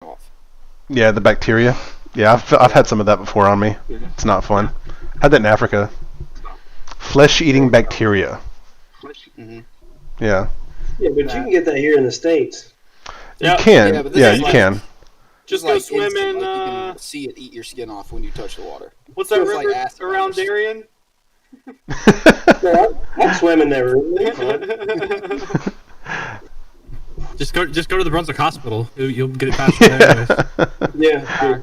off. Yeah, the bacteria. Yeah, I've had some of that before on me. It's not fun. Had that in Africa. Flesh-eating bacteria. Mm-hmm. Yeah. Yeah, but you can get that here in the States. You can. Yeah, but Yeah, this you is can. Just like go swim instant, in. like you can see it eat your skin off when you touch the water. What's that It's river like acid around almost. Darien? Well, I'd swim in that river. Just go to the Brunswick Hospital. You'll get it faster there anyways. Yeah.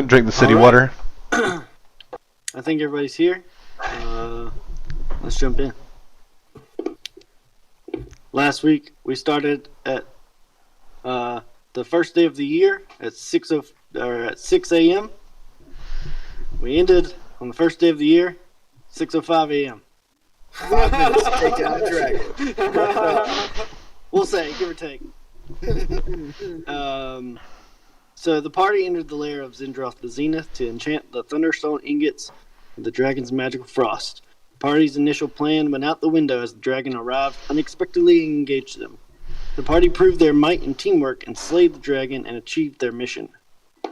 Drink the city All water. I think everybody's here. Let's jump in. Last week we started at the first day of the year at 6 a.m. We ended on the first day of the year, 6:05 a.m. 5 minutes to take down a dragon. We'll say, give or take. So the party entered the lair of Zindroth the Zenith to enchant the Thunderstone ingots with the dragon's magical frost. The party's initial plan went out the window as the dragon arrived unexpectedly and engaged them. The party proved their might and teamwork and slayed the dragon and achieved their mission.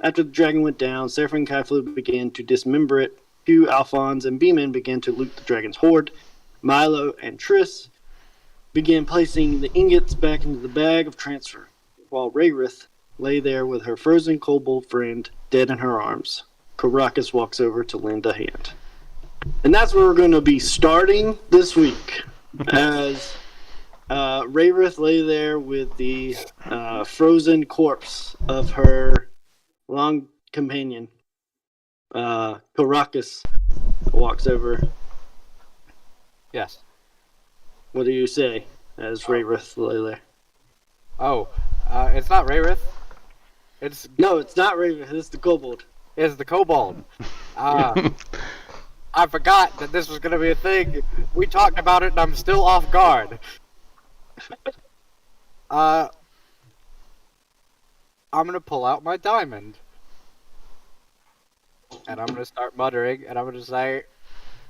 After the dragon went down, Seraphim and Kaiflu began to dismember it. Hugh, Alphonse, and Beeman began to loot the dragon's hoard. Milo and Triss began placing the ingots back into the bag of transfer, while Rayrith lay there with her frozen kobold friend dead in her arms. Caracas walks over to lend a hand. And that's where we're going to be starting this week, as Rayrith lay there with the frozen corpse of her long companion. Caracas walks over. Yes. What do you say as Rayrith lay there? Oh, it's not Rayrith. No, it's not Rayrith. It's the kobold. It's the kobold. I forgot that this was going to be a thing. We talked about it, and I'm still off guard. I'm going to pull out my diamond. And I'm going to start muttering, and I'm going to say,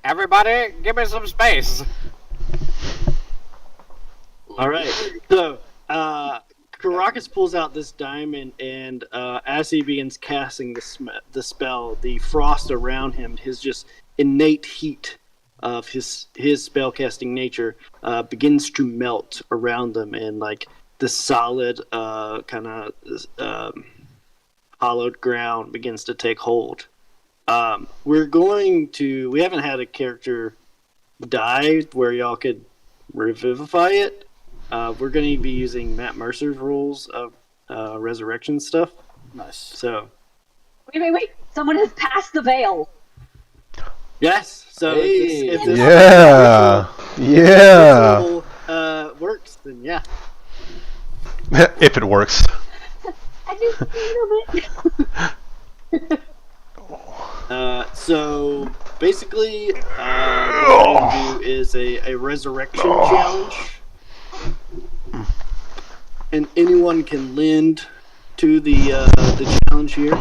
"Everybody, give me some space." All right. So, Caracas pulls out this diamond, and as he begins casting the spell, the frost around him, his just innate heat of his spellcasting nature, begins to melt around them, and like the solid kind of hollowed ground begins to take hold. We haven't had a character die where y'all could revivify it. We're going to be using Matt Mercer's rules of resurrection stuff. Nice. So, Wait. Someone has passed the veil. yes. So if this Yeah. rule works, then yeah. If it works. I just feel it. So basically, what we're going to do is a resurrection challenge. And anyone can lend to the challenge here,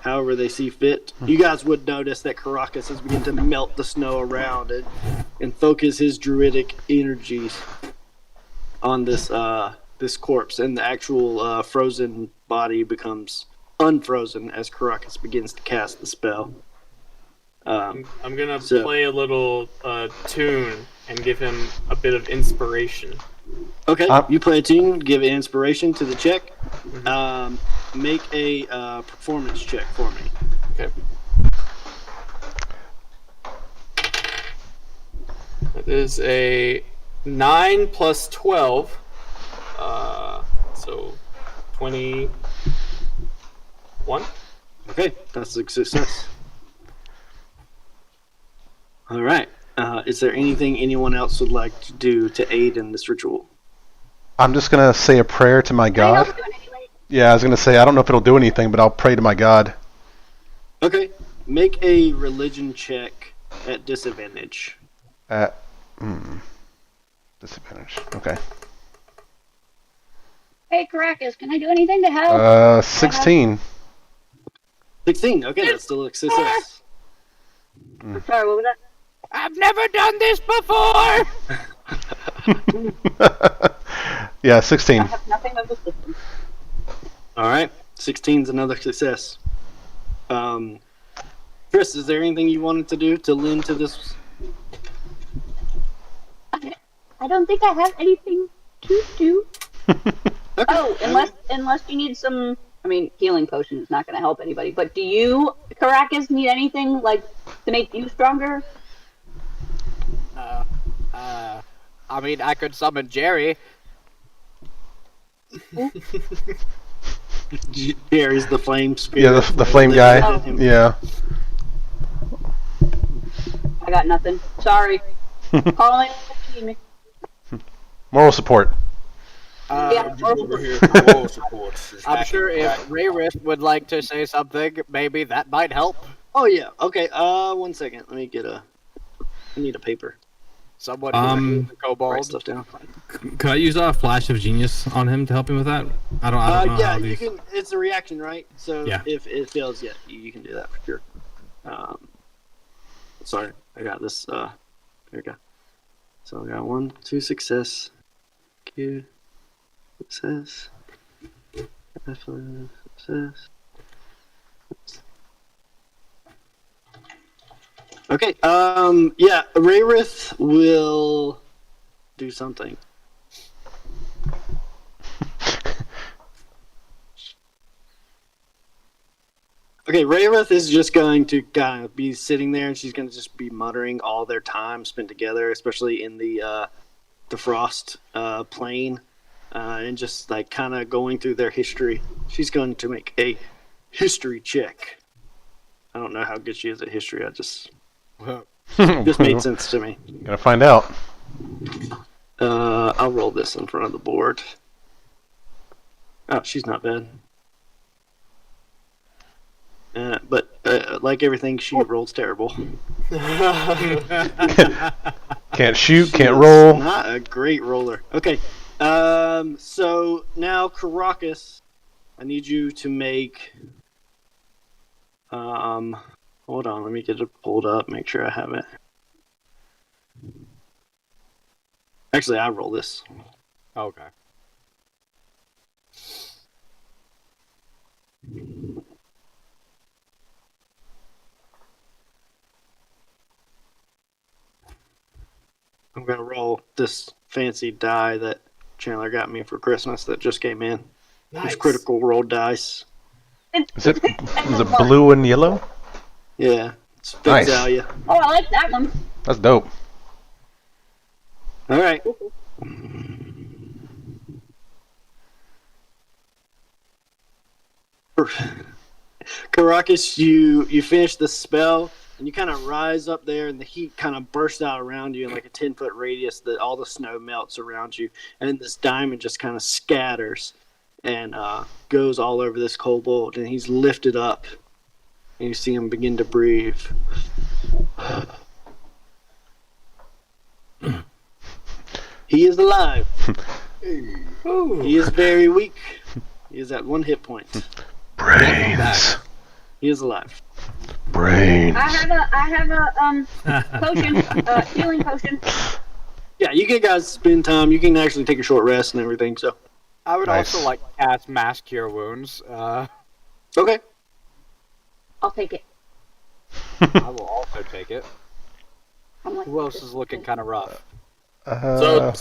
however they see fit. You guys would notice that Caracas has begun to melt the snow around it and focus his druidic energies on this corpse, and the actual frozen body becomes unfrozen as Caracas begins to cast the spell. I'm going to play a little tune and give him a bit of inspiration. Okay, you play a tune, give it inspiration to the check. Make a performance check for me. Okay. That is a 9 plus 12. So 21. Okay, that's a success. All right. Is there anything anyone else would like to do to aid in this ritual? I'm just going to say a prayer to my God. Yeah, I was going to say, I don't know if it'll do anything, but I'll pray to my God. Okay. Make a religion check at disadvantage. Disadvantage. Okay. Hey, Caracas, can I do anything to help? 16. 16. Okay, that's still a success. Sorry, what was that? I've never done this before! Yeah, 16. I have nothing of the system. All right. 16's another success. Chris, is there anything you wanted to do to lend to this? I don't think I have anything to do. Oh, unless you need some. I mean, healing potion is not going to help anybody. But do you, Caracas, need anything like to make you stronger? I mean, I could summon Jerry. Jerry's the flame spirit. Yeah, the flame guy. Oh. Yeah. I got nothing. Sorry. Calling me. Moral support. Yeah. Over here for moral support. I'm sure if Rayrith would like to say something, maybe that might help. Oh yeah. Okay. 1 second. Let me get a. I need a paper. Someone who is the Write kobold. stuff down. Could I use a flash of genius on him to help me with that? I don't know. Yeah, how you these... can. It's a reaction, right? So Yeah. if it fails, yeah, you can do that for sure. Sorry, I got this. There we go. So I got 1, 2 success. Q. Success. Success. Okay. Yeah, Rayrith will do something. Okay, Rayrith is just going to kind of be sitting there, and she's going to just be muttering all their time spent together, especially in the frost plane, and just like kind of going through their history. She's going to make a history check. I don't know how good she is at history. I just made sense to me. Gonna find out. I'll roll this in front of the board. Oh, she's not bad. But like everything, she rolls terrible. Can't shoot, She's can't roll. Not a great roller. Okay. So now, Caracas, I need you to make. Hold on. Let me get it pulled up. Make sure I have it. Actually, I roll this. Okay. I'm gonna roll this fancy die that Chandler got me for Christmas that just came in. Nice. It's critical roll dice. Is it blue and yellow? Yeah, it's Nice. Fixalia. Oh, I like that one. That's dope. All right. Caracas, you finish the spell, and you kind of rise up there, and the heat kind of bursts out around you in like a 10-foot radius. That all the snow melts around you, and this diamond just kind of scatters and goes all over this kobold, and he's lifted up, and you see him begin to breathe. He is alive. He is very weak. He is at 1 hit point. Brains. He is alive. Brains. I have a potion, healing potion. Yeah, you guys spend time. You can actually take a short rest and everything. So I would Nice. also like to cast Mass Cure Wounds. okay. I'll take it. I will also take it. I'm like, Who else is looking kind of rough? So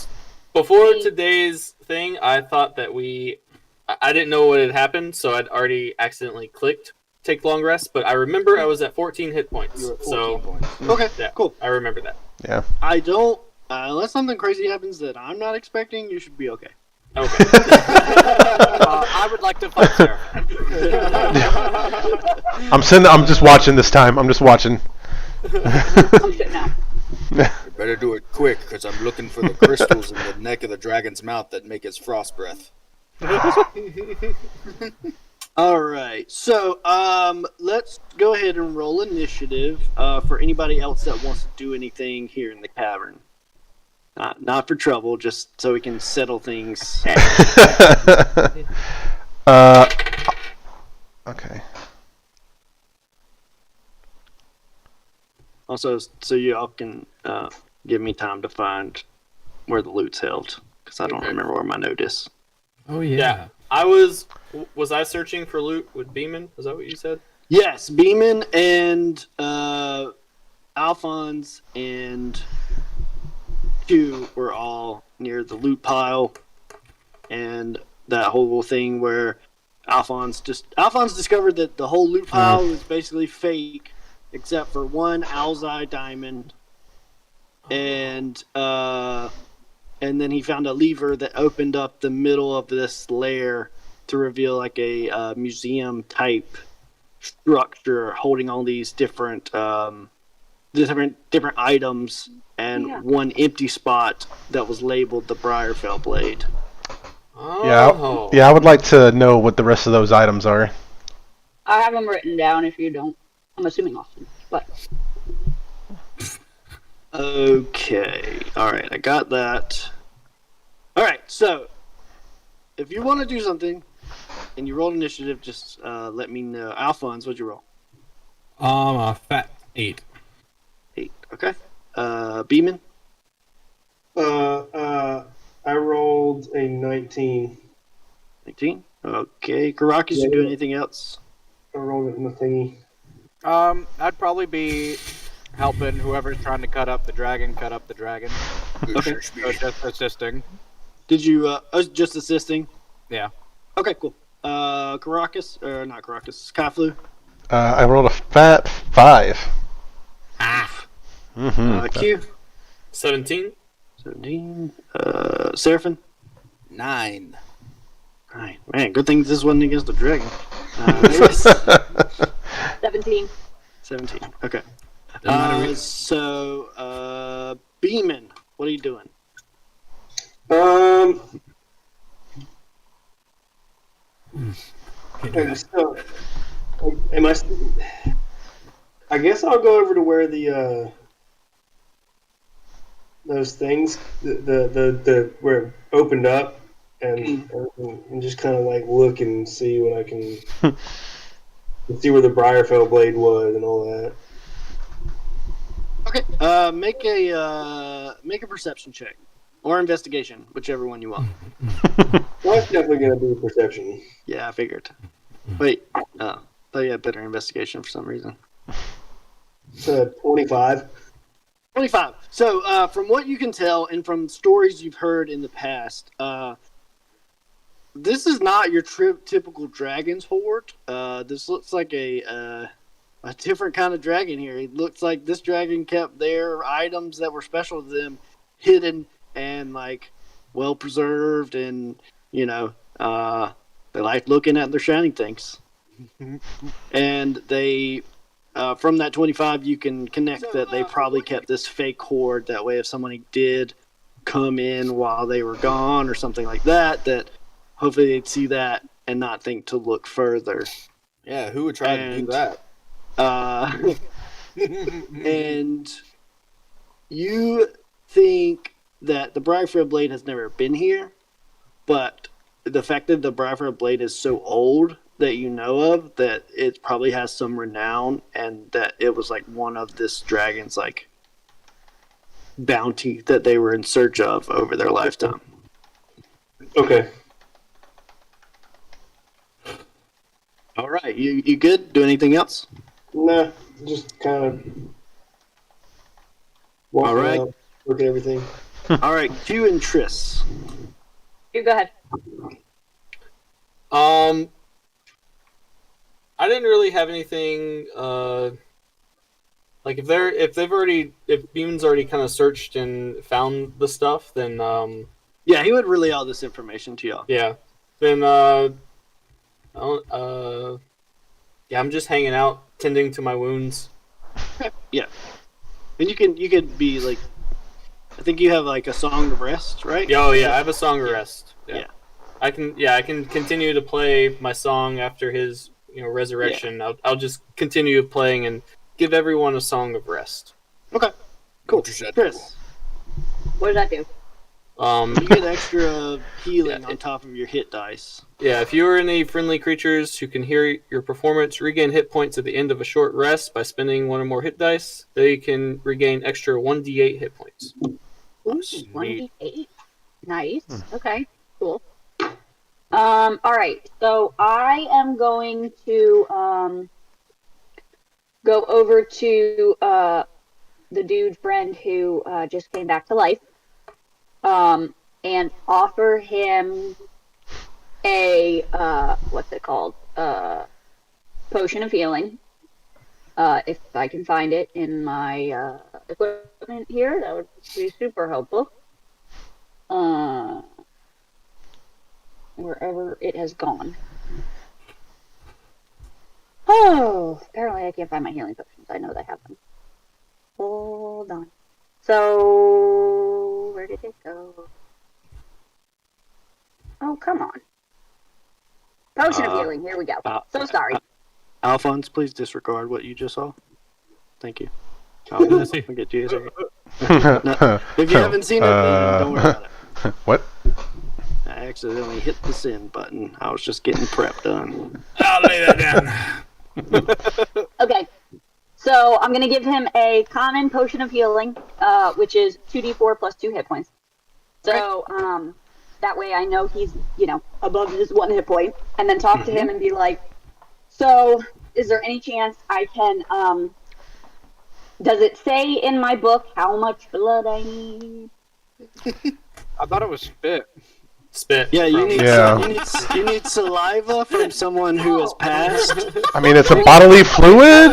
before today's thing, I thought that I didn't know what had happened, so I'd already accidentally clicked take long rest, but I remember I was at 14 hit points. You were at 14 So points. Okay. yeah, Cool. I remember that. Yeah. I don't. Unless something crazy happens that I'm not expecting, you should be okay. Okay. I would like to fight Sarah. I'm just watching this time. I'm just watching. I'm shit now. Better do it quick, because I'm looking for the crystals in the neck of the dragon's mouth that make his frost breath. All right. So let's go ahead and roll initiative for anybody else that wants to do anything here in the cavern. Not for trouble, just so we can settle things. Okay. Also, so you all can give me time to find where the loot's held, because I don't remember where my note is. Oh yeah. Yeah. Was I searching for loot with Beeman? Is that what you said? Yes, Beeman and Alphonse and Q were all near the loot pile, and that whole thing where Alphonse discovered that the whole loot pile was basically fake, except for one Owl's Eye diamond, and then he found a lever that opened up the middle of this lair to reveal like a museum type structure holding all these different items and one empty spot that was labeled the Briarfell Blade. Oh. Yeah, I would like to know what the rest of those items are. I have them written down if you don't. I'm assuming Austin, but Okay. All right, I got that. All right, so if you want to do something and you roll initiative, just let me know. Alphonse, what'd you roll? A fat 8. 8. Okay. Beeman? I rolled a 19. 19. Okay. Karakis, you do anything else? I rolled it in the thingy. I'd probably be helping whoever's trying to cut up the dragon. Okay. So just assisting. Did you just assisting? Yeah. Okay, cool. Karakis, or not Karakis, Kaflu. I rolled a fat 5. Q. 17. 17. Seraphim. 9. Alright, man, good thing this wasn't against the dragon. 17. 17. Okay. Doesn't matter. So, Beeman, what are you doing? Okay, so, I guess I'll go over to where the those things the where it opened up and just kind of like look and see what I can see where the Briarfell blade was and all that. Okay. Make a perception check or investigation, whichever one you want. Well, it's definitely gonna be perception. Yeah, I figured. Wait. Thought you had better investigation for some reason. So 25. 25. So, from what you can tell, and from stories you've heard in the past, this is not your typical dragon's horde. This looks like a different kind of dragon here. It looks like this dragon kept their items that were special to them hidden and like well preserved, and they liked looking at their shiny things. And they. From that 25, you can connect that they probably kept this fake horde. That way, if somebody did come in while they were gone or something like that, that hopefully they'd see that and not think to look further. Yeah, who would try to do that? And you think that the Briarfell Blade has never been here, but the fact that the Briarfell Blade is so old that you know of, that it probably has some renown, and that it was like one of this dragon's like bounty that they were in search of over their lifetime. Okay. All right, you good? Do anything else? Nah, just kind of walking All right. around, look at everything. All right, Q and Triss. You go ahead. I didn't really have anything. Like if Beeman's already kind of searched and found the stuff, then Yeah, he would relay all this information to y'all. yeah, then yeah, I'm just hanging out, tending to my wounds. Yeah, and you could be like, I think you have like a song of rest, right? Oh yeah, I have a song of rest. Yeah. I can continue to play my song after his resurrection. Yeah. I'll just continue playing and give everyone a song of rest. Okay. Cool. Interesting. Chris, What does that do? you get extra healing Yeah, on top of your hit dice. Yeah, if you or any friendly creatures who can hear your performance regain hit points at the end of a short rest by spending one or more hit dice, they can regain extra 1d8 hit points. Ooh, 1d8. Nice. Okay. Cool. All right. So I am going to go over to the dude friend who just came back to life, and offer him a what's it called? Potion of healing. If I can find it in my equipment here, that would be super helpful. Wherever it has gone. Oh, apparently I can't find my healing potions. I know that happened. Hold on. So, where did it go? Oh, come on. Potion of healing. Here we go. So sorry. Alphonse, please disregard what you just saw. Thank you. Let's see. I'll get you a second. No, if you haven't seen it, then don't worry about it. What? I accidentally hit the send button. I was just getting prep done. I'll lay that down. Okay. So I'm going to give him a common potion of healing, which is 2d4 plus 2 hit points. So that way I know he's, above just 1 hit point. And then talk to him and be like, so is there any chance I can, does it say in my book how much blood I need? I thought it was spit. Spit. Yeah, you need, Yeah. you need saliva from someone who has passed. I mean, it's a bodily fluid.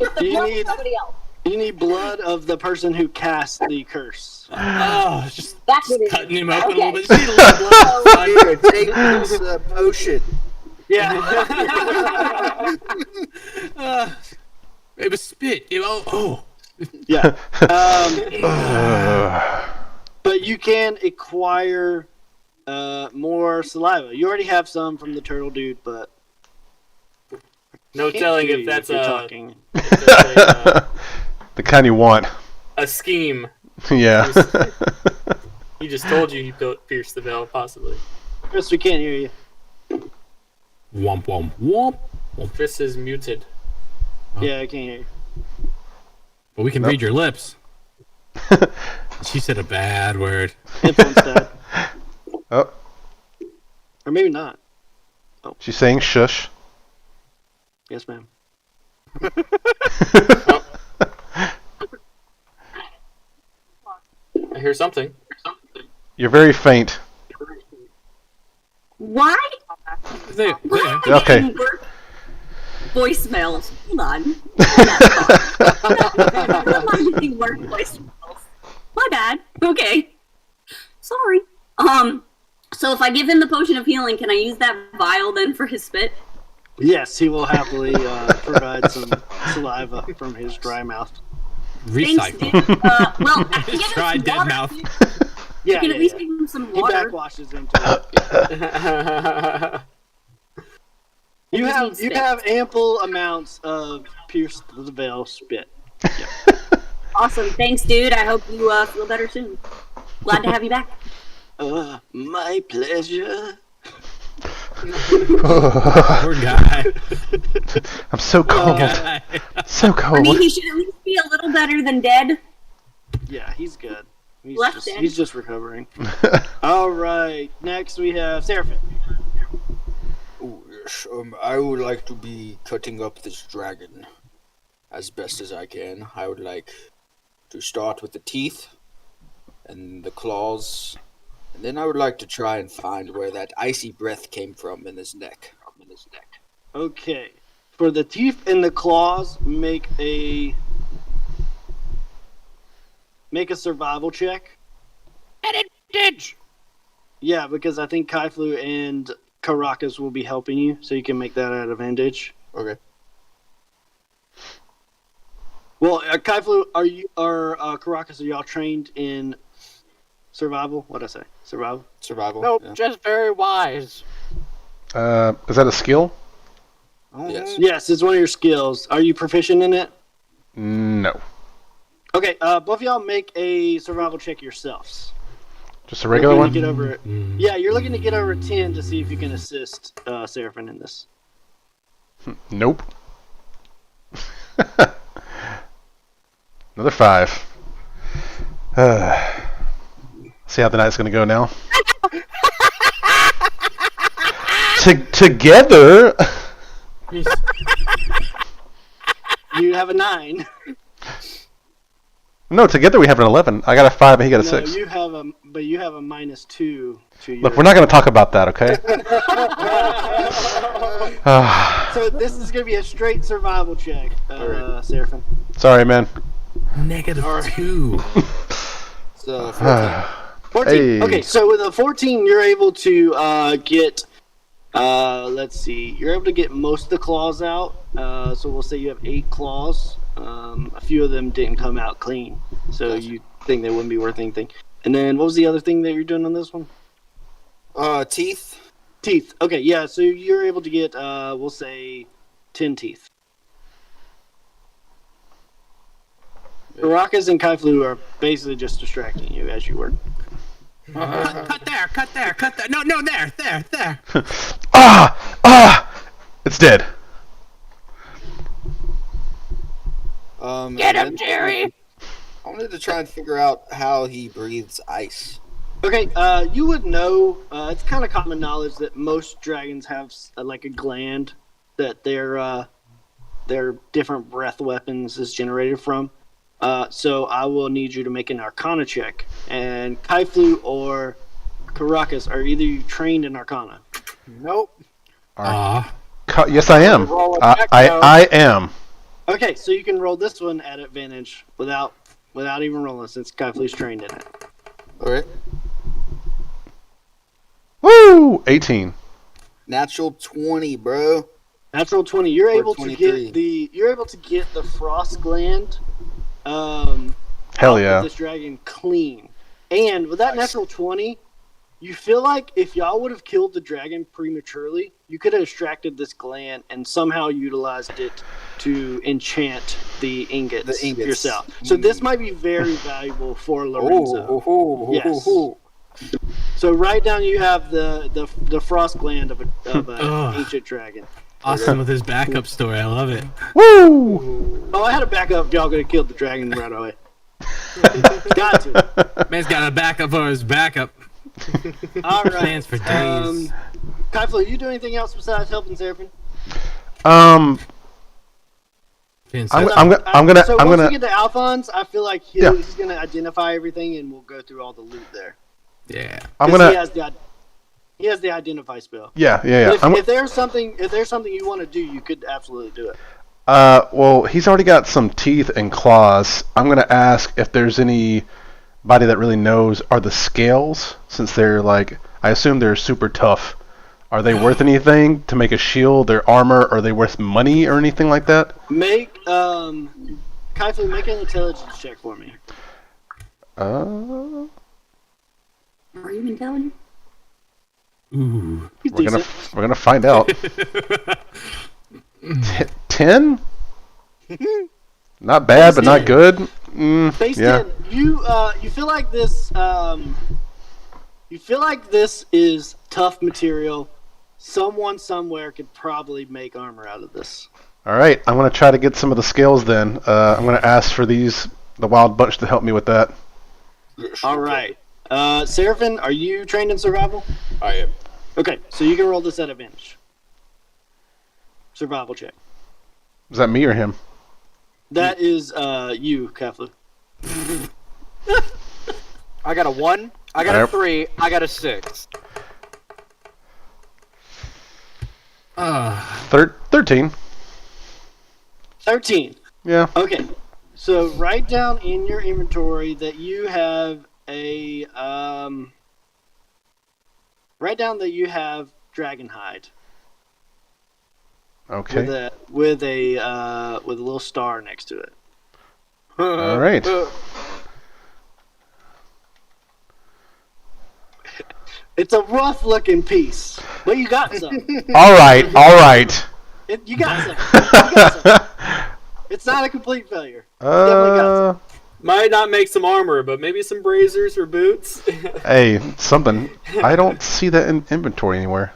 It's the You blood need- of somebody else. You need blood of the person who cast the curse. Oh, just That's what it is. cutting him open Okay. a little bit. Just need a little blood. Here, take this potion. Yeah. It was spit. Yeah. But you can acquire more saliva. You already have some from the turtle dude, but No can't telling hear if you that's you're a, talking. The kind you want. a scheme. Yeah. He just told you he pierced the veil, possibly. Chris, we can't hear you. Womp womp womp. Chris is muted. Yeah, I can't hear you. But we can read your lips. She said a bad word. Headphones died. Oh, Or maybe not. she's saying shush. Yes, ma'am. I hear something. You're very faint. Why? There. Okay. Voicemails. Hold on. I'm not using work voicemails. My bad. Okay. Sorry. So if I give him the potion of healing, can I use that vial then for his spit? Yes, he will happily provide some saliva from his dry mouth. Thanks, Recycle. dude. Well, I can get him Try some dead water. mouth. Yeah, I can yeah, at least yeah. give him some He water. backwashes into it. You have ample amounts of pierced the veil spit. Awesome. Thanks, dude. I hope you feel better soon. Glad to have you back. My pleasure. Poor guy. I'm so cold. Guy. So I cold. mean, he should at least be a little better than dead. Yeah, he's good. Left in. He's just recovering. All right. Next we have Seraphim. Oh, yes. I would like to be cutting up this dragon as best as I can. I would like to start with the teeth and the claws, and then I would like to try and find where that icy breath came from in his neck. Okay. For the teeth and the claws, make a survival check. Advantage. Yeah, because I think Kaiflu and Caracas will be helping you, so you can make that at advantage. Okay. Well, Kaiflu, Caracas, are y'all trained in survival? What'd I say? Survival? Survival. Nope, Yeah. just very wise. Is that a skill? Yes. Yes, it's one of your skills. Are you proficient in it? No. Okay, both of y'all make a survival check yourselves. Just a regular You're one? looking to get over, yeah, you're looking to get over 10 to see if you can assist Seraphim in this. Nope. Another 5. See how the night's gonna go now. Together. You have a 9. No, together we have an 11. I got a 5 and he got a 6. You have a -2 to your. Look, we're not going to talk about that, okay? So this is going to be a straight survival check, Seraphim. Sorry, man. -2. So 14. 14. Hey. Okay, so with a 14, you're able to get. Let's see. You're able to get most of the claws out. So we'll say you have 8 claws. A few of them didn't come out clean, so you think they wouldn't be worth anything. And then what was the other thing that you're doing on this one? Teeth. Teeth. Okay, yeah. So you're able to get, we'll say, 10 teeth. Baracus and Kaiflu are basically just distracting you as you work. Cut there. No, there. It's dead. Get him, Jerry! I wanted to try and figure out how he breathes ice. Okay, you would know, it's kind of common knowledge that most dragons have like a gland that their different breath weapons is generated from. So I will need you to make an Arcana check. And Kaiflu or Caracas, are either you trained in Arcana? Nope. Yes, I am. I am. Okay, so you can roll this one at advantage without even rolling since Kaiflu's trained in it. Alright. Woo! 18. Natural 20, bro. Natural 20. You're Or able 23. to get the frost gland Hell out yeah. of this dragon clean. And with that natural 20, you feel like if y'all would have killed the dragon prematurely, you could have extracted this gland and somehow utilized it to enchant the ingots, yourself. So this might be very valuable for Lorenzo. Yes. So right down you have the frost gland of an ancient dragon. Austin with his backup story. I love it. Woo! Oh, I had a backup if y'all could have killed the dragon right away. Got to. Man's got a backup for his backup. All right. Plans for days. Kaiflo, you do anything else besides helping Seraphim? I'm gonna. So once we get to Alphonse, I feel like he's gonna identify everything, and we'll go through all the loot there. Yeah. He has the identify spell. Yeah. If there's something you want to do, you could absolutely do it. Well, he's already got some teeth and claws. I'm gonna ask if there's anybody that really knows. Are the scales, since they're like, I assume they're super tough, are they worth anything to make a shield? Their armor, are they worth money or anything like that? Make Kaiflu, make an intelligence check for me. Are you intelligent? Ooh. We're We're gonna find out. 10? Not bad, but not good. Based Yeah. in, you feel like this is tough material. Someone somewhere could probably make armor out of this. All right, I'm gonna try to get some of the scales then. I'm gonna ask for the wild bunch to help me with that. All right. Seraphim, are you trained in survival? I am. Okay, so you can roll this at advantage. Survival check. Is that me or him? That is you, Kaiflu. I got a 1, I got a 3, I got a 6. 13. 13. Yeah. Okay. So write down in your inventory that you have a write down that you have dragon hide. Okay. With a little star next to it. All right. It's a rough looking piece, but you got some. All right. You got some. It's not a complete failure. Definitely got some. Might not make some armor, but maybe some braziers or boots. Hey, something. I don't see that in inventory anywhere.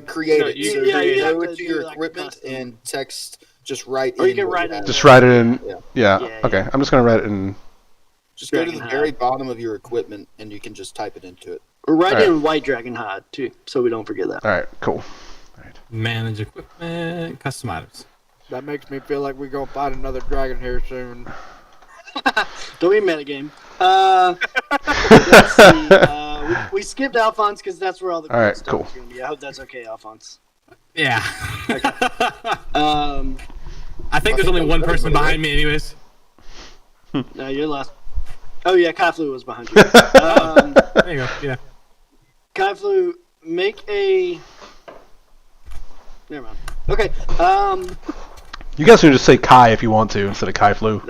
Create No, it. you- So yeah, you have go to into do your like equipment custom. and text. Just write Or you in. can what write have. it. Just write it in. Yeah. Yeah. Yeah, Okay. I'm just gonna write it in. Just go to the Dragon very hide. bottom of your equipment and you can just type it into it. Write All right. in white dragon hide too, so we don't forget that. All right, cool. Manage equipment, custom items. That makes me feel like we're gonna find another dragon here soon. Don't be metagame. Let's see. We skipped Alphonse because that's where all the All right, stuff cool. is going to be. I hope that's okay, Alphonse. Yeah. Um, I think there's only one person behind me, anyways. no, you're last. Oh yeah, Kaiflu was behind you. There you go. Yeah. Kaiflu, make a. Never mind. Okay. You guys can just say Kai if you want to instead of Kai Flu.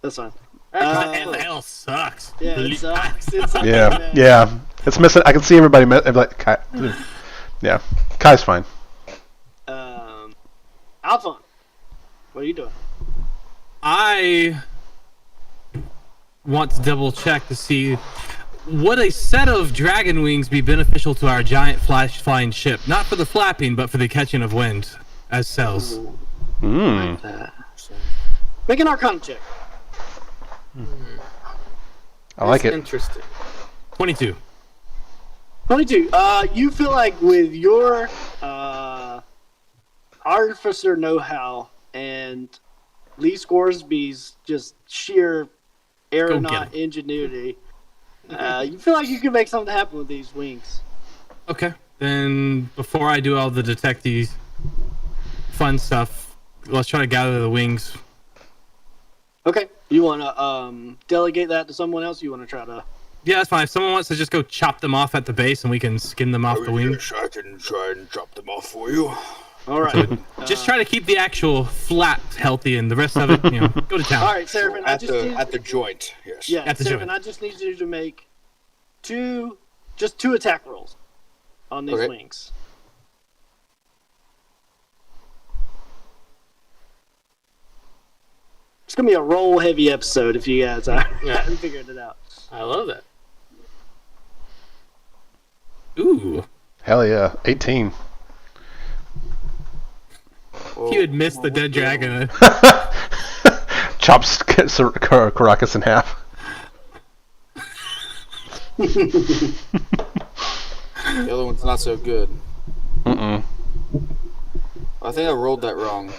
That's fine. L sucks. Yeah, it sucks. It sucks, Yeah, man. yeah. It's missing. I can see everybody like Kai. Yeah, Kai's fine. Alphonse, what are you doing? I want to double check to see would a set of dragon wings be beneficial to our giant flying ship, not for the flapping, but for the catching of wind as sails. Hmm. Make an Arcana check. I like That's it. Interesting. 22. 22. You feel like with your artificer know-how and Lee Scoresby's just sheer aeronaut ingenuity, you feel like you can make something happen with these wings. Okay. Then before I do all the detective fun stuff, let's try to gather the wings. Okay. You want to delegate that to someone else? You want to try to... Yeah, that's fine. If someone wants to just go chop them off at the base and we can skin them off the wing. Yes, I can try and drop them off for you. All right. Just try to keep the actual flat healthy and the rest of it, go to town. All right, Seraphim. At the joint, yes. Yeah, At the Seraphim, joint. I just need you to make two attack rolls on these wings. It's gonna be a roll-heavy episode if you guys haven't figured it out. I love that. Ooh. Hell yeah, 18. You had missed the dead dragon. Chops Caracas in half. The other one's not so good. Mm-mm. I think I rolled that wrong.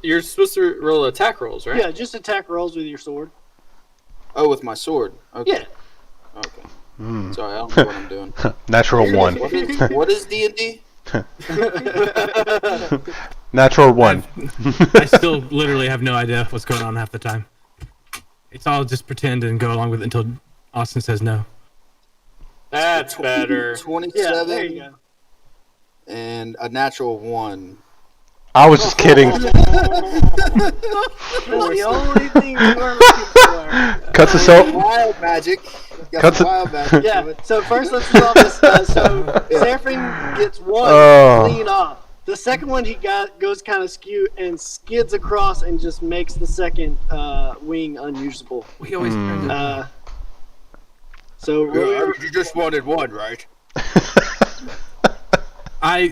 You're supposed to roll attack rolls, right? Yeah, just attack rolls with your sword. Oh, with my sword. Okay. Yeah. Okay. Mm. Sorry, I don't know what I'm doing. Natural 1. What is D&D? Natural 1. I still literally have no idea what's going on half the time. It's all just pretend and go along with it until Austin says no. That's better. 27 Yeah, there you go. and a natural 1. I was just kidding. That's the only thing we were looking for. Cuts us out. Wild magic. Got Cuts some it- wild magic. to Yeah, it. so first let's resolve this. So Seraphim gets one Oh. clean off. The second one he goes kind of skew and skids across and just makes the second wing unusable. We always So Yeah, you just wanted one, right? I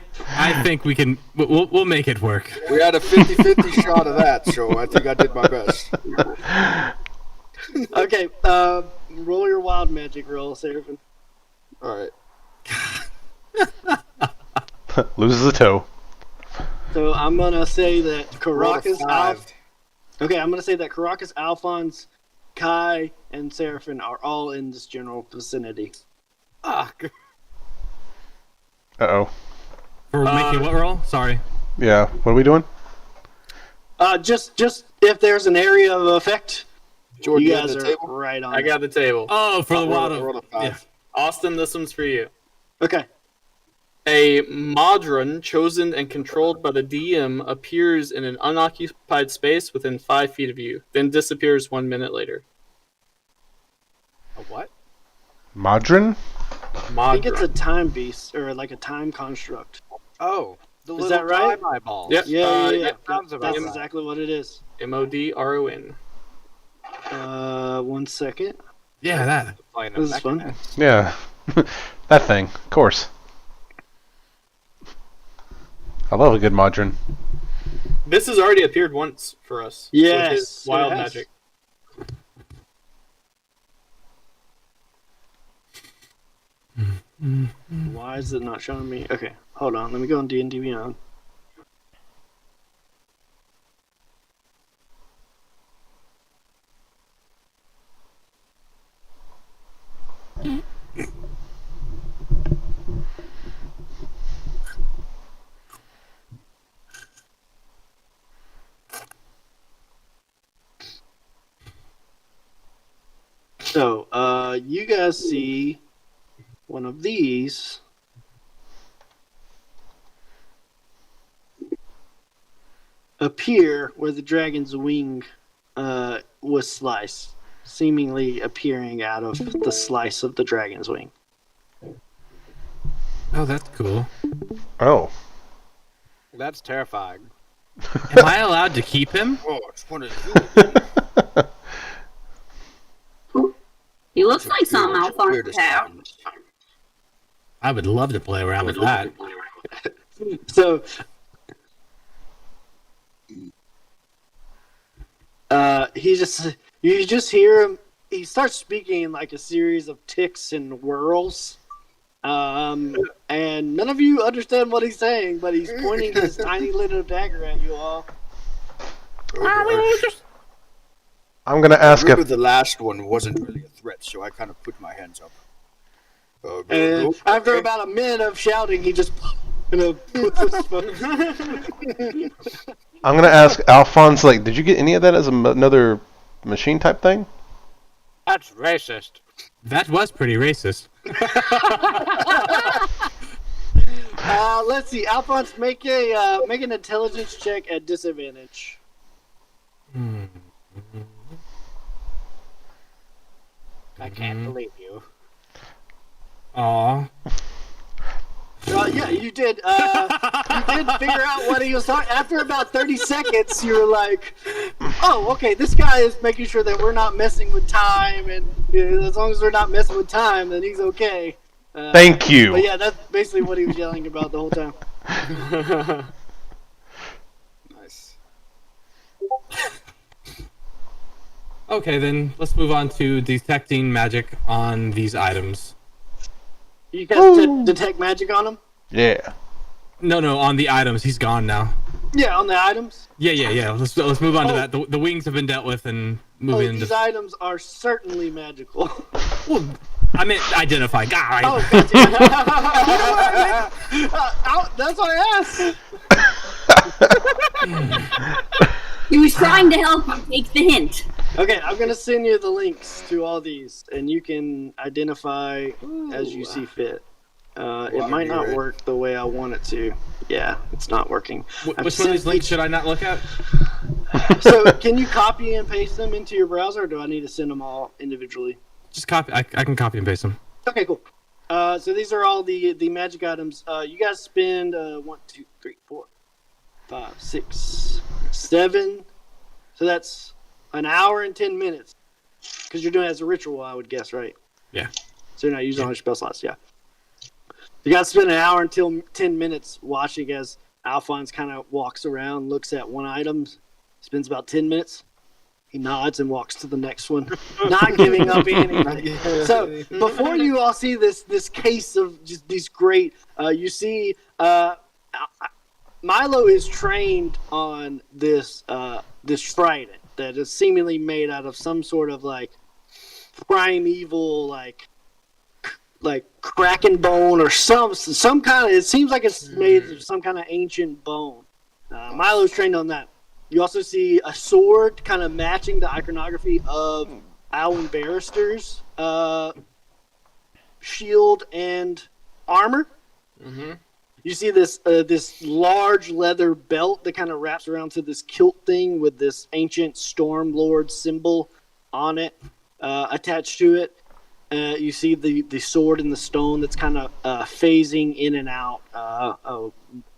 think we can. We'll make it work. We had a 50-50 shot of that, so I think I did my best. okay, roll your wild magic roll, Seraphim. All right. Loses a toe. So I'm gonna say that Roll a Caracas, 5. Okay, I'm gonna say that Caracas, Alphonse, Kai, and Seraphim are all in this general vicinity. Uh-oh. For making what roll? Sorry. Yeah, what are we doing? Just if there's an area of effect, Jordan, you you have guys the are table? right on. I got the table. Oh, for the Roll wild. a 5. Yeah. Austin, this one's for you. Okay. A Modron chosen and controlled by the DM appears in an unoccupied space within 5 feet of you, then disappears 1 minute later. A what? Modron? I think it's a Modron. time beast or like a time construct. Oh, the Is little that right? time eyeballs. Yep. Yeah. That sounds about That's right. exactly what it is. Modron. 1 second. Yeah, that. Playing a This is fun. mechanist. Yeah. That thing, of course. I love a good Modron. This has already appeared once for us. Yes, With his it wild has. magic. Why is it not showing me? Okay, hold on. Let me go on D&D Beyond. So, you guys see one of these appear where the dragon's wing was sliced, seemingly appearing out of the slice of the dragon's wing. Oh, that's cool. Oh. That's terrifying. Am I allowed to keep him? Oh, it's one of you. He looks like something Alphonse would Weirdest have. times. I would love to play around with that. So, you just hear him. He starts speaking in like a series of ticks and whirls, and none of you understand what he's saying. But he's pointing his tiny little dagger at you all. I'm gonna ask Remember if the last one wasn't really a threat, so I kind of put my hands up. And after about a minute of shouting, he just puts his foot. I'm gonna ask Alphonse, like, did you get any of that as another machine type thing? That's racist. That was pretty racist. Let's see, Alphonse, make an intelligence check at disadvantage. I can't believe you. Aw. Yeah, you did. You did figure out what he was talking. After about 30 seconds, you were like, "Oh, okay. This guy is making sure that we're not messing with time, and as long as we're not messing with time, then he's okay." Thank you. But yeah, that's basically what he was yelling about the whole time. Nice. Okay, then let's move on to detecting magic on these items. You guys detect magic on him? Yeah. No, on the items. He's gone now. Yeah, on the items. Yeah. Let's move on to that. The wings have been dealt with and moving into. These items are certainly magical. Well, I meant identify. God. Oh, gotcha. That's what I asked. He was trying to help you. Take the hint. Okay, I'm gonna send you the links to all these, and you can identify as you see fit. It might not work the way I want it to. Yeah, it's not working. Which one of these links should I not look at? So, can you copy and paste them into your browser, or do I need to send them all individually? Just copy. I can copy and paste them. Okay, cool. So these are all the magic items. You guys spend 1, 2, 3, 4, 5, 6, 7. So that's an hour and 10 minutes. Because you're doing it as a ritual, I would guess, right? Yeah. So you're not using all your spell slots, yeah. You guys spend an hour until 10 minutes watching as Alphonse kind of walks around, looks at one item, spends about 10 minutes. He nods and walks to the next one, not giving up anything. So before you all see this case of just these great, you see Milo is trained on this trident that is seemingly made out of some sort of like primeval like kraken bone or some kind of. It seems like it's made of some kind of ancient bone. Milo's trained on that. You also see a sword kind of matching the iconography of Alan Barrister's shield and armor. Mm-hmm. You see this large leather belt that kind of wraps around to this kilt thing with this ancient Storm Lord symbol on it, attached to it. You see the sword and the stone that's kind of phasing in and out.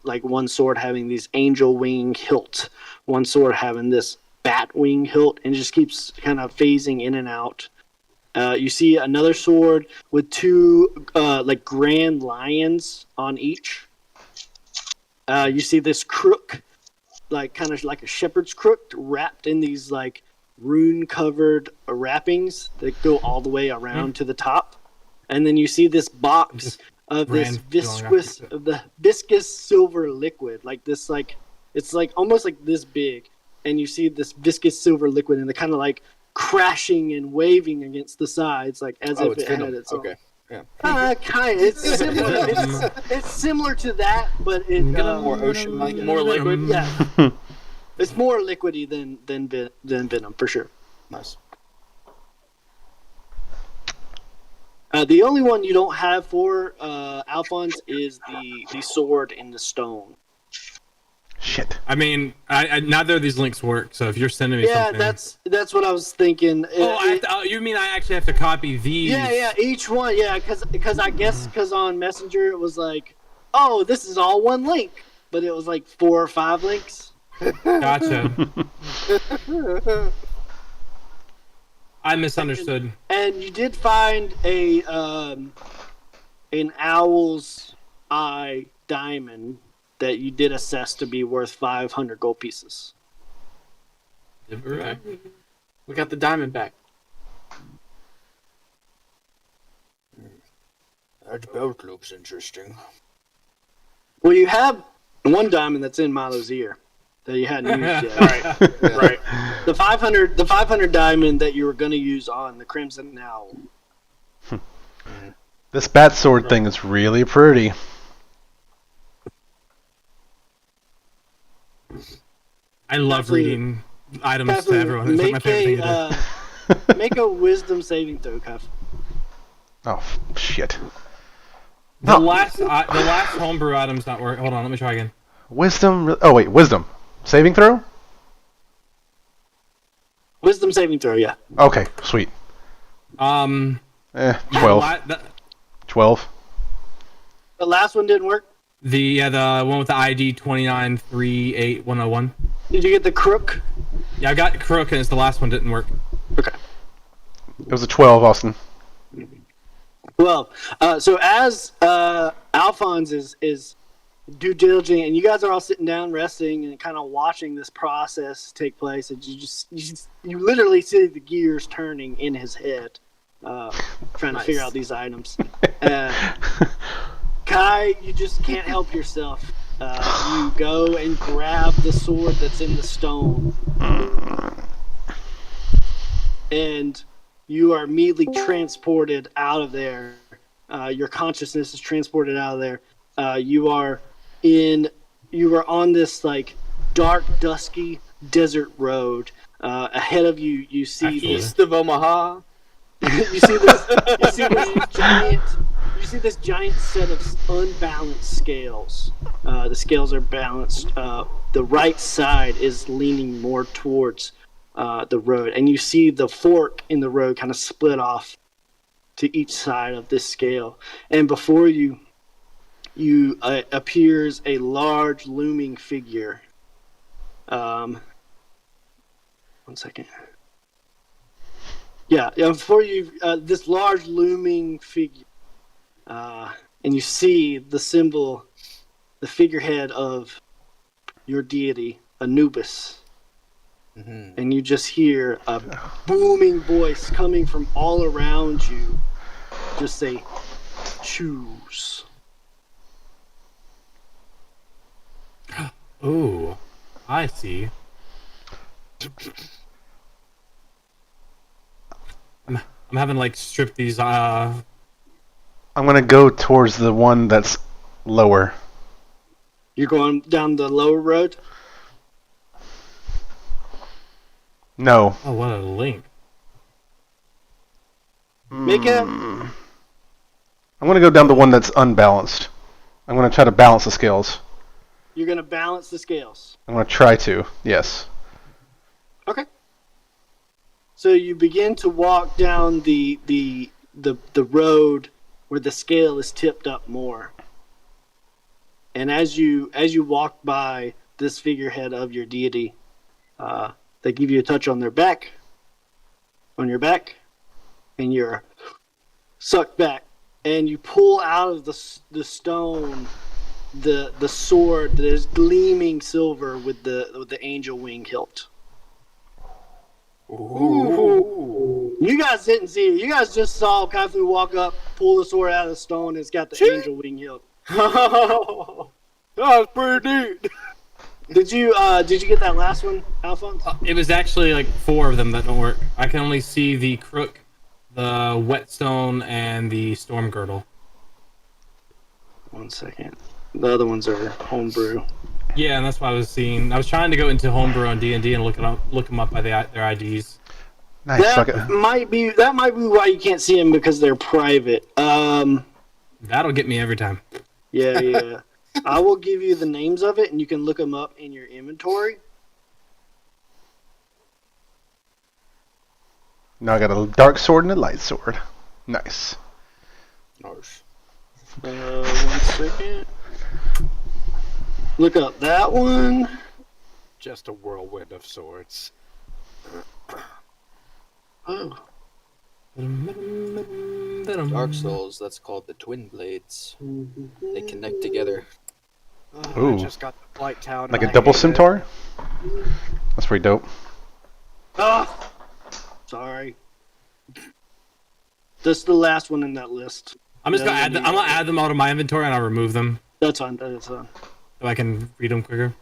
Like one sword having these angel wing hilt, one sword having this bat wing hilt, and it just keeps kind of phasing in and out. You see another sword with two like grand lions on each. You see this crook, like kind of like a shepherd's crook, wrapped in these like rune-covered wrappings that go all the way around to the top. And then you see this box of this Ran too long after the viscous silver liquid, it's like almost like this big, and you see this viscous silver liquid, and they're kind of like crashing and waving against the sides, like as if it's it had Venom. its own. Okay. Yeah. Kind. It's similar. It's similar to that, but it More ocean-like. More liquid. yeah. It's more liquidy than Venom for sure. Nice. The only one you don't have for Alphonse is the sword in the stone. Shit. I mean, neither of these links work. So if you're sending me something, that's what I was thinking. You mean I actually have to copy these? Yeah, each one. Yeah, because I guess on Messenger it was like, oh, this is all one link, but it was like 4 or 5 links. Gotcha. I misunderstood. And you did find an owl's eye diamond that you did assess to be worth 500 gold pieces. Right. We got the diamond back. That belt looks interesting. Well, you have one diamond that's in Milo's ear that you hadn't used yet. Right. The 500 diamond that you were going to use on the Crimson Owl. This bat sword thing is really pretty. I love reading items to everyone. It's like my favorite thing to do. Make a wisdom saving throw, Cuff. Oh, shit. The last homebrew item's not working. Hold on, let me try again. Wisdom. Oh, wait, wisdom. Saving throw? Wisdom saving throw, yeah. Okay, sweet. 12. 12. The last one didn't work? The one with the ID 2938101. Did you get the crook? Yeah, I got crook, and it's the last one didn't work. Okay. It was a 12, Austin. Well, so as Alphonse is due diligent, and you guys are all sitting down resting and kind of watching this process take place, and you literally see the gears turning in his head, trying to figure out these items. Kai, you just can't help yourself. You go and grab the sword that's in the stone, and you are immediately transported out of there. Your consciousness is transported out of there. You are on this like dark, dusky desert road. Ahead of you, you see East of Omaha. you see this giant set of unbalanced scales. The scales are balanced. The right side is leaning more towards the road, and you see the fork in the road kind of split off to each side of this scale. And before you appears a large looming figure. 1 second. Yeah, before you, this large looming figure, and you see the symbol, the figurehead of your deity, Anubis. Mm-hmm. And you just hear a booming voice coming from all around you. Just say, choose. Ooh, I see. I'm having like strip these. I'm gonna go towards the one that's lower. You're going down the lower road? No. Oh, what a link. Make a... I'm gonna go down the one that's unbalanced. I'm gonna try to balance the scales. You're gonna balance the scales. I'm gonna try to, yes. Okay. So you begin to walk down the road where the scale is tipped up more. And as you walk by this figurehead of your deity, they give you a touch on your back, and you're sucked back, and you pull out of the stone the sword that is gleaming silver with the angel wing hilt. Ooh. You guys didn't see it. You guys just saw Kaifu walk up, pull the sword out of the stone, and it's got the angel wing hilt. Oh, that was pretty neat. Did you get that last one, Alphonse? It was actually like 4 of them that don't work. I can only see the crook, the whetstone, and the storm girdle. 1 second. The other ones are homebrew. Yeah, and that's what I was seeing. I was trying to go into homebrew on D&D and look them up by their IDs. Nice. That might be why you can't see them, because they're private. That'll get me every time. Yeah. I will give you the names of it, and you can look them up in your inventory. Now I got a dark sword and a light sword. Nice. Nice. 1 second. Look up that one. Just a whirlwind of swords. Oh. Dark Souls, that's called the Twin Blades. They connect together. Oh, Ooh. I just got the Blight Town. Like and a I double hate it. centaur? That's pretty dope. Ah! Sorry. This is the last one in that list. I'm just gonna I'm gonna add them out of my inventory and I'll remove them That's fine. That's fine. so I can read them quicker.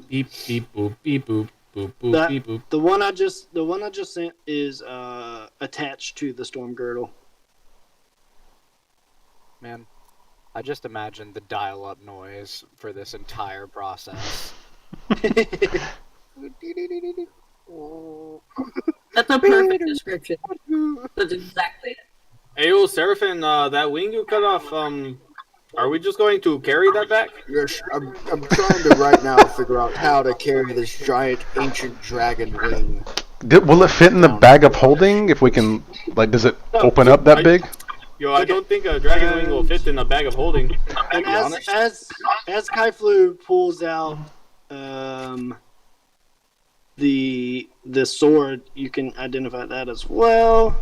Beep beep boop beep boop boop boop That- beep boop. The one I just sent is attached to the storm girdle. Man, I just imagined the dial-up noise for this entire process. That's a perfect description. That's exactly it. Hey, yo, Seraphim, that wing you cut off, are we just going to carry that back? Yes, I'm trying to right now figure out how to carry this giant ancient dragon wing. Will it fit in the bag of holding? If we can, like, does it open up that big? Yo, I don't think a dragon wing will fit in a bag of holding. And be honest. as Kaiflu pulls out the sword, you can identify that as well.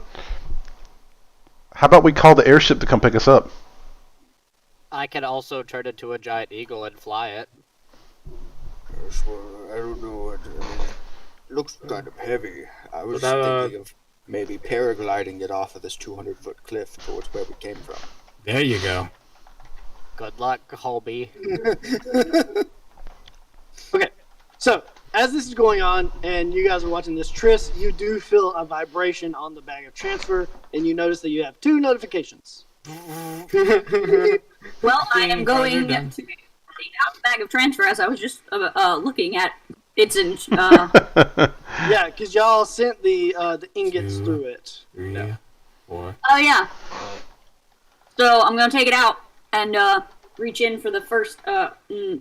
How about we call the airship to come pick us up? I can also turn into a giant eagle and fly it. Yes, well, I don't know. It looks kind of heavy. I was But that, thinking of maybe paragliding it off of this 200-foot cliff towards where we came from. There you go. Good luck, Holby. Okay, so as this is going on and you guys are watching this, Triss, you do feel a vibration on the bag of transfer, and you notice that you have 2 notifications. Well, I am going Farther to down. take out the bag of transfer as I was just looking at its Yeah, because y'all sent the ingots 2, through it. 3, 4. Oh yeah. So I'm gonna take it out and reach in for the first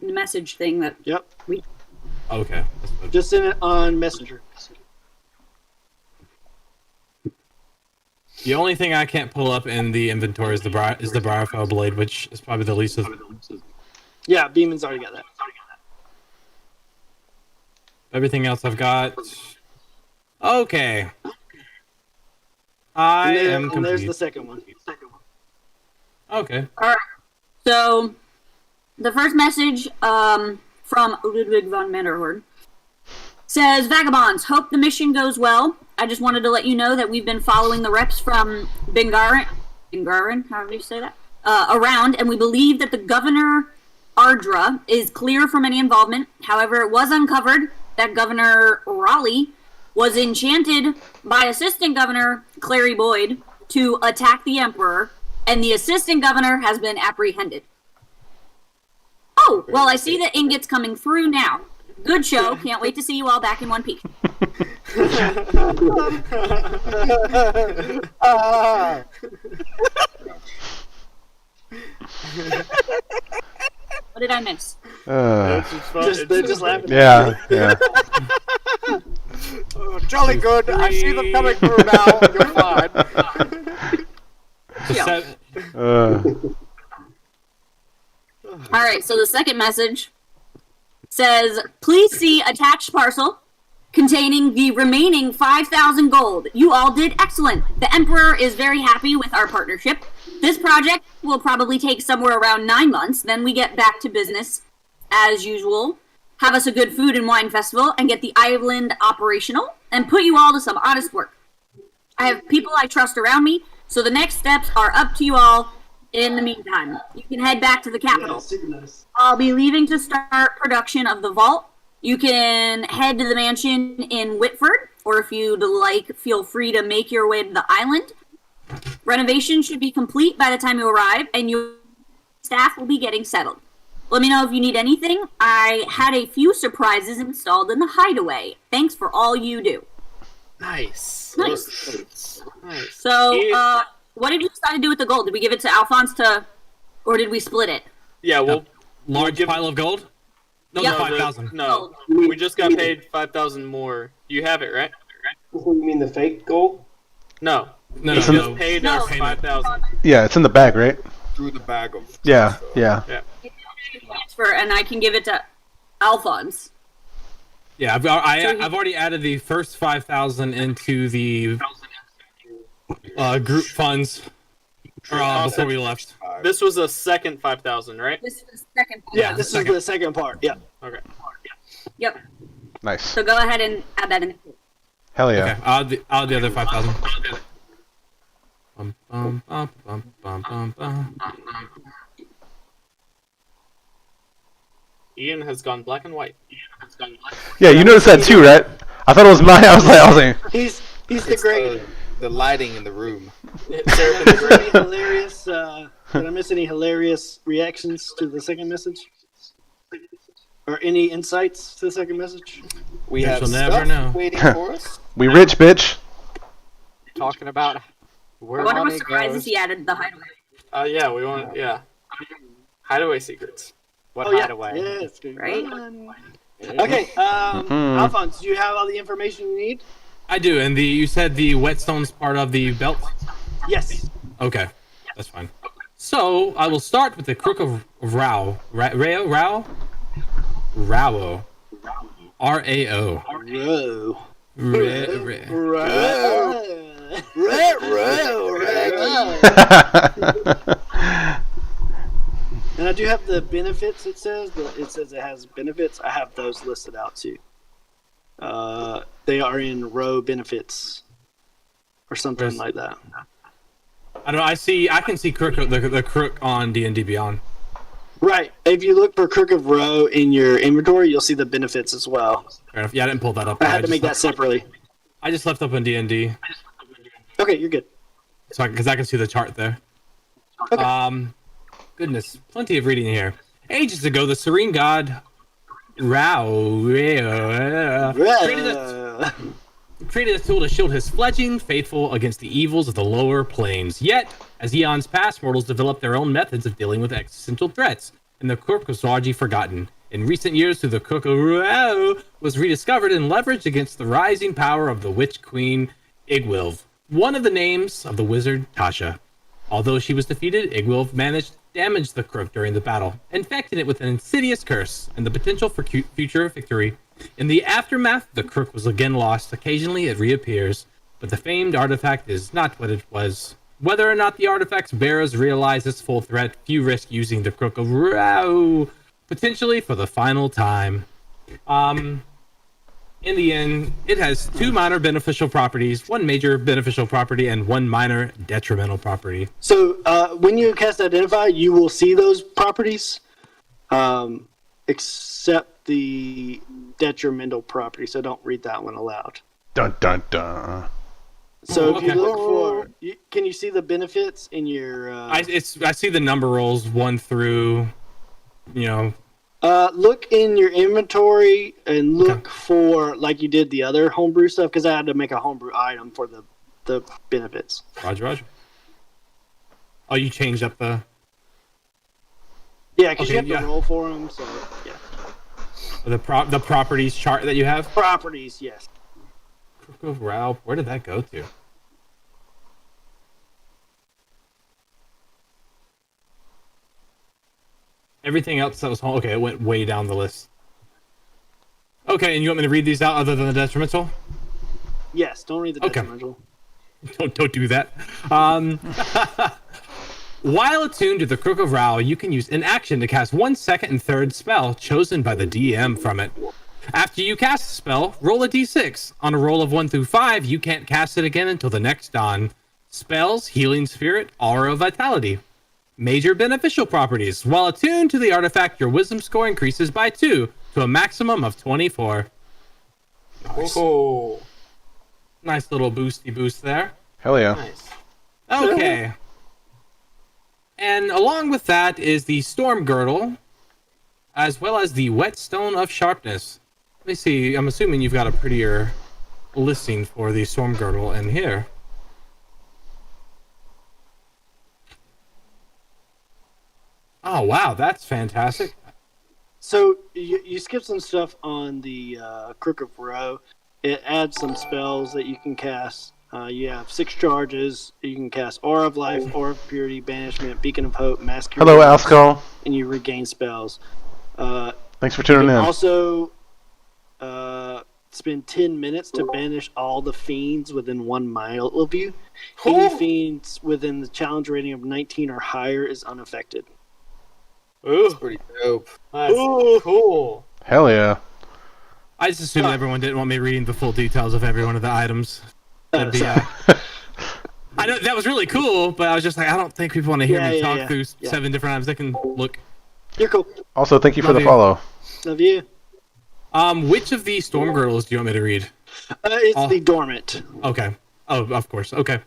message thing that. Yep, Okay. That's good. just send it on Messenger. The only thing I can't pull up in the inventory is the Briarfell blade, which is probably the least of. Yeah, Beeman's already got that. Everything else I've got. Okay. I am And there's complete. the second one. Okay. So, the first message from Ludwig von Manderhorn says, Vagabonds, hope the mission goes well. I just wanted to let you know that we've been following the reps from Bengarin, however you say that, around, and we believe that the Governor Ardra is clear from any involvement. However, it was uncovered that Governor Raleigh was enchanted by Assistant Governor Clary Boyd to attack the Emperor, and the Assistant Governor has been apprehended. Oh, well, I see the ingots coming through now. Good show. Can't wait to see you all back in one piece. What did I miss? They're just laughing. Yeah. Oh, jolly good. I see them coming through now. You're fine. So Yeah. All right, so the second message says, please see attached parcel containing the remaining 5,000 gold. You all did excellent. The Emperor is very happy with our partnership. This project will probably take somewhere around 9 months. Then we get back to business as usual. have us a good food and wine festival, and get the island operational, and put you all to some honest work. I have people I trust around me, so the next steps are up to you all. In the meantime, you can head back to the capital. Yeah, super nice. I'll be leaving to start production of the vault. You can head to the mansion in Whitford, or if you'd like, feel free to make your way to the island. Renovation should be complete by the time you arrive, and your staff will be getting settled. Let me know if you need anything. I had a few surprises installed in the hideaway. Thanks for all you do. Nice. Nice. Nice. So, what did you decide to do with the gold? Did we give it to Alphonse or did we split it? Yeah, well, Large pile of gold? No, Yeah. the 5,000. No, we just got paid 5,000 more. You have it, right? You mean the fake gold? No. No, You no, just no. paid No. us 5,000. Yeah, it's in the bag, right? Through the bag of. Yeah, yeah. Transfer, and I can give it to Alphonse. Yeah, I've already added the first 5,000 into the group funds before we left. This was a second 5,000, right? This is the second part. Yeah, this is the second part. Yeah. Okay. Yep. Nice. So go ahead and add that in. Hell yeah. Okay, I'll add the other 5,000. Bum, bum, bum, bum, bum, bum, bum. Ian has gone black and white. Yeah, you noticed that too, right? I thought it was mine. I was like, He's the great. The lighting in the room. Did I miss any hilarious reactions to the second message? Or any insights to the second message? We Guess have we'll stuff never know. waiting for us. we rich, bitch. Talking about where I wonder what money surprises goes. he added to the hideaway. Yeah, we want, hideaway secrets. What yeah. hideaway? Yes, good Right? one. Okay, Alphonse, do you have all the information you need? I do, and you said the whetstone's part of the belt? Yes. Okay, that's fine. So, I will start with the Crook of Rao. Rao? Rao. R-A-O. Row. And I do have the benefits. It says it has benefits. I have those listed out too. They are in row benefits or something Where's- like that. I don't know, I can see Crook, the Crook on D&D Beyond. Right. If you look for Crook of Row in your inventory, you'll see the benefits as well. Fair enough. Yeah, I didn't pull that up. I had to make that separately. I just left up on D&D, Okay, you're good. so because I can see the chart there. Okay. Goodness, plenty of reading here. Ages ago, the serene god created a tool to shield his fledgling faithful against the evils of the lower planes. Yet, as eons passed, mortals developed their own methods of dealing with existential threats, and the Crook was largely forgotten. In recent years, the Crook was rediscovered and leveraged against the rising power of the Witch Queen Igwilv, one of the names of the wizard Tasha. Although she was defeated, Igwilv managed to damage the Crook during the battle, infecting it with an insidious curse and the potential for future victory. In the aftermath, the Crook was again lost. Occasionally it reappears, but the famed artifact is not what it was. Whether or not the artifact's bearers realize its full threat, few risk using the Crook of Rao, potentially for the final time. In the end, it has 2 minor beneficial properties, 1 major beneficial property, and 1 minor detrimental property. So when you cast Identify, you will see those properties, except the detrimental property. So don't read that one aloud. Dun dun dun. So if you Okay. look for, can you see the benefits in your? I see the number rolls 1 through, Look in your inventory and look for like you did the other homebrew stuff because I had to make a homebrew item for the benefits. Roger. Oh, you changed up the... Yeah, because Okay, you have to roll for them. So yeah, The properties chart that you have? properties. Yes. Crook of Rao, where did that go to? Everything else that was home. Okay, it went way down the list. Okay, and you want me to read these out other than the detrimental? Yes. Don't read the Okay. detrimental. Don't do that. While attuned to the Crook of Rao, you can use an action to cast 1 second and third spell chosen by the DM from it. After you cast the spell, roll a d6. On a roll of 1 through 5, you can't cast it again until the next dawn. Spells, Healing Spirit, Aura of Vitality. Major beneficial properties. While attuned to the artifact, your wisdom score increases by 2 to a maximum of 24. Nice. Oh. Nice little boosty boost there. Hell yeah. Nice. Okay. And along with that is the Storm Girdle, as well as the Whetstone of Sharpness. Let me see. I'm assuming you've got a prettier listing for the Storm Girdle in here. Oh, wow. That's fantastic. So you skip some stuff on the Crook of Row. It adds some spells that you can cast. You have 6 charges. You can cast Aura of Life, Aura of Purity, Banishment, Beacon of Hope, Mass Cure. Hello, Alsco. And you regain spells. Thanks for tuning in. Also, spend 10 minutes to banish all the fiends within 1 mile of you. Any fiends within the challenge rating of 19 or higher is unaffected. Ooh, That's pretty dope. that's cool. Hell yeah. I just assumed everyone didn't want me reading the full details of every one of the items. That'd be, I know that was really cool, but I was just like, I don't think people want to hear me talk through 7 different items. They can look. You're cool. Also, thank you for Love the you. follow. Love you. Which of the Storm Girdles do you want me to read? It's the Dormant. Okay. Oh, of course. Okay.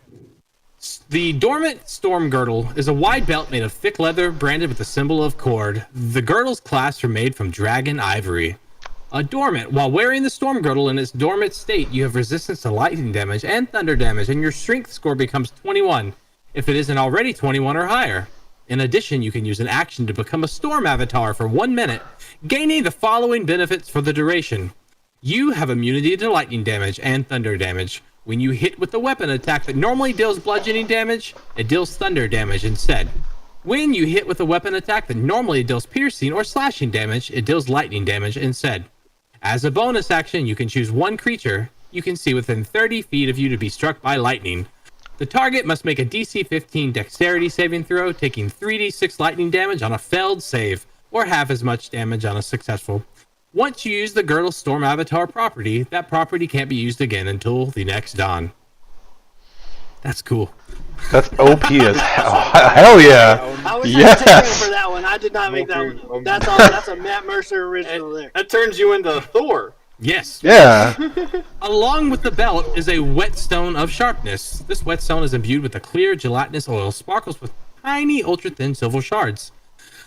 The Dormant Storm Girdle is a wide belt made of thick leather branded with the symbol of Cord. The girdle's clasps are made from dragon ivory. Dormant. While wearing the Storm Girdle in its dormant state, you have resistance to lightning damage and thunder damage, and your strength score becomes 21 if it isn't already 21 or higher. In addition, you can use an action to become a Storm Avatar for 1 minute, gaining the following benefits for the duration. You have immunity to lightning damage and thunder damage. When you hit with a weapon attack that normally deals bludgeoning damage, it deals thunder damage instead. When you hit with a weapon attack that normally deals piercing or slashing damage, it deals lightning damage instead. As a bonus action, you can choose 1 creature you can see within 30 feet of you to be struck by lightning. The target must make a DC 15 dexterity saving throw, taking 3d6 lightning damage on a failed save, or half as much damage on a successful. Once you use the Girdle Storm Avatar property, that property can't be used again until the next dawn. That's cool. That's OP as hell. Hell yeah. I was Yes. taking for that one. I did not make that one. That's all. That's a Matt Mercer original there. That turns you into Thor. Yes. Yeah. Along with the belt is a Whetstone of Sharpness. This Whetstone is imbued with a clear gelatinous oil, sparkles with tiny ultra-thin silver shards.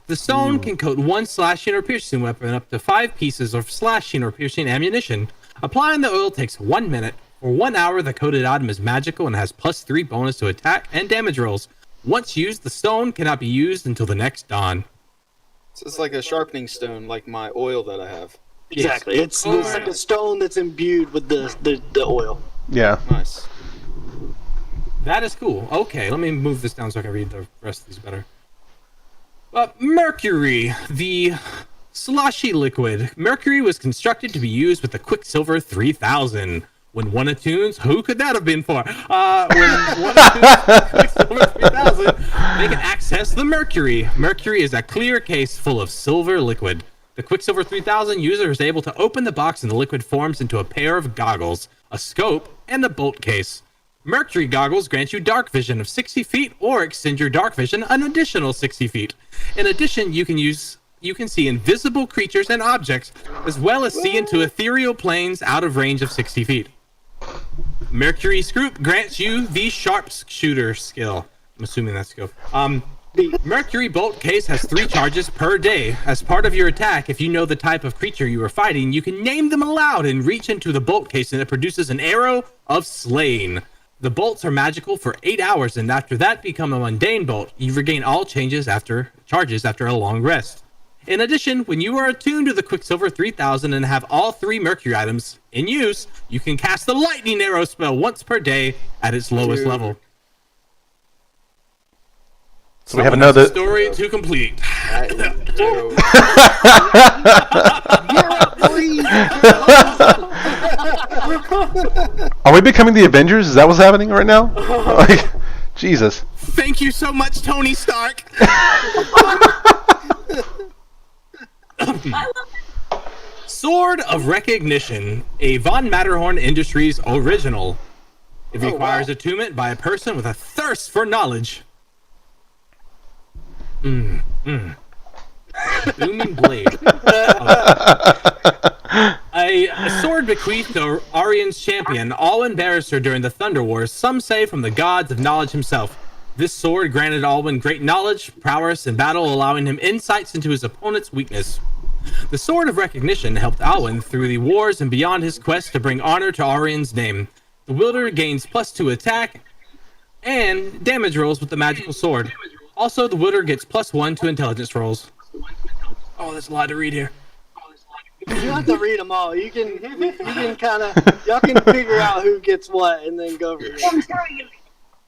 The stone can coat 1 slashing or piercing weapon up to 5 pieces of slashing or piercing ammunition. Applying the oil takes 1 minute. For 1 hour, the coated item is magical and has +3 bonus to attack and damage rolls. Once used, the stone cannot be used until the next dawn. So it's like a sharpening stone, like my oil that I have. Exactly. It's like a stone that's imbued with the oil. Yeah. Nice. That is cool. Okay, let me move this down so I can read the rest of these better. Mercury, the sloshy liquid. Mercury was constructed to be used with the Quicksilver 3000. When one attunes, who could that have been for? When one attunes Quicksilver 3000, they can access the Mercury. Mercury is a clear case full of silver liquid. The Quicksilver 3000 user is able to open the box and the liquid forms into a pair of goggles, a scope, and a bolt case. Mercury goggles grant you dark vision of 60 feet or extend your dark vision an additional 60 feet. In addition, you can see invisible creatures and objects, as well as see into ethereal planes out of range of 60 feet. Mercury Scoop grants you the Sharpshooter skill. I'm assuming that's skill. The Mercury Bolt Case has 3 charges per day. As part of your attack, if you know the type of creature you are fighting, you can name them aloud and reach into the bolt case, and it produces an arrow of slaying. The bolts are magical for 8 hours, and after that become a mundane bolt. You regain all charges after a long rest. In addition, when you are attuned to the Quicksilver 3000 and have all 3 Mercury items in use, you can cast the Lightning Arrow spell once per day at its lowest level. So we have another story to complete. Are we becoming the Avengers? Is that what's happening right now? Like, Jesus. Thank you so much, Tony Stark. Sword of Recognition, a Von Matterhorn Industries original. It requires attunement by a person with a thirst for knowledge. Booming blade. A sword bequeathed to Arian's champion, Alwyn Barrister during the Thunder Wars, some say from the gods of knowledge himself. This sword granted Alwyn great knowledge, prowess in battle, allowing him insights into his opponent's weakness. The Sword of Recognition helped Alwyn through the wars and beyond his quest to bring honor to Arian's name. The wielder gains +2 attack and damage rolls with the magical sword. Also, the wielder gets +1 to intelligence rolls. Oh, there's a lot to read here. You don't have to read them all. You can kind of, y'all can figure out who gets what and then go over it.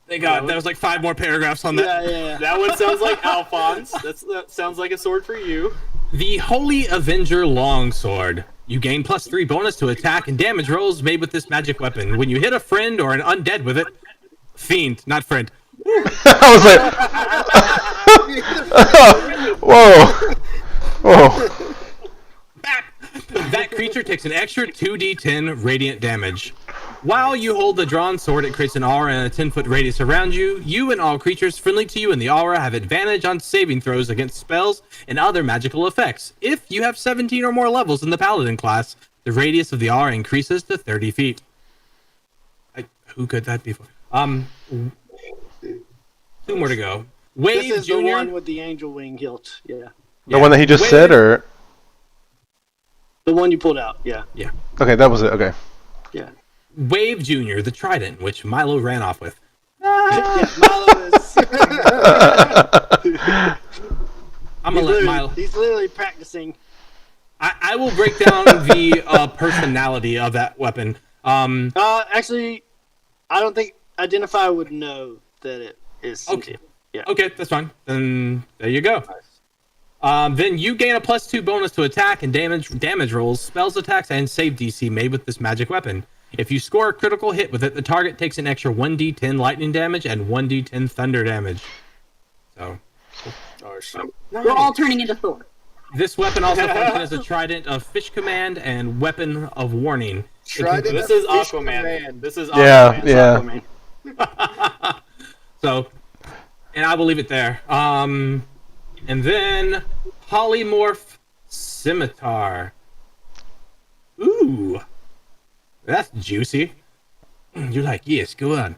Thank God, that was like 5 more paragraphs on that. Yeah. That one sounds like Alphonse. That sounds like a sword for you. The Holy Avenger Longsword. You gain +3 bonus to attack and damage rolls made with this magic weapon. When you hit a friend or an undead with it, fiend, not friend. I was like, whoa. That creature takes an extra 2d10 radiant damage. While you hold the drawn sword, it creates an aura in a 10-foot radius around you. You and all creatures friendly to you in the aura have advantage on saving throws against spells and other magical effects. If you have 17 or more levels in the Paladin class, the radius of the aura increases to 30 feet. Who could that be for? 2 more to go. Wave This is Junior. the one with the angel wing hilt. Yeah. The one that he just said, or The one you pulled out. Yeah. okay, that was it. Okay. Yeah. Wave Junior, the trident, which Milo ran off with. Yeah, Milo is. I'm gonna let Milo. He's literally practicing. I will break down the personality of that weapon. Actually, I don't think Identify would know that it is. Okay. Yeah. Okay, that's fine. Then there you go. Then you gain a +2 bonus to attack and damage rolls, spells, attacks, and save DC made with this magic weapon. If you score a critical hit with it, the target takes an extra 1d10 lightning damage and 1d10 thunder damage. So, We're all turning into Thor. this weapon also functions as a trident of fish command and weapon of warning. This is Aquaman. This is Yeah. Aquaman. So, and I will leave it there. And then polymorph scimitar. Ooh, that's juicy. You're like, yes, go on.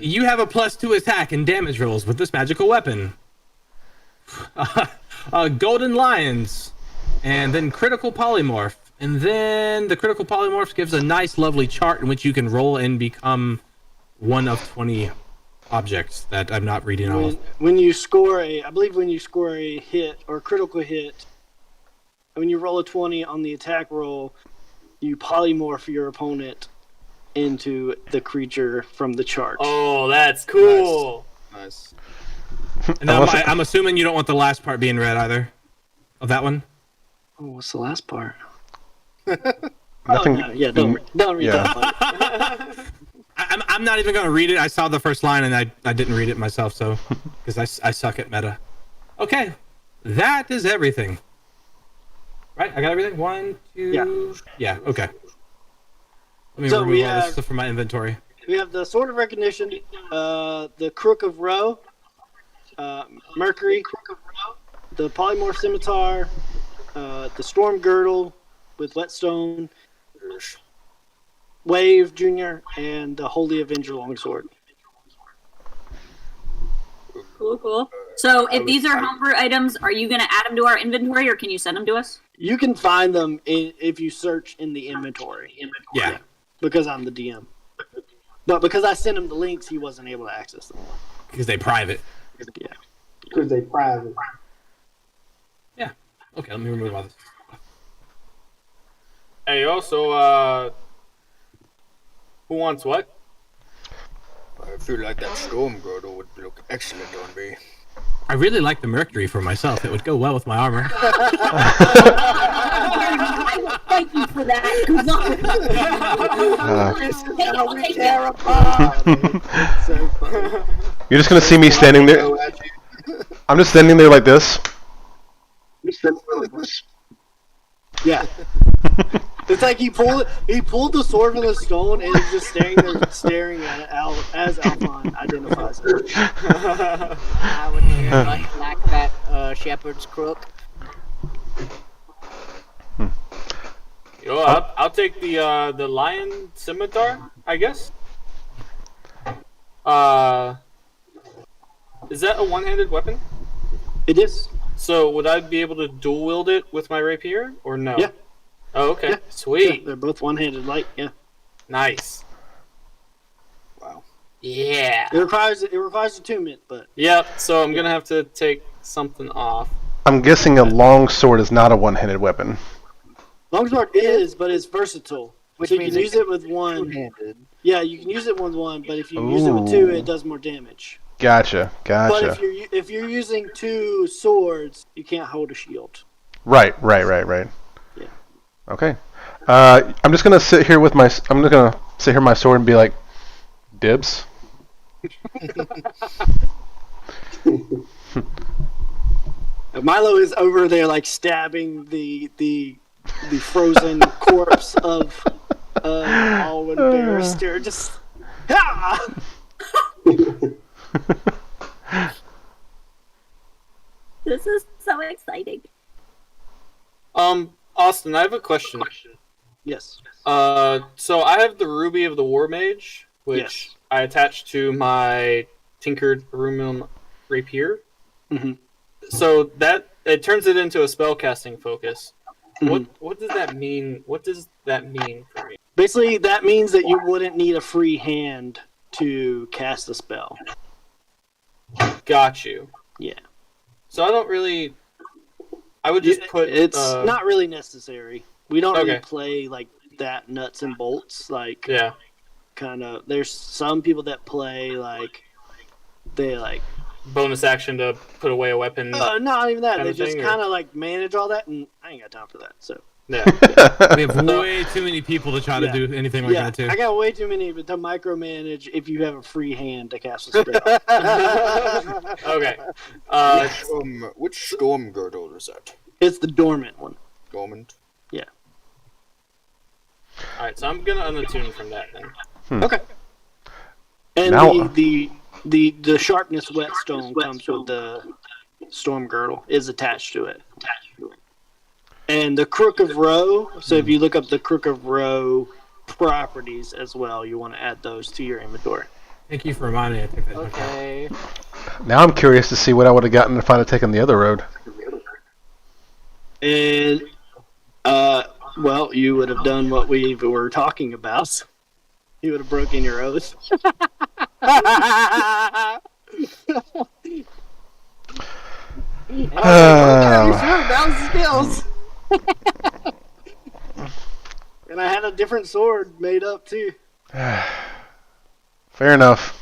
You have a +2 attack and damage rolls with this magical weapon. Golden lions, and then critical polymorph. And then the critical polymorph gives a nice, lovely chart in which you can roll and become one of 20 objects that I'm not reading all of. When you score I believe when you score a hit or critical hit, when you roll a 20 on the attack roll, you polymorph your opponent into the creature from the chart. Oh, that's cool. Nice. And I'm assuming you don't want the last part being read either of that one. Oh, what's the last part? Nothing. No, yeah, don't read yeah. that part. I'm not even going to read it. I saw the first line and I didn't read it myself, so because I suck at meta. Okay, that is everything. Right? I got everything? 1, 2... Yeah, okay. Let me remove all this stuff from my inventory. We have the Sword of Recognition, the Crook of Ro, Mercury, the Polymorph Scimitar, the Storm Girdle with Whetstone, Wave Junior, and the Holy Avenger Longsword. Cool. So if these are homebrew items, are you going to add them to our inventory, or can you send them to us? You can find them if you search in the inventory. Yeah. Because I'm the DM. But because I sent him the links, he wasn't able to access them. Because they private. Yeah. Because they private. Yeah. Okay, let me remove all this. Hey, also, who wants what? I feel like that storm girdle would look excellent on me. I really like the Mercury for myself. It would go well with my armor. Thank you for that. Good luck. This is how we tear apart. So funny. You're just gonna see me standing there. Go at you. I'm just standing there like this. Yeah. It's like he pulled the sword from the stone and is just staring at it as Alphon identifies it. I would very much like that shepherd's crook. You know, I'll take the lion scimitar, I guess. Is that a one-handed weapon? It is. So would I be able to dual wield it with my rapier, or no? Yeah. Oh, okay. Yeah. Sweet. Yeah, they're both one-handed light. Yeah. Nice. Wow. Yeah. It requires attunement, but Yep. So I'm gonna have to take something off. I'm guessing a long sword is not a one-handed weapon. longsword is, but it's versatile. Which So you means can it use it with one. Two-handed. Yeah, you can use it with one, but if you use it with two, it does more damage. Gotcha. But if you're using two swords, you can't hold a shield. Right. Yeah. Okay. I'm just gonna sit here with my. I'm just gonna sit here with my sword and be like, dibs. Milo is over there like stabbing the frozen corpse of Alwyn Barrister. Just This is so exciting. Austin, I have a question. yes. So I have the Ruby of the War Mage, which Yes. I attached to my Tinkered Aluminum Rapier. Mm-hmm. So that it turns it into a spellcasting focus. Mhm. What does that mean? What does that mean for me? Basically, that means that you wouldn't need a free hand to cast a spell. Got you. Yeah. So I don't really. I would just put. It's not really necessary. We don't really Okay. play like that nuts and bolts. Like Yeah. kind of. There's some people that play like they like. Bonus action to put away a weapon. Not even that. Kind They of just thing, or- kind of like manage all that, and I ain't got time for that. So Yeah. We have way too many people to try to do anything like yeah, that too. I got way too many to micromanage if you have a free hand to cast a spell. Okay. Which storm girdle is that? It's the dormant one. Dormant. All right. So I'm gonna unattune from that then. Okay. And Now- the sharpness whetstone comes with the storm girdle is attached to it. And the Crook of Roe, so if you look up the Crook of Roe properties as well, you want to add those to your inventory. Thank you for reminding me. I take that into account. Okay. Now I'm curious to see what I would have gotten if I'd have taken the other road. And well, you would have done what we were talking about. You would have broken your oath. Balance skills. And I had a different sword made up too. Fair enough.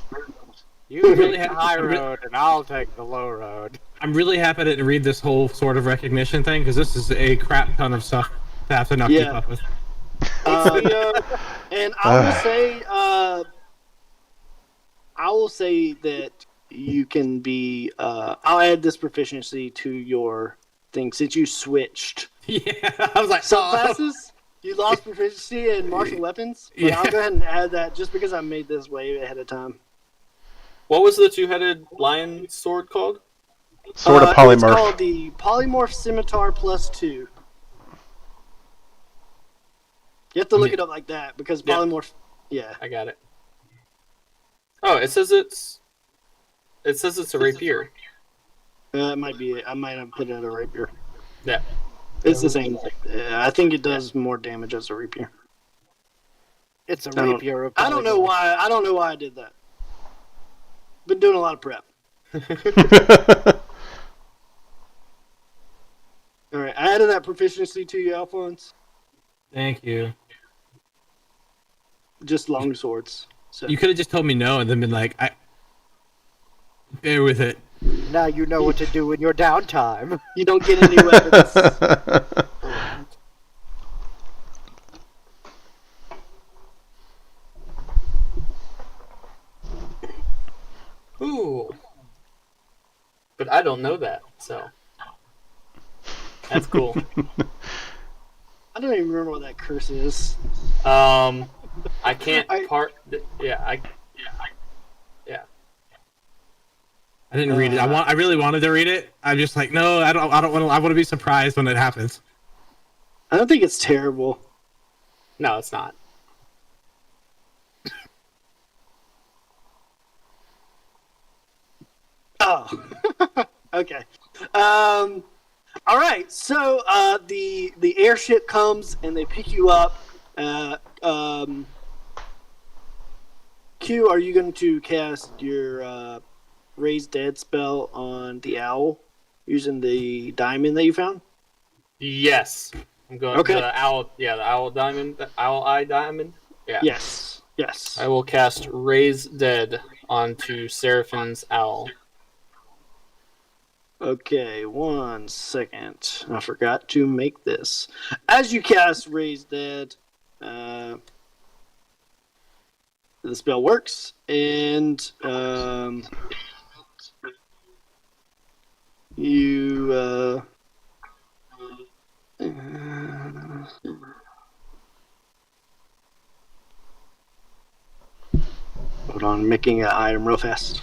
You take the high road, and I'll take the low road. I'm really happy I didn't read this whole sort of recognition thing because this is a crap ton of stuff to have to not keep Yeah. up with. And I will say that you can be. I'll add this proficiency to your thing since you switched Yeah, I was like, subclasses. You lost proficiency in martial weapons, but Yeah. I'll go ahead and add that just because I made this way ahead of time. What was the two-headed lion sword called? Sword of It's polymorph. called the Polymorph Scimitar +2. You have to look it up like that because Yeah. polymorph. Yeah. I got it. Oh, it says it's a rapier. It might be it. I might have put it at a rapier. Yeah. It's the same. I think it does more damage as a rapier. It's a I don't- rapier of I don't know why. I don't know why I did that. Been doing a lot of prep. All right, I added that proficiency to you, Alphonse. thank you. Just long swords. So You could have just told me no and then been like, bear with it. Now you know what to do in your downtime. you don't get any weapons. but I don't know that, so that's cool. I don't even remember what that curse is. I can't I didn't read it. I really wanted to read it. I'm just like, no, I don't want to. I want to be surprised when it happens. I don't think it's terrible. No, it's not. Oh, okay. All right. So the airship comes and they pick you up. Q, are you going to cast your Raise Dead spell on the owl using the diamond that you found? Yes, I'm going. Okay. The owl. Yeah, the owl diamond. The owl eye diamond. Yeah. Yes. I will cast Raise Dead onto Seraphin's owl. Okay, 1 second. I forgot to make this. As you cast Raise Dead, the spell works, and you hold on, making an item real fast.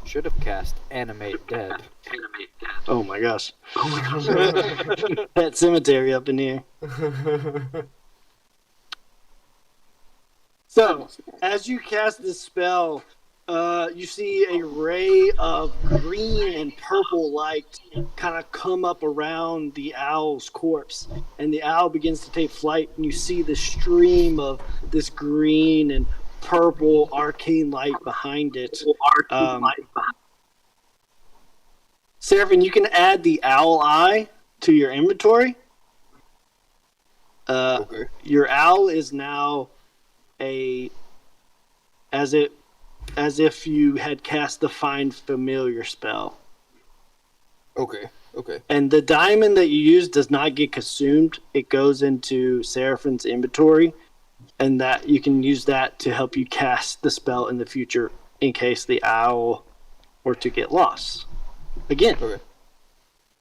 Should have cast Animate Dead. Oh my gosh. Pet cemetery up in here. So, as you cast this spell, you see a ray of green and purple light kind of come up around the owl's corpse, and the owl begins to take flight, and you see the stream of this green and purple arcane light behind it. Seraphim, you can add the owl eye to your inventory. Okay. Your owl is now as if you had cast the Find Familiar spell. Okay. And the diamond that you use does not get consumed. It goes into Seraphim's inventory, and that you can use that to help you cast the spell in the future in case the owl were to get lost. Again. Okay.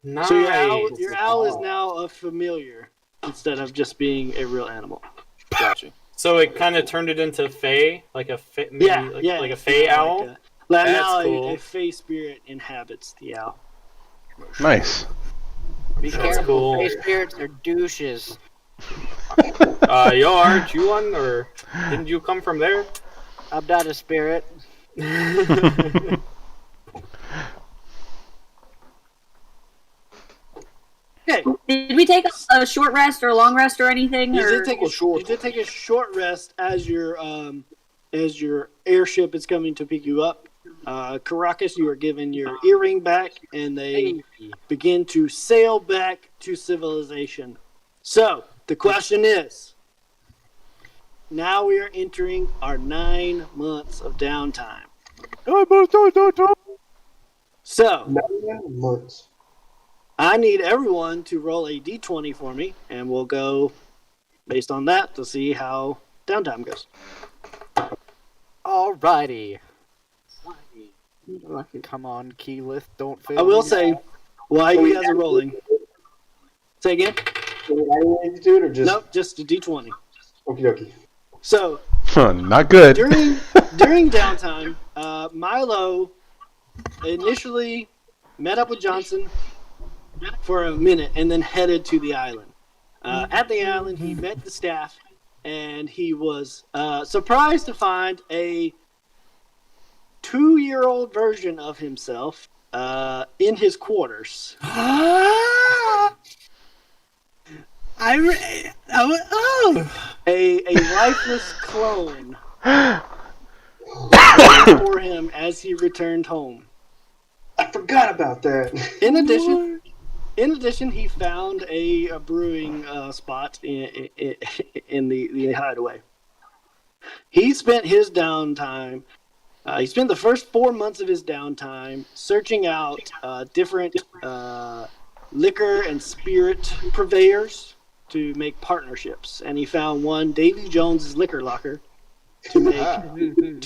Nice. So your owl is now a familiar instead of just being a real animal. Gotcha. So it kind of turned it into Fey, like a Fey, like a Fey owl. Now That's cool. a Fey spirit inhabits the owl. Nice. Be That's careful, cool. Face spirits are douches. Aren't you one, or didn't you come from there? I'm not a spirit. Okay. Did we take a short rest or a long rest or anything? You or... did take a short rest as your airship is coming to pick you up. Caracas, you are given your earring back, and they begin to sail back to civilization. So the question is, now we are entering our 9 months of downtime. So 9 months. I need everyone to roll a d20 for me, and we'll go based on that to see how downtime goes. Alrighty. Come on, Keyleth, don't fail. I will me. say, while you guys are rolling, say again? Or just... Nope, just a d20. Okie dokie. So, Not good. during downtime, Milo initially met up with Johnson for a minute and then headed to the island. At the island, he met the staff, and he was surprised to find a 2-year-old version of himself in his quarters. A lifeless clone for him as he returned home. I forgot about that. In addition, he found a brewing spot in the hideaway. He spent his downtime. He spent the first 4 months of his downtime searching out different liquor and spirit purveyors to make partnerships, and he found one, Davy Jones's Liquor Locker, to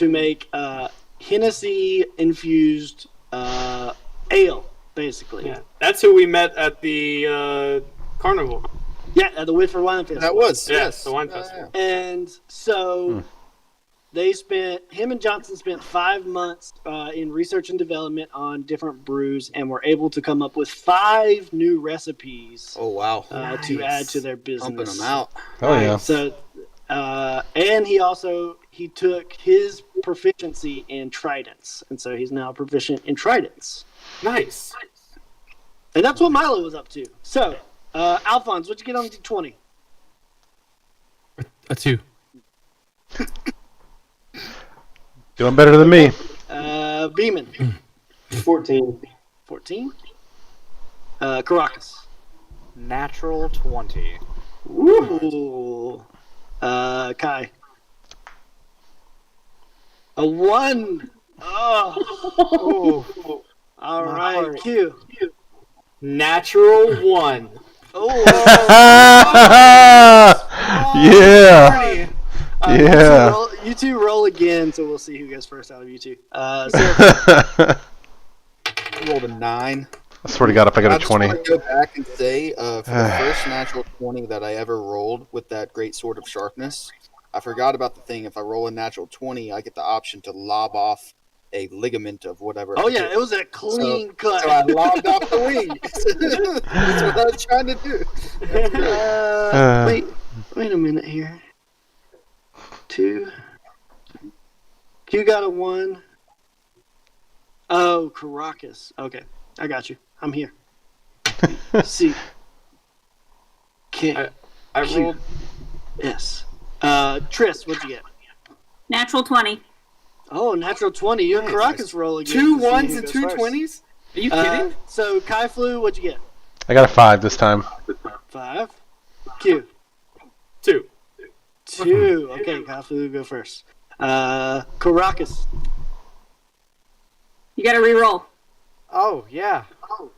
make Hennessy infused basically. Yeah, that's who we met at the carnival. Yeah, at the Whitford Wine Festival. That was, Yeah, yes. the wine festival. And so him and Johnson spent 5 months in research and development on different brews and were able to come up with 5 new recipes Oh, wow. to add to their Pumping business. them out. Oh yeah. So, and he took his proficiency in tridents, and so he's now proficient in tridents. Nice. And that's what Milo was up to. So, Alphonse, what'd you get on D20? A 2. Doing better than me. Beeman, 14. 14. Caracas. Natural 20. Ooh. Kai. A 1. Oh. Ooh. All My right. heart. Q. Natural 1. Oh. Yeah. Yeah. You two roll again, so we'll see who goes first out of you two. So I Rolled a 9. swear to God, if I got I a just 20. want to go back and say, for the first natural 20 that I ever rolled with that great sword of sharpness, I forgot about the thing. If I roll a natural 20, I get the option to lob off a ligament of whatever. oh I yeah, hit. it was a clean cut. So I lobbed off the wing. That's what I was trying to do. Wait a minute here. 2. Q got a 1. Oh, Caracas. Okay, I got you. I'm here. C. K. I Q. rolled. S. Tris, what'd you get? Natural 20. Oh, natural 20. You and Nice. Caracas roll again. 2 to see 1s who and goes 2 first. 20s? Are you kidding? So, Kai Flu, what'd you get? I got a 5 this time. 5. Q. 2. 2. Okay, Kai Flu, go first. Caracas. You gotta re-roll. Oh, yeah.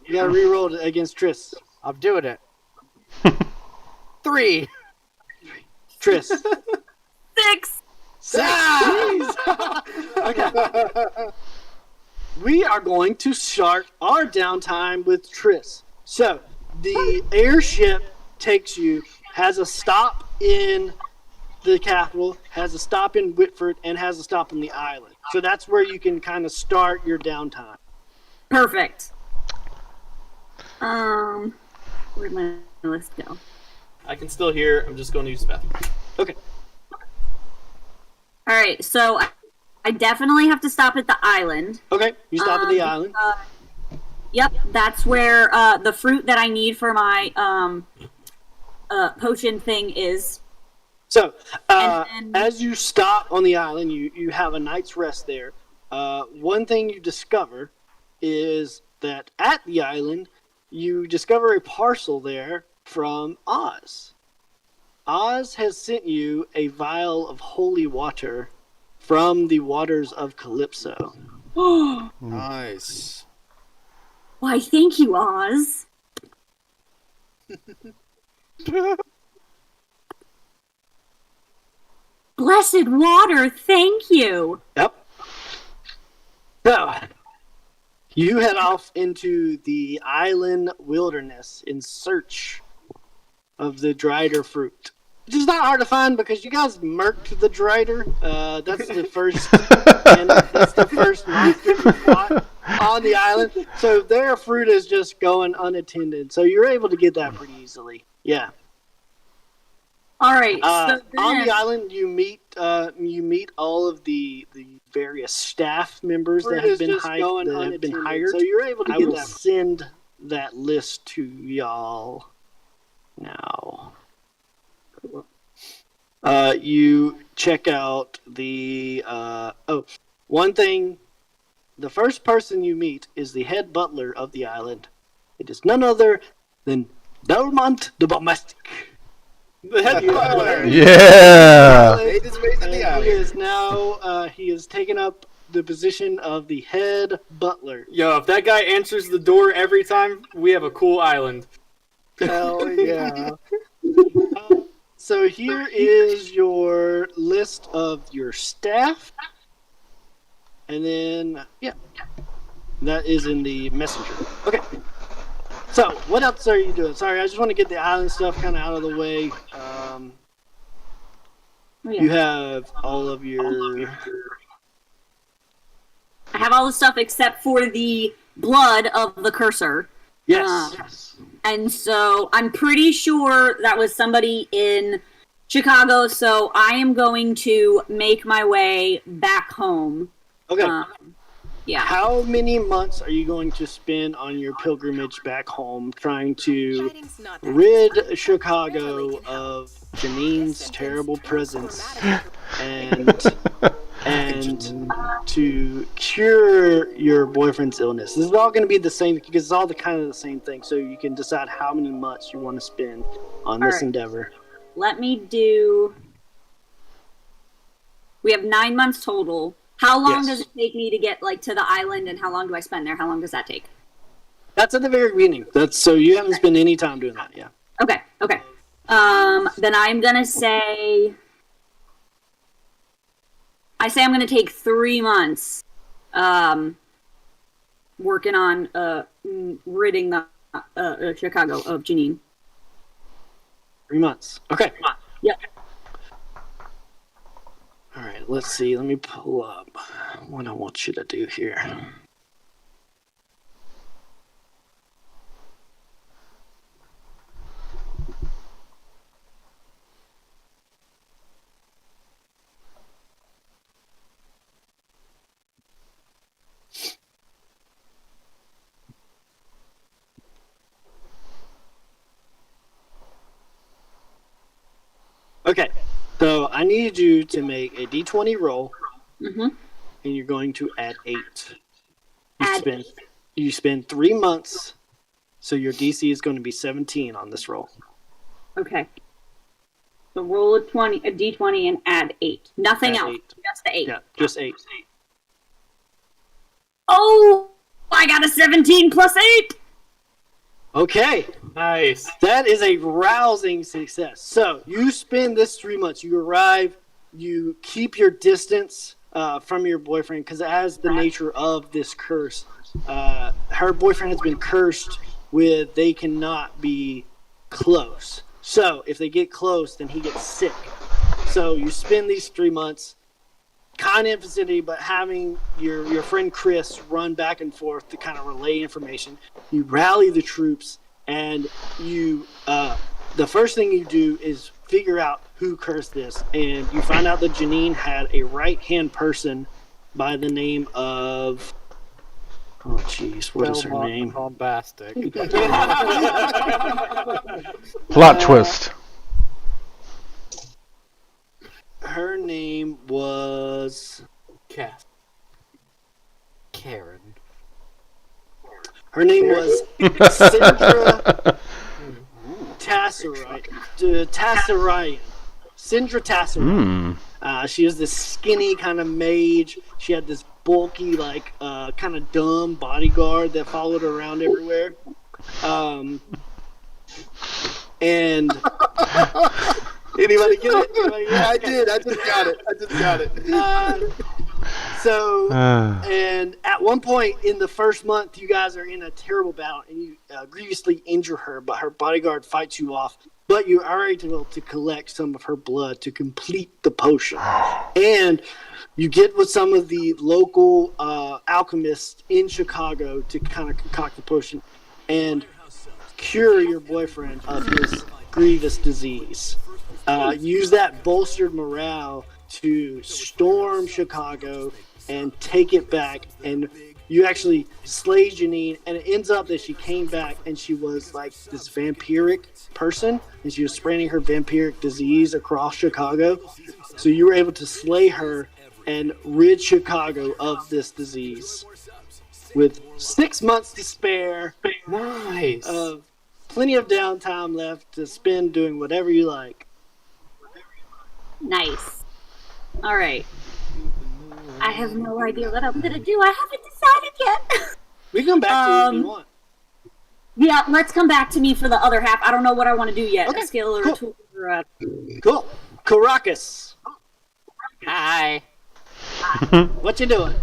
You gotta re-roll it against Tris. I'm doing it. 3. Tris. 6. Jeez. Okay. We are going to start our downtime with Tris. So, the airship has a stop in the capital, has a stop in Whitford, and has a stop on the island. So that's where you can kind of start your downtime. Perfect. Where'd my list go? I can still hear. I'm just going to use the bathroom. Okay. All right, so I definitely have to stop at the island. Okay, you stop at the island. Yep, that's where the fruit that I need for my potion thing is. So, And then- as you stop on the island, you have a night's rest there. One thing you discover is that at the island, you discover a parcel there from Oz. Oz has sent you a vial of holy water from the waters of Calypso. Nice. Why, thank you, Oz. Blessed water, thank you. Yep. So, you head off into the island wilderness in search of the Drider fruit. Which is not hard to find because you guys murked the Drider. That's the first that's the first monster you fought on the island. So their fruit is just going unattended. So you're able to get that pretty easily. Yeah. All right. So On then, the island, you meet all of the various staff members that have been hired. So you're able to get that. Send that list to y'all now. You check out the one thing. The first person you meet is the head butler of the island. It is none other than Belmont the Domestic. The head butler. Yeah. Made his way to And the he island. is now he has taken up the position of the head butler. Yo, if that guy answers the door every time, we have a cool island. Hell yeah. So here is your list of your staff. And then, yeah. That is in the messenger. Okay. So, what else are you doing? Sorry, I just want to get the island stuff kind of out of the way. You have all of your... I have all the stuff except for the blood of the cursor. Yes. And so I'm pretty sure that was somebody in Chicago, so I am going to make my way back home. Okay. Yeah. How many months are you going to spend on your pilgrimage back home trying to rid Chicago of Janine's terrible presence and to cure your boyfriend's illness? This is all going to be the same because it's all kind of the same thing, so you can decide how many months you want to spend on this endeavor. Let me do... We have 9 months total. How long does it take me to get to the island, and how long do I spend there? How long does that take? That's at the very beginning. So you haven't spent any time doing that, yeah. Okay. Then I'm gonna say... I say I'm gonna take 3 months working on ridding the Chicago of Janine. 3 months. Okay. Yep. All right, let's see. Let me pull up what I want you to do here. Okay, so I need you to make a d20 roll, and you're going to add 8. You spend 3 months, so your DC is going to be 17 on this roll. Okay. So roll a d20 and add 8. Nothing else. 8. Just the 8. Yeah, just 8. Oh! I got a 17 plus 8! Okay. Nice. That is a rousing success. So you spend this 3 months. You arrive. You keep your distance from your boyfriend because it has the nature of this curse. Her boyfriend has been cursed with they cannot be close. So if they get close, then he gets sick. So you spend these 3 months kind of in vicinity, but having your friend Chris run back and forth to kind of relay information. You rally the troops, and you the first thing you do is figure out who cursed this, and you find out that Janine had a right-hand person by the name of... Oh, jeez, what is her name? Bombastic. Plot twist. Her name was... Cass. Karen. Her name was Syndra Tassarian. Syndra Tassarian. She was this skinny kind of mage. She had this bulky, kind of dumb bodyguard that followed her around everywhere. And... Anybody get it? Yeah, I did. I just got it. And at one point in the first month, you guys are in a terrible battle, and you grievously injure her, but her bodyguard fights you off. But you are able to collect some of her blood to complete the potion. And you get with some of the local alchemists in Chicago to kind of concoct the potion and cure your boyfriend of his grievous disease. Use that bolstered morale to storm Chicago and take it back, and you actually slay Janine, and it ends up that she came back and she was like this vampiric person, and she was spreading her vampiric disease across Chicago. So you were able to slay her and rid Chicago of this disease with 6 months to spare. Nice. Plenty of downtime left to spend doing whatever you like. Nice. All right. I have no idea what I'm gonna do. I haven't decided yet. We can come back to you if you want. Yeah, let's come back to me for the other half. I don't know what I want to do yet. Okay, A skill or cool. a tool or Cool. Caracas. Hi. What you doing?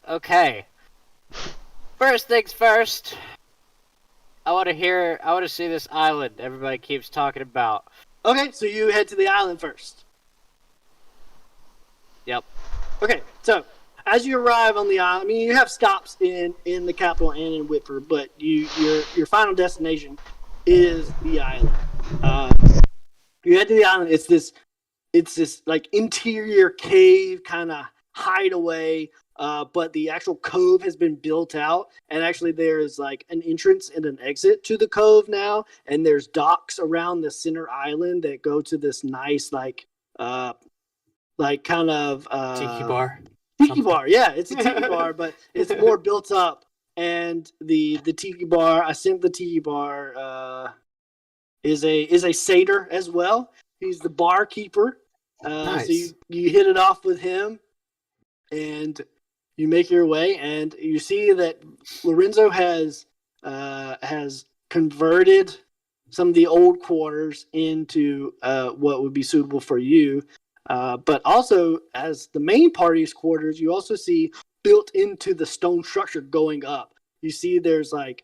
Okay. First things first. I want to see this island everybody keeps talking about. Okay, so you head to the island first. Yep. Okay, so as you arrive on the island, I mean, you have stops in the capital and in Whitford, but your final destination is the island. You head to the island. It's this like interior cave kind of hideaway, but the actual cove has been built out, and actually there's like an entrance and an exit to the cove now, and there's docks around the center island that go to this nice like kind of Tiki bar. Tiki bar, yeah, it's a tiki bar, but it's more built up. And the tiki bar, I sent the tiki bar is a satyr as well. He's the barkeeper. Nice. So you hit it off with him, and you make your way, and you see that Lorenzo has converted some of the old quarters into what would be suitable for you. But also, as the main party's quarters, you also see built into the stone structure going up. You see there's like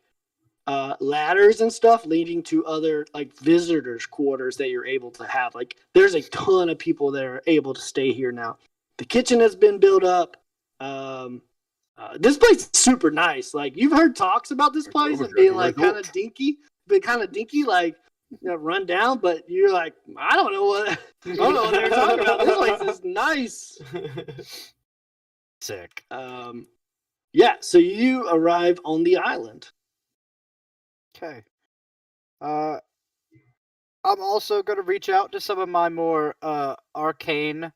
ladders and stuff leading to other like visitors' quarters that you're able to have. Like there's a ton of people that are able to stay here now. The kitchen has been built up. This place is super nice. Like you've heard talks about this place as being like kind of dinky, like run down. But you're like, I don't know what they're talking about. This place is nice. Sick. Yeah. So you arrive on the island. Okay. I'm also gonna reach out to some of my more arcane,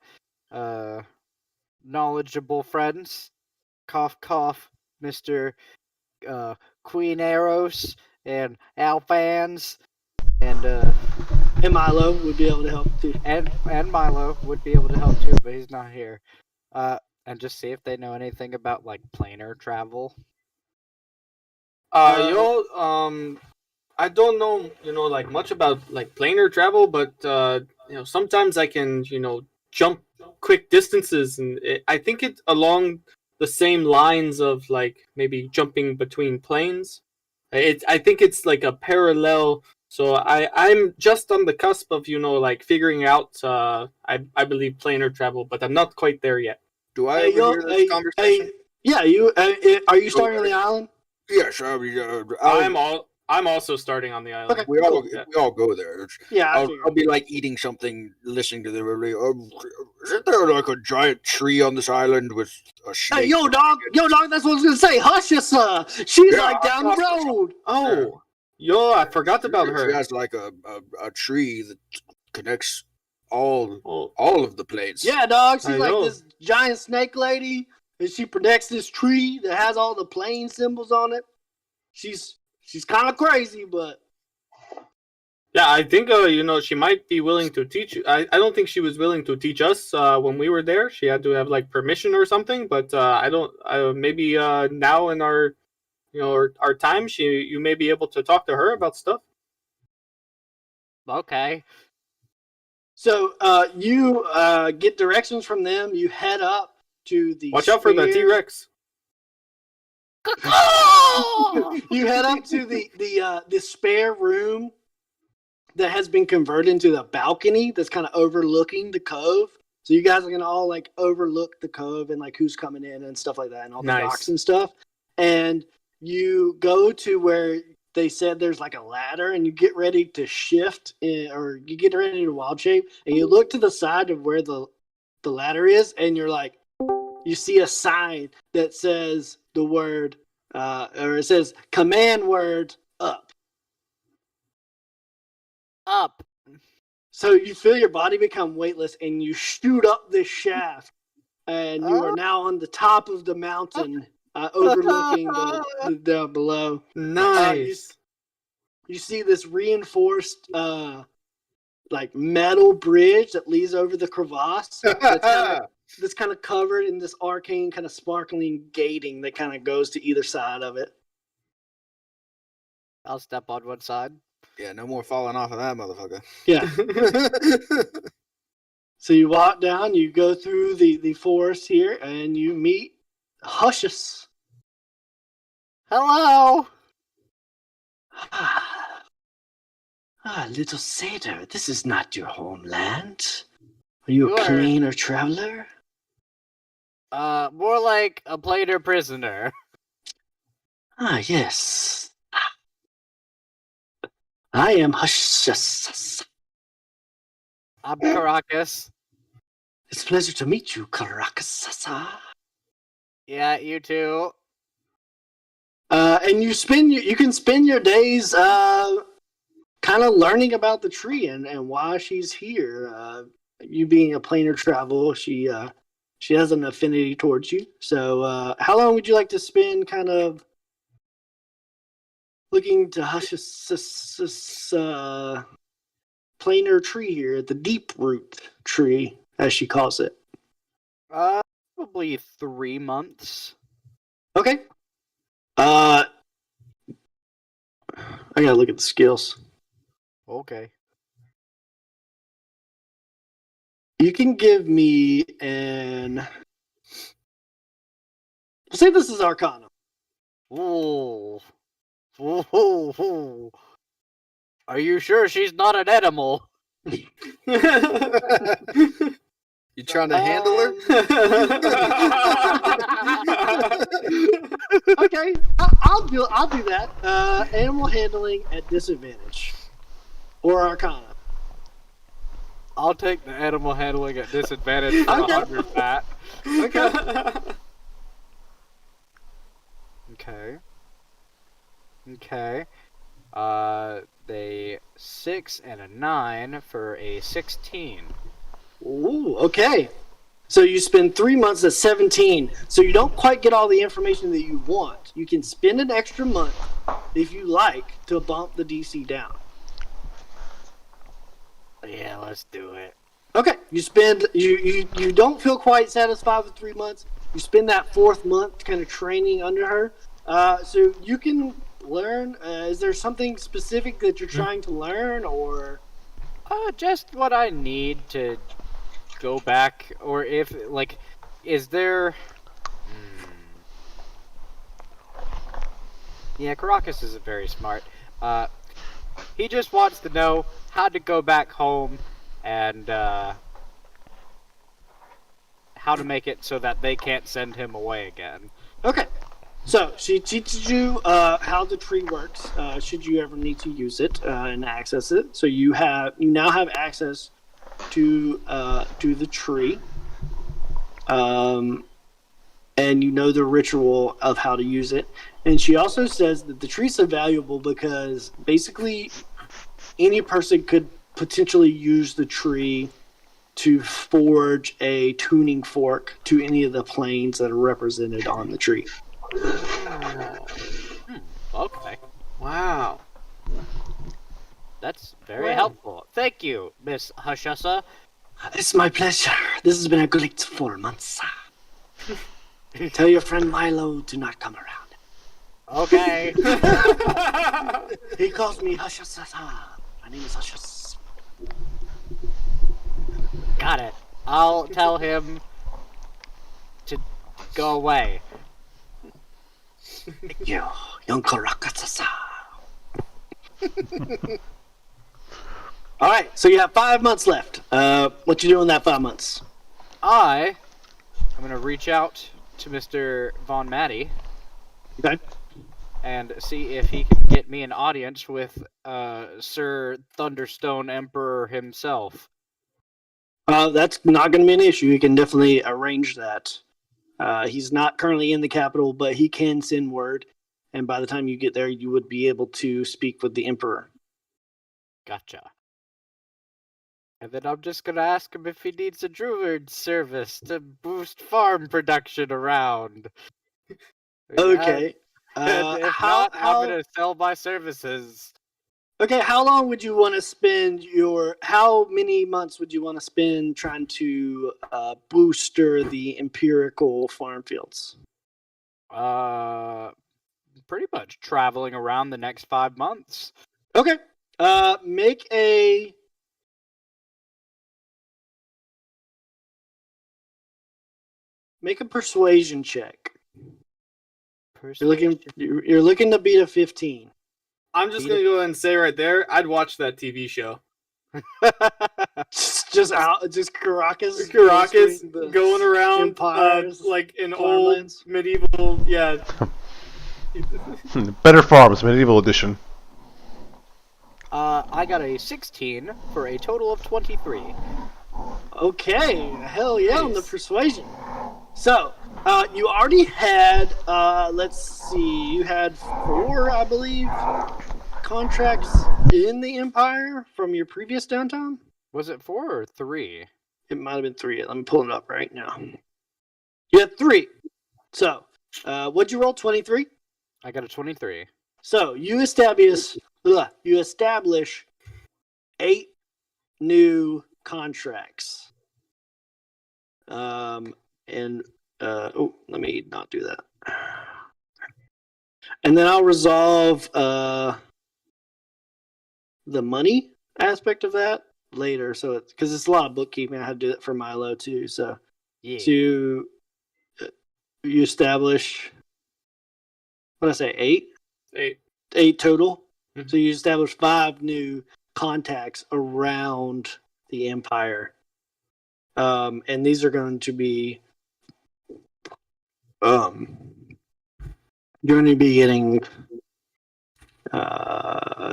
knowledgeable friends. Cough, cough, Mr. Queen Eros and Alphans, and Milo would be able to help too. And Milo would be able to help too, but he's not here. And just see if they know anything about like planar travel. I don't know, like much about like planar travel, but sometimes I can, jump quick distances, and I think it's along the same lines of like maybe jumping between planes. I think it's like a parallel. So I'm just on the cusp of like figuring out. I believe planar travel, but I'm not quite there yet. Do I overhear this conversation? Yeah, are you starting on the island? Yes, I'm also starting on the island. Okay, we cool. all go there. Yeah, I'll be like eating something, listening to them. Isn't there like a giant tree on this island with a snake? Hey, yo, dog, that's what I was gonna say. Hush, sir. She's like down the road. Oh, yo, I forgot about her. She has like a tree that connects all of the planes. Yeah, dog. She's like this giant snake lady, and she protects this tree that has all the plane symbols on it. She's kind of crazy, but yeah, I think she might be willing to teach you. I don't think she was willing to teach us when we were there. She had to have like permission or something. But I don't. Maybe now in our our time, you may be able to talk to her about stuff. Okay. So you get directions from them. You head up to the. Watch out for the T-Rex. You head up to the spare room that has been converted into the balcony that's kind of overlooking the cove. So you guys are gonna all like overlook the cove and like who's coming in and stuff like that, and all the docks and stuff. And you go to where they said there's like a ladder, and you get ready to shift or you get ready to wild shape, and you look to the side of where the ladder is, and you're like, you see a sign that says the word, or it says command word up. Up. So you feel your body become weightless, and you shoot up this shaft, and you are now on the top of the mountain, overlooking the down below. Nice. You see this reinforced, like metal bridge that leads over the crevasse. That's kind of covered in this arcane, kind of sparkling gating that kind of goes to either side of it. I'll step on one side. Yeah, no more falling off of that motherfucker. Yeah. So you walk down, you go through the forest here, and you meet Hushus. Hello. Little satyr, this is not your homeland. Are you You a are- plainer traveler? More like a plainer prisoner. Yes. I am Hushus. I'm Caracas. It's a pleasure to meet you, Caracas. Yeah, you too. And you can spend your days kind of learning about the tree and why she's here. You being a planar travel, she has an affinity towards you. So how long would you like to spend kind of looking to hush this planar tree here, the deep root tree, as she calls it? Probably 3 months. Okay. I gotta look at the skills. Okay. You can give me an. Say this is Arcana. Ooh. Ooh. Are you sure she's not an animal? You trying to handle her? Okay, I'll do that. Animal handling at disadvantage, or Arcana. I'll take the animal handling at disadvantage for Okay. 100 fat. Okay. Okay. They 6 and a 9 for a 16. Ooh, okay. So you spend 3 months at 17. So you don't quite get all the information that you want. You can spend an extra month if you like to bump the DC down. Yeah, let's do it. Okay, you don't feel quite satisfied with 3 months. You spend that 4th month kind of training under her. So you can learn. Is there something specific that you're trying to learn, or? Just what I need to go back, or if, like, is there... Yeah, Caracas isn't very smart. He just wants to know how to go back home and, how to make it so that they can't send him away again. Okay. So she teaches you how the tree works. Should you ever need to use it and access it, so you now have access to the tree, and you know the ritual of how to use it. And she also says that the tree's so valuable because basically any person could potentially use the tree to forge a tuning fork to any of the planes that are represented on the tree. Okay. Wow. That's very helpful. Thank you, Miss Hushasa. It's my pleasure. This has been a great 4 months. Tell your friend Milo to not come around. Okay. He calls me Hushasa. My name is Hushas. Got it. I'll tell him to go away. You, young Karakatasa. All right, so you have 5 months left. What you doing in that 5 months? I'm gonna reach out to Mr. Von Matty Okay. and see if he can get me an audience with Sir Thunderstone Emperor himself. That's not going to be an issue. You can definitely arrange that. He's not currently in the capital, but he can send word. And by the time you get there, you would be able to speak with the Emperor. Gotcha. And then I'm just gonna ask him if he needs a druid service to boost farm production around. Okay. And if not, I'm gonna sell my services. Okay, how long would you want to spend how many months would you want to spend trying to booster the empirical farm fields? Pretty much traveling around the next 5 months. Okay. Make a Make a persuasion check. Persuasion. You're looking to beat a 15. I'm just gonna go ahead and say right there, I'd watch that TV show. just Caracas going around empires, like in farmlands. old medieval, yeah. Better Farms, Medieval Edition. I got a 16 for a total of 23. Okay, hell yeah on the persuasion. So, you already had, let's see, you had 4, I believe, contracts in the Empire from your previous Downtime? Was it 4 or 3? It might have been 3. Let me pull it up right now. You had 3. So, what'd you roll, 23? I got a 23. So, you establish 8 new contracts. Let me not do that. And then I'll resolve the money aspect of that later. So because it's a lot of bookkeeping, I had to do that for Milo too. So Yeah. you establish, what did I say, 8? 8 total. Mm-hmm. So you establish 5 new contacts around the Empire. And these are going to be you're going to be getting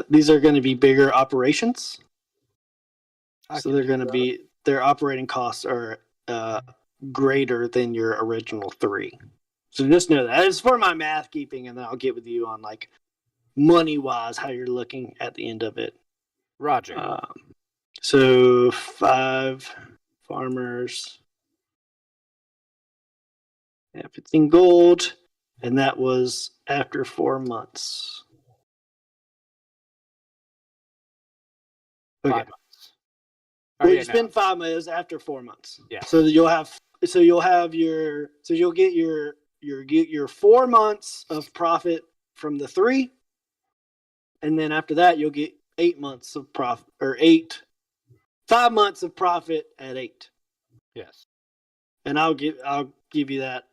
these are going to be bigger operations. So they're going to be, their operating costs are greater than your original 3. So just know that. It's for my math keeping, and then I'll get with you on like money wise how you're looking at the end of it. Roger. So 5 farmers. Yeah, 15 gold, and that was after 4 months. Okay. 5 months. Well, you spend 5 months after 4 months. Yeah. So you'll get your 4 months of profit from the 3, and then after that you'll get 8 months of profit, or 5 months of profit at 8. Yes. And I'll give you that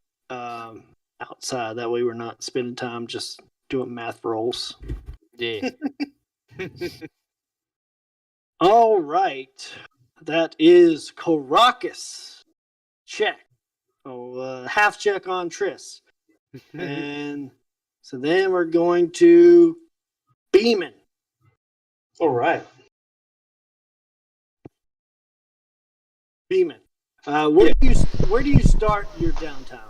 outside. That way we're not spending time just doing math rolls. Yeah. All right. That is Caracas. Check. Half check on Triss. And so then we're going to Beeman. All right. Beeman. Where do you start your Downtime?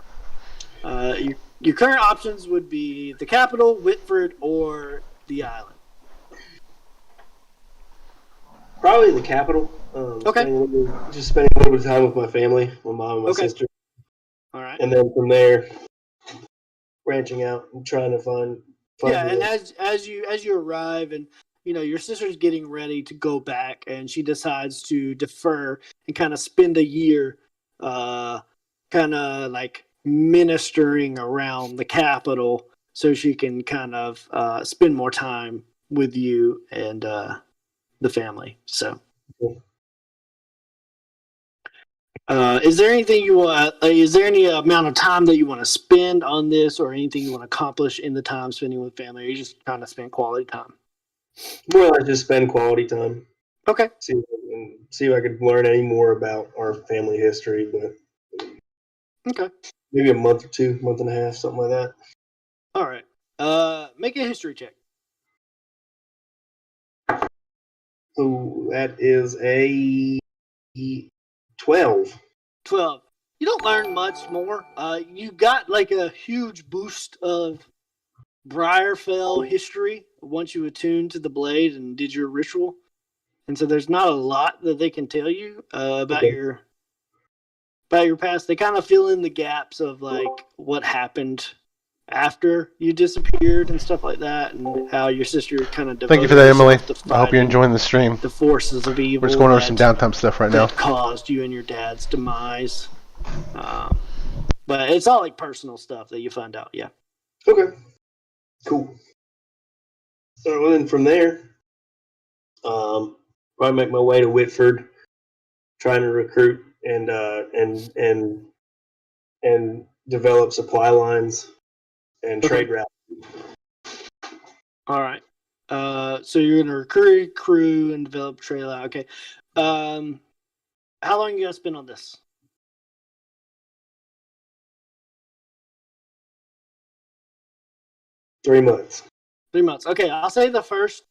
Your current options would be the capital, Whitford, or the island. Probably the capital. Okay. Spending a little bit of time with my family, my mom and my sister. All right. And then from there, branching out and trying to find. And as you arrive, and your sister's getting ready to go back, and she decides to defer and kind of spend a year, kind of like ministering around the capital, so she can kind of spend more time with you and the family. So, is there anything you want? Is there any amount of time that you want to spend on this, or anything you want to accomplish in the time spending with family? Or you just trying to spend quality time? More like just spend quality time. Okay. See if I could learn any more about our family history, but okay, maybe a month or 2, month and a half, something like that. All right. Make a history check. So that is a 12. 12. You don't learn much more. You got like a huge boost of Briarfell history once you attuned to the blade and did your ritual. And so there's not a lot that they can tell you about your past. They kind of fill in the gaps of like what happened after you disappeared and stuff like that, and how your sister kind of devoted. Thank you for that, Emily. To I hope you're enjoying the stream. The forces of evil. We're just going over some Downtime stuff right now. That caused you and your dad's demise. But it's all like personal stuff that you find out. Yeah. Okay. Cool. So then from there, probably make my way to Whitford, trying to recruit and and develop supply lines and Okay. trade routes. All right. So you're gonna recruit crew and develop trail out. Okay. How long you guys spend on this? Three months. 3 months. Okay, I'll say the first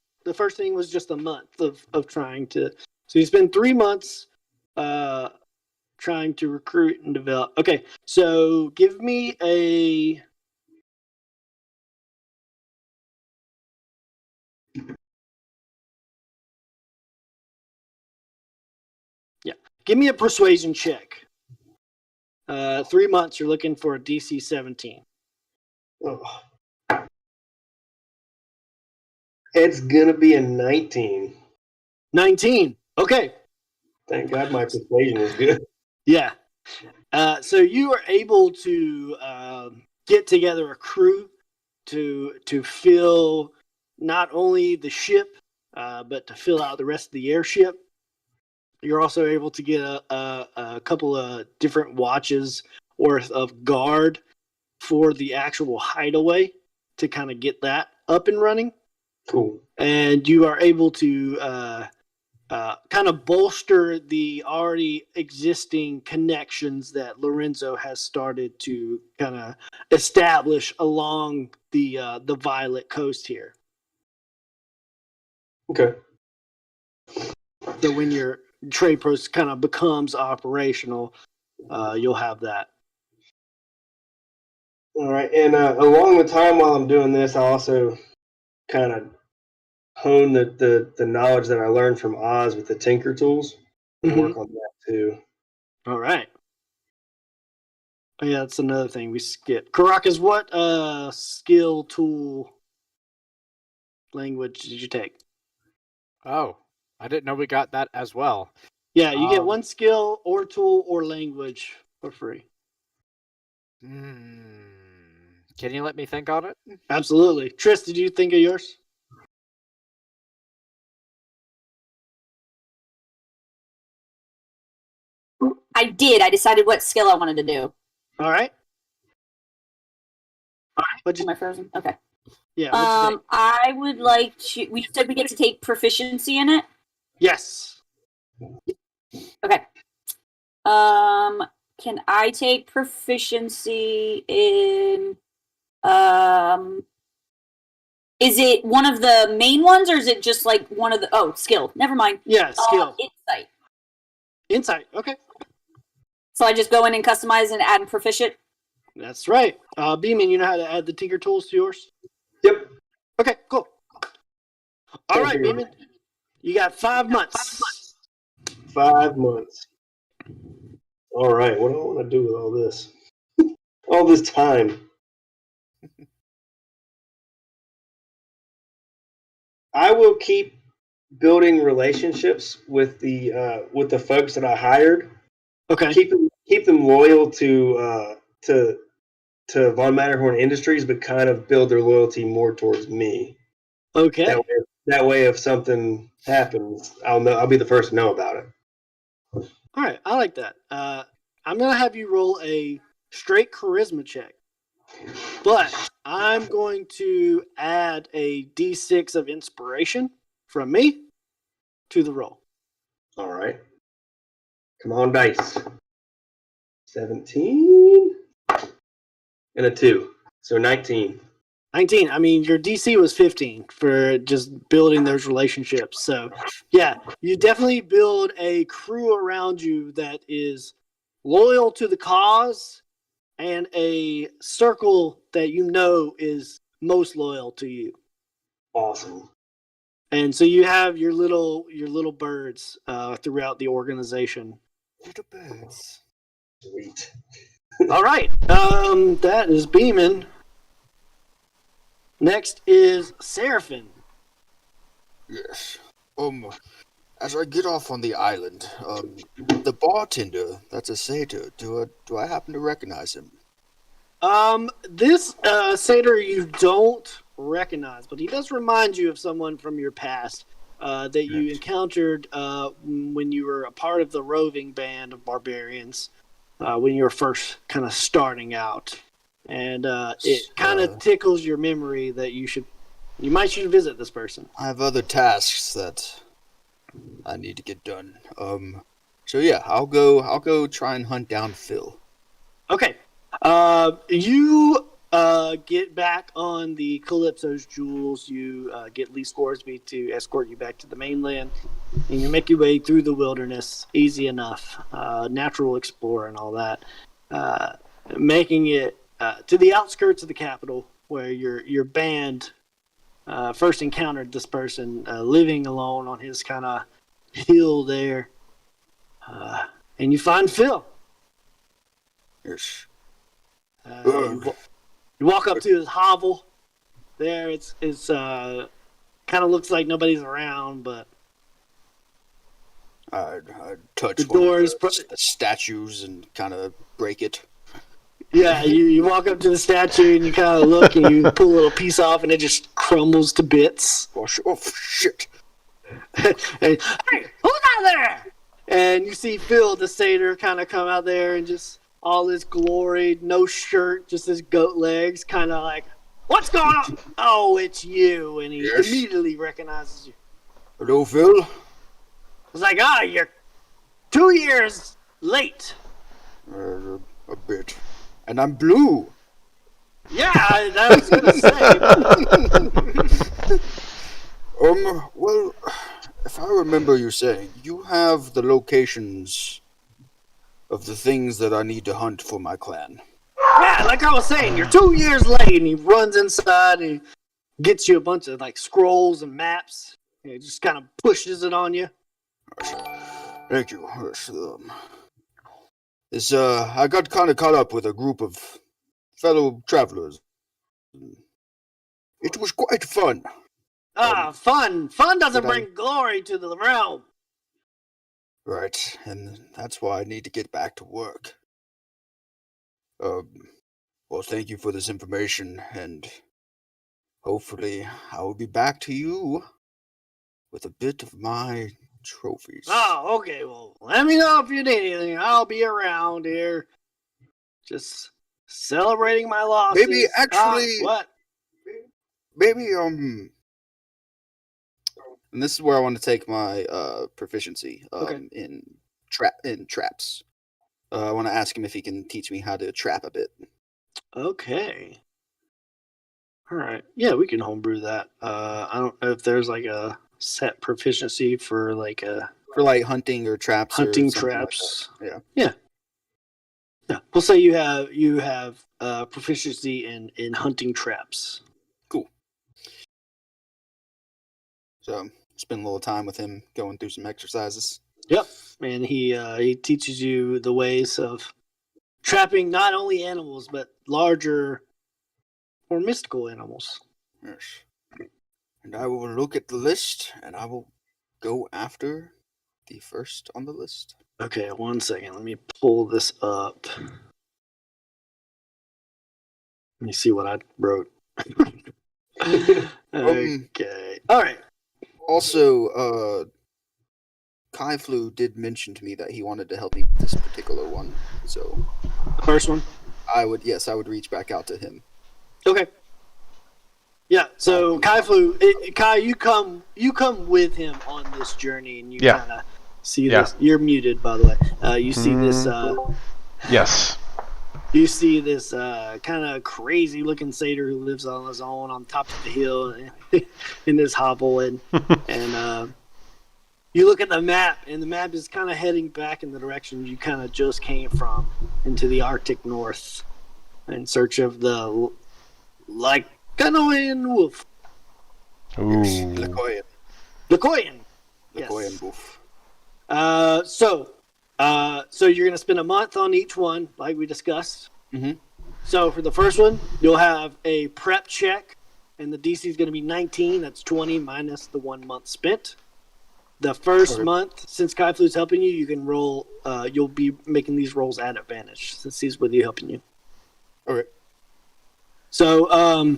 thing was just a month of trying to. So you spend 3 months trying to recruit and develop. Okay, so give me a. Yeah, give me a persuasion check. 3 months, you're looking for a DC 17. Oh. It's gonna be a 19. 19. Okay. Thank God my persuasion is good. Yeah. So you are able to get together a crew to fill not only the ship, but to fill out the rest of the airship. You're also able to get a couple of different watches worth of guard for the actual hideaway to kind of get that up and running. Cool. And you are able to kind of bolster the already existing connections that Lorenzo has started to kind of establish along the Violet Coast here. Okay. So when your trade post kind of becomes operational, you'll have that. All right. And along the time while I'm doing this, I also kind of hone the knowledge that I learned from Oz with the Tinker tools and work on that too. All right. Oh, yeah, that's another thing we skipped. Caracas, what skill tool language did you take? Oh, I didn't know we got that as well. Yeah, you get one skill or tool or language for free. Can you let me think on it? Absolutely. Tris, did you think of yours? I did. I decided what skill I wanted to do. All right. What'd you, Am I frozen? Okay. yeah, what'd you take? I would like to. We said we get to take proficiency in it. Yes. Okay. Can I take proficiency in? Is it one of the main ones, or is it just like one of the? Skill. Never mind. Yeah, skill. Insight. Insight. Okay. So I just go in and customize and add proficient. That's right. Beeman, you know how to add the Tinker tools to yours? Yep. Okay, cool. All right, Beeman. You got 5 months. 5 months. All right. What do I want to do with all this? All this time. I will keep building relationships with the folks that I hired. Okay. Keep them loyal to Von Matterhorn Industries, but kind of build their loyalty more towards me. Okay. That way, if something happens, I'll be the first to know about it. All right, I like that. I'm gonna have you roll a straight charisma check, but I'm going to add a D6 of inspiration from me to the roll. All right. Come on, dice. 17 and a 2, so 19. 19. I mean, your DC was 15 for just building those relationships. So, yeah, you definitely build a crew around you that is loyal to the cause and a circle that you know is most loyal to you. Awesome. And so you have your little birds throughout the organization. Little birds. Sweet. All right. That is Beeman. Next is Seraphin. Yes. As I get off on the island, the bartender that's a satyr, do I happen to recognize him? This satyr you don't recognize, but he does remind you of someone from your past that you encountered when you were a part of the roving band of barbarians. when you were first kind of starting out, and it kind of tickles your memory that you might visit this person. I have other tasks that I need to get done. So yeah, I'll go try and hunt down Phil. Okay. You get back on the Calypso's jewels. You get Lee Scoresby to escort you back to the mainland, and you make your way through the wilderness. Easy enough. Natural explorer and all that. Making it to the outskirts of the capital, where your band first encountered this person living alone on his kind of hill there. And you find Phil. Yes. You walk up to his hovel. There, it's kind of looks like nobody's around, but I touch the one of doors. the statues and kind of break it. Yeah, you walk up to the statue and you kind of look and you pull a little piece off and it just crumbles to bits. Oh shit! And, hey, who's out there? And you see Phil the satyr kind of come out there and just all his glory, no shirt, just his goat legs, kind of like, what's going on? Oh, it's you. And he immediately recognizes you. Hello, Phil. It's like, you're 2 years late. A bit. And I'm blue. Yeah, I was going to say. Well, if I remember you saying, you have the locations of the things that I need to hunt for my clan. Yeah, like I was saying, you're 2 years late, and he runs inside and gets you a bunch of like scrolls and maps. And he just kind of pushes it on you. Thank you. I got kind of caught up with a group of fellow travelers. It was quite fun. Fun. Fun doesn't bring glory to the realm. Right, and that's why I need to get back to work. Well, thank you for this information, and hopefully I will be back to you with a bit of my trophies. Oh, okay. Well, let me know if you need anything. I'll be around here. Just celebrating my losses. Maybe actually... what? Maybe, and this is where I want to take my proficiency in traps. I want to ask him if he can teach me how to trap a bit. Okay. All right. Yeah, we can homebrew that. I don't know if there's like a set proficiency for like hunting or traps. Hunting traps. Like yeah. We'll say you have proficiency in hunting traps. Cool. So spend a little time with him going through some exercises. Yep, and he teaches you the ways of trapping not only animals but larger or mystical animals. Yes. And I will look at the list and I will go after the first on the list. Okay, 1 second. Let me pull this up. Let me see what I wrote. Okay. All right. Also, Kai Flu did mention to me that he wanted to help me with this particular one. So, the first one? I would reach back out to him. Okay. Yeah, so Kai Flu, Kai, you come with him on this journey, and you kind of see this. You're muted, by the way. You see this. Yes. You see this kind of crazy-looking satyr who lives on his own on top of the hill in this hovel, and you look at the map, and the map is kind of heading back in the direction you kind of just came from, into the Arctic North, in search of the Lycaonan wolf. Ooh. Lycaonan. Lycaonan. Lycaonan wolf. So you're going to spend a month on each one, like we discussed. Mm-hmm. So for the first one, you'll have a prep check, and the DC is going to be 19. That's 20 minus the 1 month spent. The first month, since Kai Flu's helping you, you can roll. You'll be making these rolls at advantage since he's with you helping you. All right. So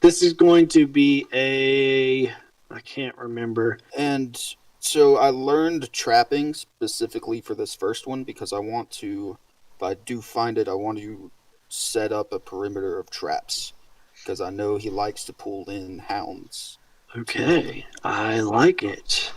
this is going to be I can't remember. And so I learned trapping specifically for this first one because I want to if I do find it, I want to set up a perimeter of traps because I know he likes to pull in hounds. Okay, I like it.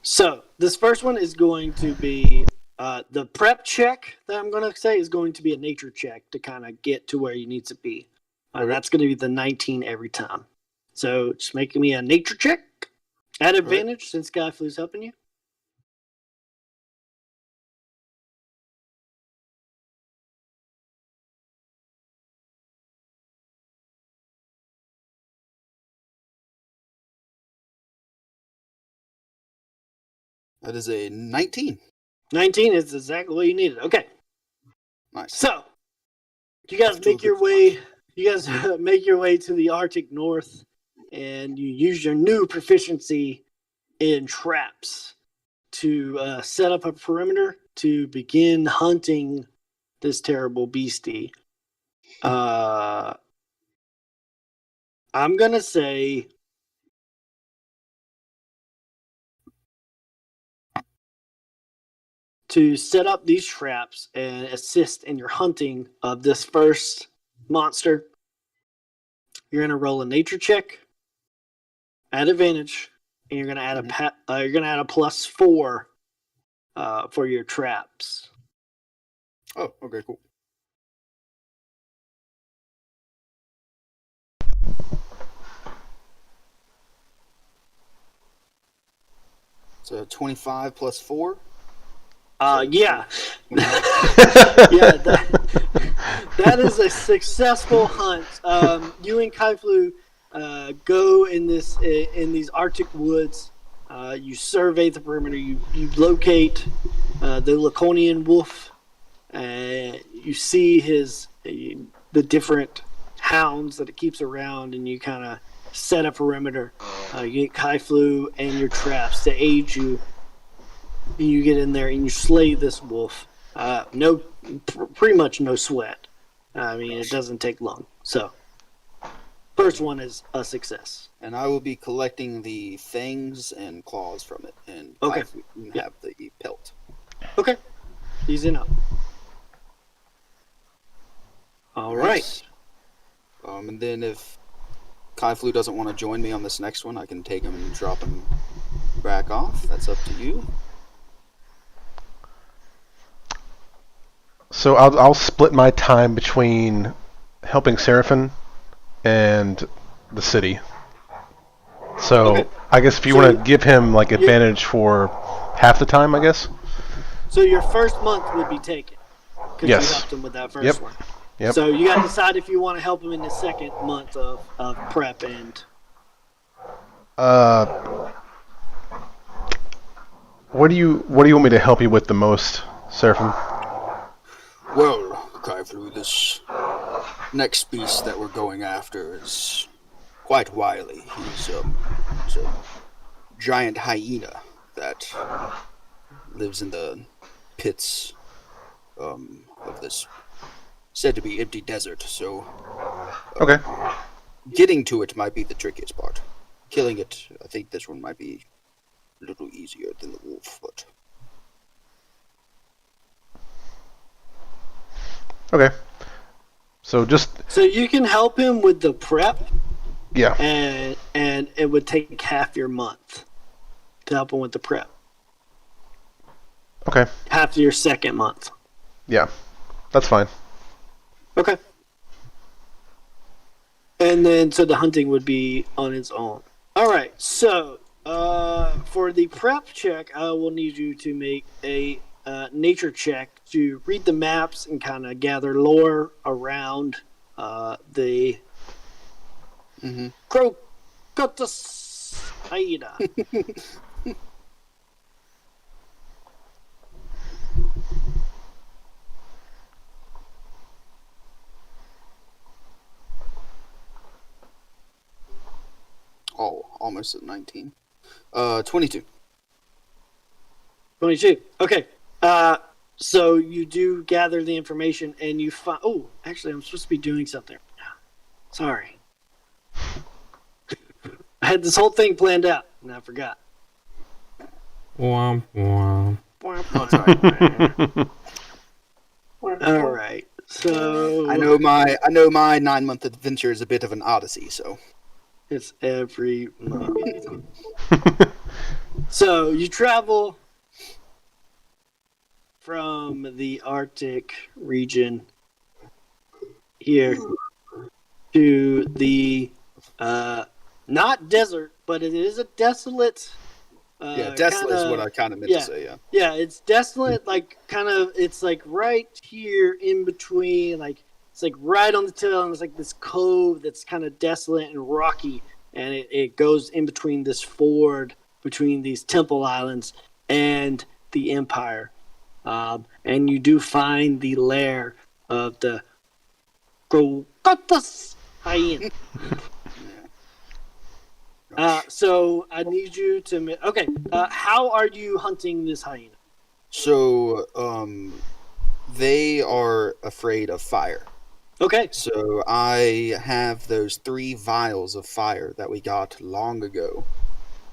So this first one is going to be the prep check that I'm going to say is going to be a nature check to kind of get to where you need to be. That's going to be the 19 every time. So just making me a nature check at advantage since Skyflu's helping you. That is a 19. 19 is exactly what you needed. Okay. Nice. So you guys make your way. You guys make your way to the Arctic North, and you use your new proficiency in traps to set up a perimeter to begin hunting this terrible beastie. I'm gonna say to set up these traps and assist in your hunting of this first monster. You're gonna roll a nature check at advantage, and you're gonna add a +4 for your traps. Oh, okay, cool. So 25 plus 4? Yeah. Yeah, that is a successful hunt. You and Kaiflu go in these Arctic woods. You survey the perimeter. You locate the Laconian wolf. You see the different hounds that it keeps around, and you kind of set a perimeter. You get Kaiflu and your traps to aid you. You get in there and you slay this wolf. Pretty much no sweat. I mean, it doesn't take long. So, first one is a success. And I will be collecting the fangs and claws from it, and Okay. have the pelt. Okay, easy enough. All right. And then if Kaiflu doesn't want to join me on this next one, I can take him and drop him back off. That's up to you. So I'll split my time between helping Seraphin and the city. So Okay. I guess if you want to give him like advantage for half the time, I guess. So your first month would be taken because Yes. you helped him with that first one. Yep. So you got to decide if you want to help him in the second month of prep and. What do you want me to help you with the most, Seraphim? Well, Kaiflu, this next beast that we're going after is quite wily. He's a giant hyena that lives in the pits of this said to be empty desert. So, Okay. getting to it might be the trickiest part. Killing it, I think this one might be a little easier than the wolf, but. Okay. So So you can help him with the prep, yeah. and it would take half your month to help him with the prep. Okay. Half your second month. Yeah. That's fine. Okay. And then so the hunting would be on its own. All right. So for the prep check, I will need you to make a nature check to read the maps and kind of gather lore around the Crocotus hyena. Oh, almost at 19. 22. 22. Okay. So you do gather the information and you find. Oh, actually, I'm supposed to be doing something. Sorry. I had this whole thing planned out and I forgot. Womp womp. Oh, sorry. All right. So I know my 9-month adventure is a bit of an odyssey, so it's every month. So you travel from the Arctic region here to the not desert, but it is a desolate. desolate is what I kind of meant to say. Yeah. Yeah, it's desolate. Like kind of, it's like right here in between. Like it's like right on the tail, and it's like this cove that's kind of desolate and rocky, and it goes in between this ford between these temple islands and the Empire. And you do find the lair of the Crocotus hyena. So I need you to. Okay, how are you hunting this hyena? So, they are afraid of fire. Okay. So I have those 3 vials of fire that we got long ago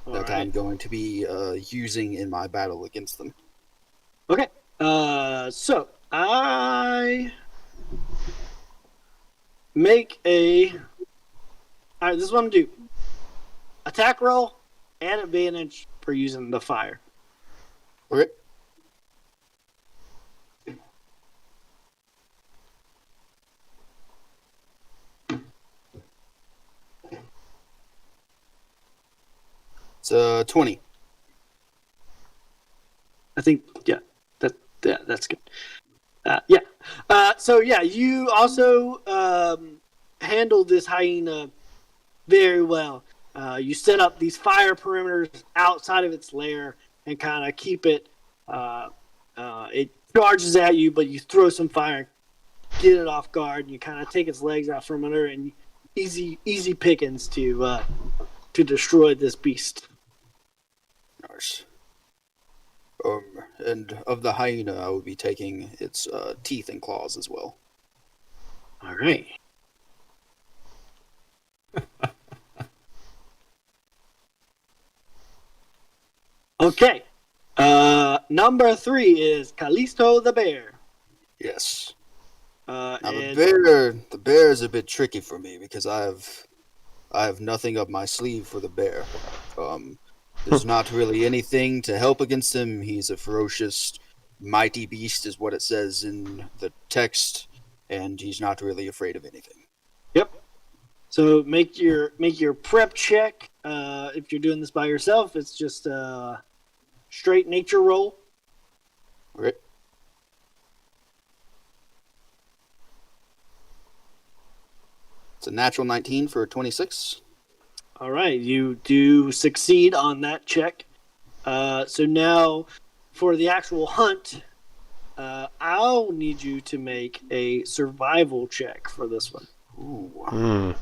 that I'm going to be using in my battle against them. Okay. So I make a. All right. This is what I'm gonna do. Attack roll and advantage for using the fire. Okay. It's 20. I think that's good. So you also handle this hyena very well. You set up these fire perimeters outside of its lair and kind of keep it. It charges at you, but you throw some fire, get it off guard, and you kind of take its legs out from under, and easy pickings to destroy this beast. Nice. And of the hyena, I will be taking its teeth and claws as well. All right. Okay. Number 3 is Callisto the bear. Yes. Now the bear is a bit tricky for me because I have nothing up my sleeve for the bear. There's not really anything to help against him. He's a ferocious, mighty beast, is what it says in the text, and he's not really afraid of anything. Yep. So make your prep check. If you're doing this by yourself, it's just a straight nature roll. Okay. It's a natural 19 for 26. All right, you do succeed on that check. So now, for the actual hunt, I'll need you to make a survival check for this one. Ooh.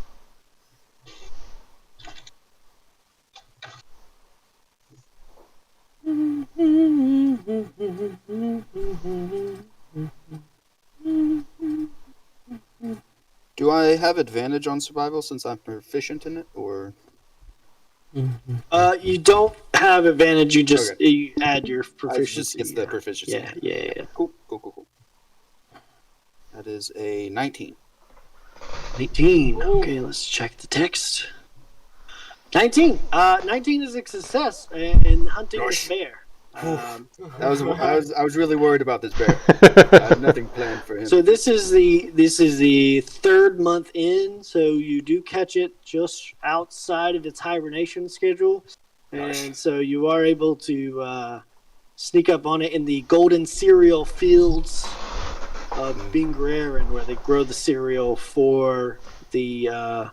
Do I have advantage on survival since I'm proficient in it, or? You don't have advantage. You just you add your proficiency. Just gets the proficiency. Yeah. Cool. That is a 19. 19. Okay, let's check the text. 19. 19 is a success in hunting this bear. I was really worried about this bear. I had nothing planned for him. So this is the 3rd month in. So you do catch it just outside of its hibernation schedule, and so you are able to sneak up on it in the golden cereal fields of Bingraren, where they grow the cereal for the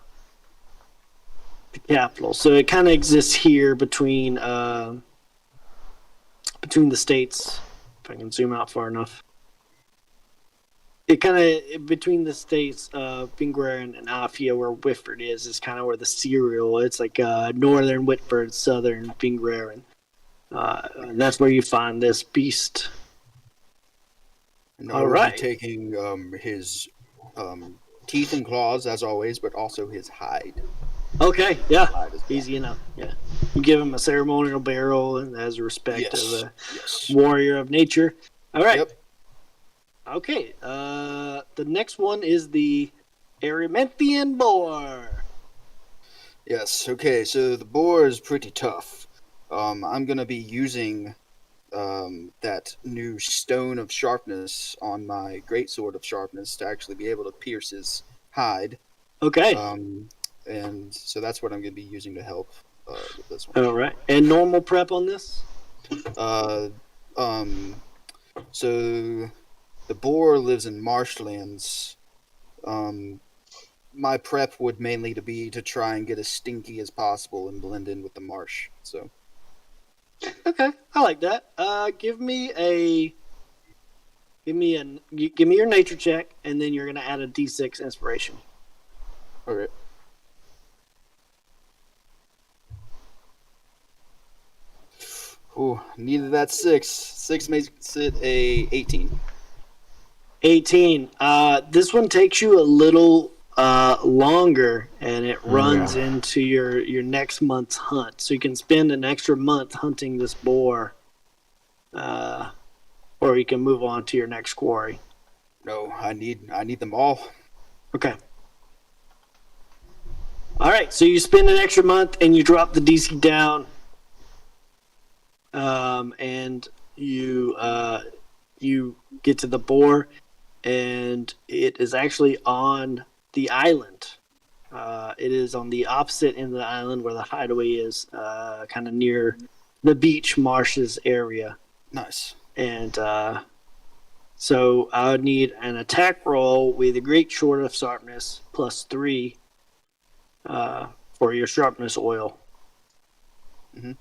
capital. So it kind of exists here between the states. If I can zoom out far enough, it kind of between the states of Bingraren and Afia, where Whitford is kind of where the cereal. It's like northern Whitford, southern Bingraren. And that's where you find this beast. And I will be taking his teeth and claws as always, but also his hide. Okay, yeah, easy enough. Yeah, you give him a ceremonial burial and as a respect of a warrior of nature. All right. Okay. The next one is the Erymanthian boar. Yes. Okay. So the boar is pretty tough. I'm gonna be using that new stone of sharpness on my greatsword of sharpness to actually be able to pierce his hide. Okay. And so that's what I'm gonna be using to help with this one. All right. And normal prep on this? So the boar lives in marshlands. My prep would mainly to be to try and get as stinky as possible and blend in with the marsh. So Okay, I like that. Give me your nature check, and then you're gonna add a d6 inspiration. okay. Ooh, needed that 6. 6 makes it a 18. 18. This one takes you a little longer, and it runs into your next month's hunt. So you can spend an extra month hunting this boar, or you can move on to your next quarry. No, I need them all. Okay. All right. So you spend an extra month, and you drop the DC down, and you get to the boar, and it is actually on the island. It is on the opposite end of the island where the hideaway is, kind of near the beach marshes area. Nice. And so I would need an attack roll with a great sword of sharpness +3 for your sharpness oil. Mm-hmm.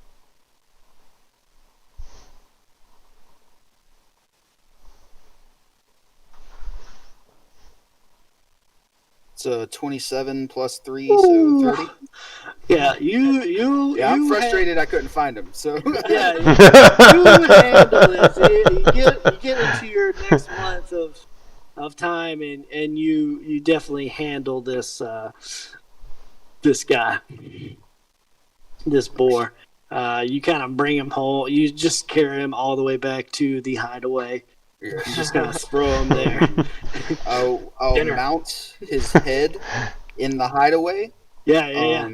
It's 27 plus 3, so 30. Yeah, you. Yeah, I'm you frustrated I couldn't find him. So Yeah, you handle this. You get into your next month of time, and you definitely handle this this guy, this boar. You kind of bring him home. You just carry him all the way back to the hideaway. yeah. You just kind of throw him there. I'll Dinner. mount his head in the hideaway. Yeah.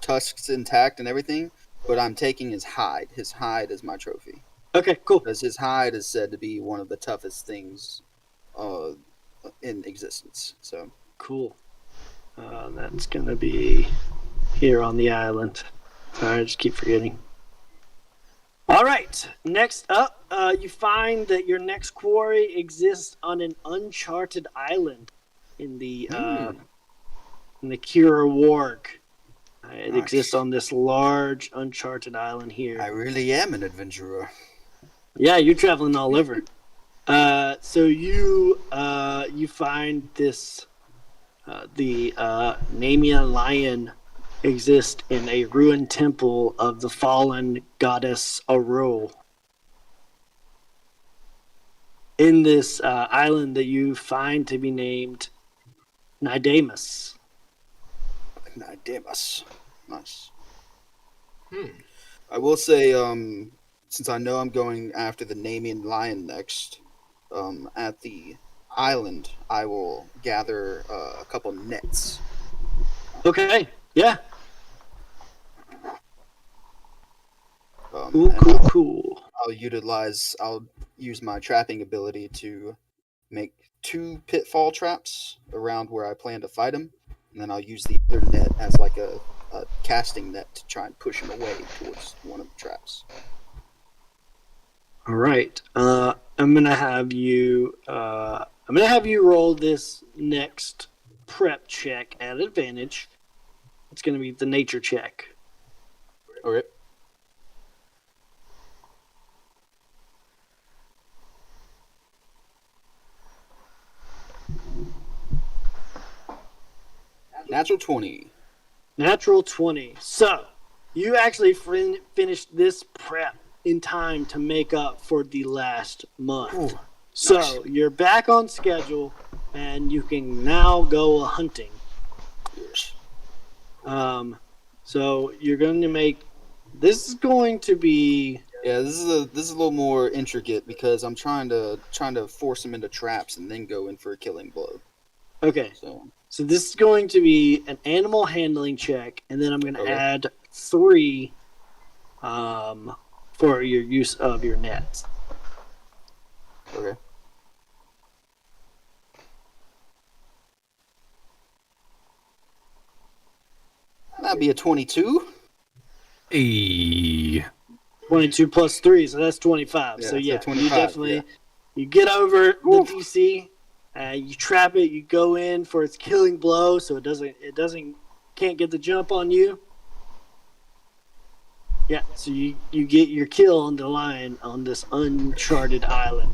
Tusks intact and everything, but I'm taking his hide. His hide is my trophy. Okay, cool. Because his hide is said to be one of the toughest things in existence. So Cool. That's gonna be here on the island. Sorry, I just keep forgetting. All right. Next up, you find that your next quarry exists on an uncharted island in the Kira Warg. It Nice. exists on this large uncharted island here. I really am an adventurer. Yeah, you're traveling all over. So you find this the Namian lion exist in a ruined temple of the fallen goddess Aurora. In this island that you find to be named Nidamus. Nidamus. Nice. I will say, since I know I'm going after the Namian lion next, at the island, I will gather a couple nets. Okay, yeah. And Cool. I'll use my trapping ability to make 2 pitfall traps around where I plan to fight him, and then I'll use the other net as like a casting net to try and push him away towards one of the traps. All right. I'm gonna have you roll this next prep check at advantage. It's gonna be the nature check. Okay. Natural 20. Natural 20. So, you actually finished this prep in time to make up for the last month. Ooh, so, nice. You're back on schedule, and you can now go hunting. Yes. So, you're going to make... This is going to be... Yeah, this is a little more intricate because I'm trying to force him into traps and then go in for a killing blow. Okay. So So this is going to be an animal handling check, and then I'm going to Okay. add 3 for your use of your nets. okay. That'd be a 22. Hey. 22 plus 3, so that's 25. Yeah, so so yeah, 25, you definitely you get over the Woo. DC, you trap it, you go in for its killing blow, so it can't get the jump on you. Yeah, so you get your kill on the line on this uncharted island.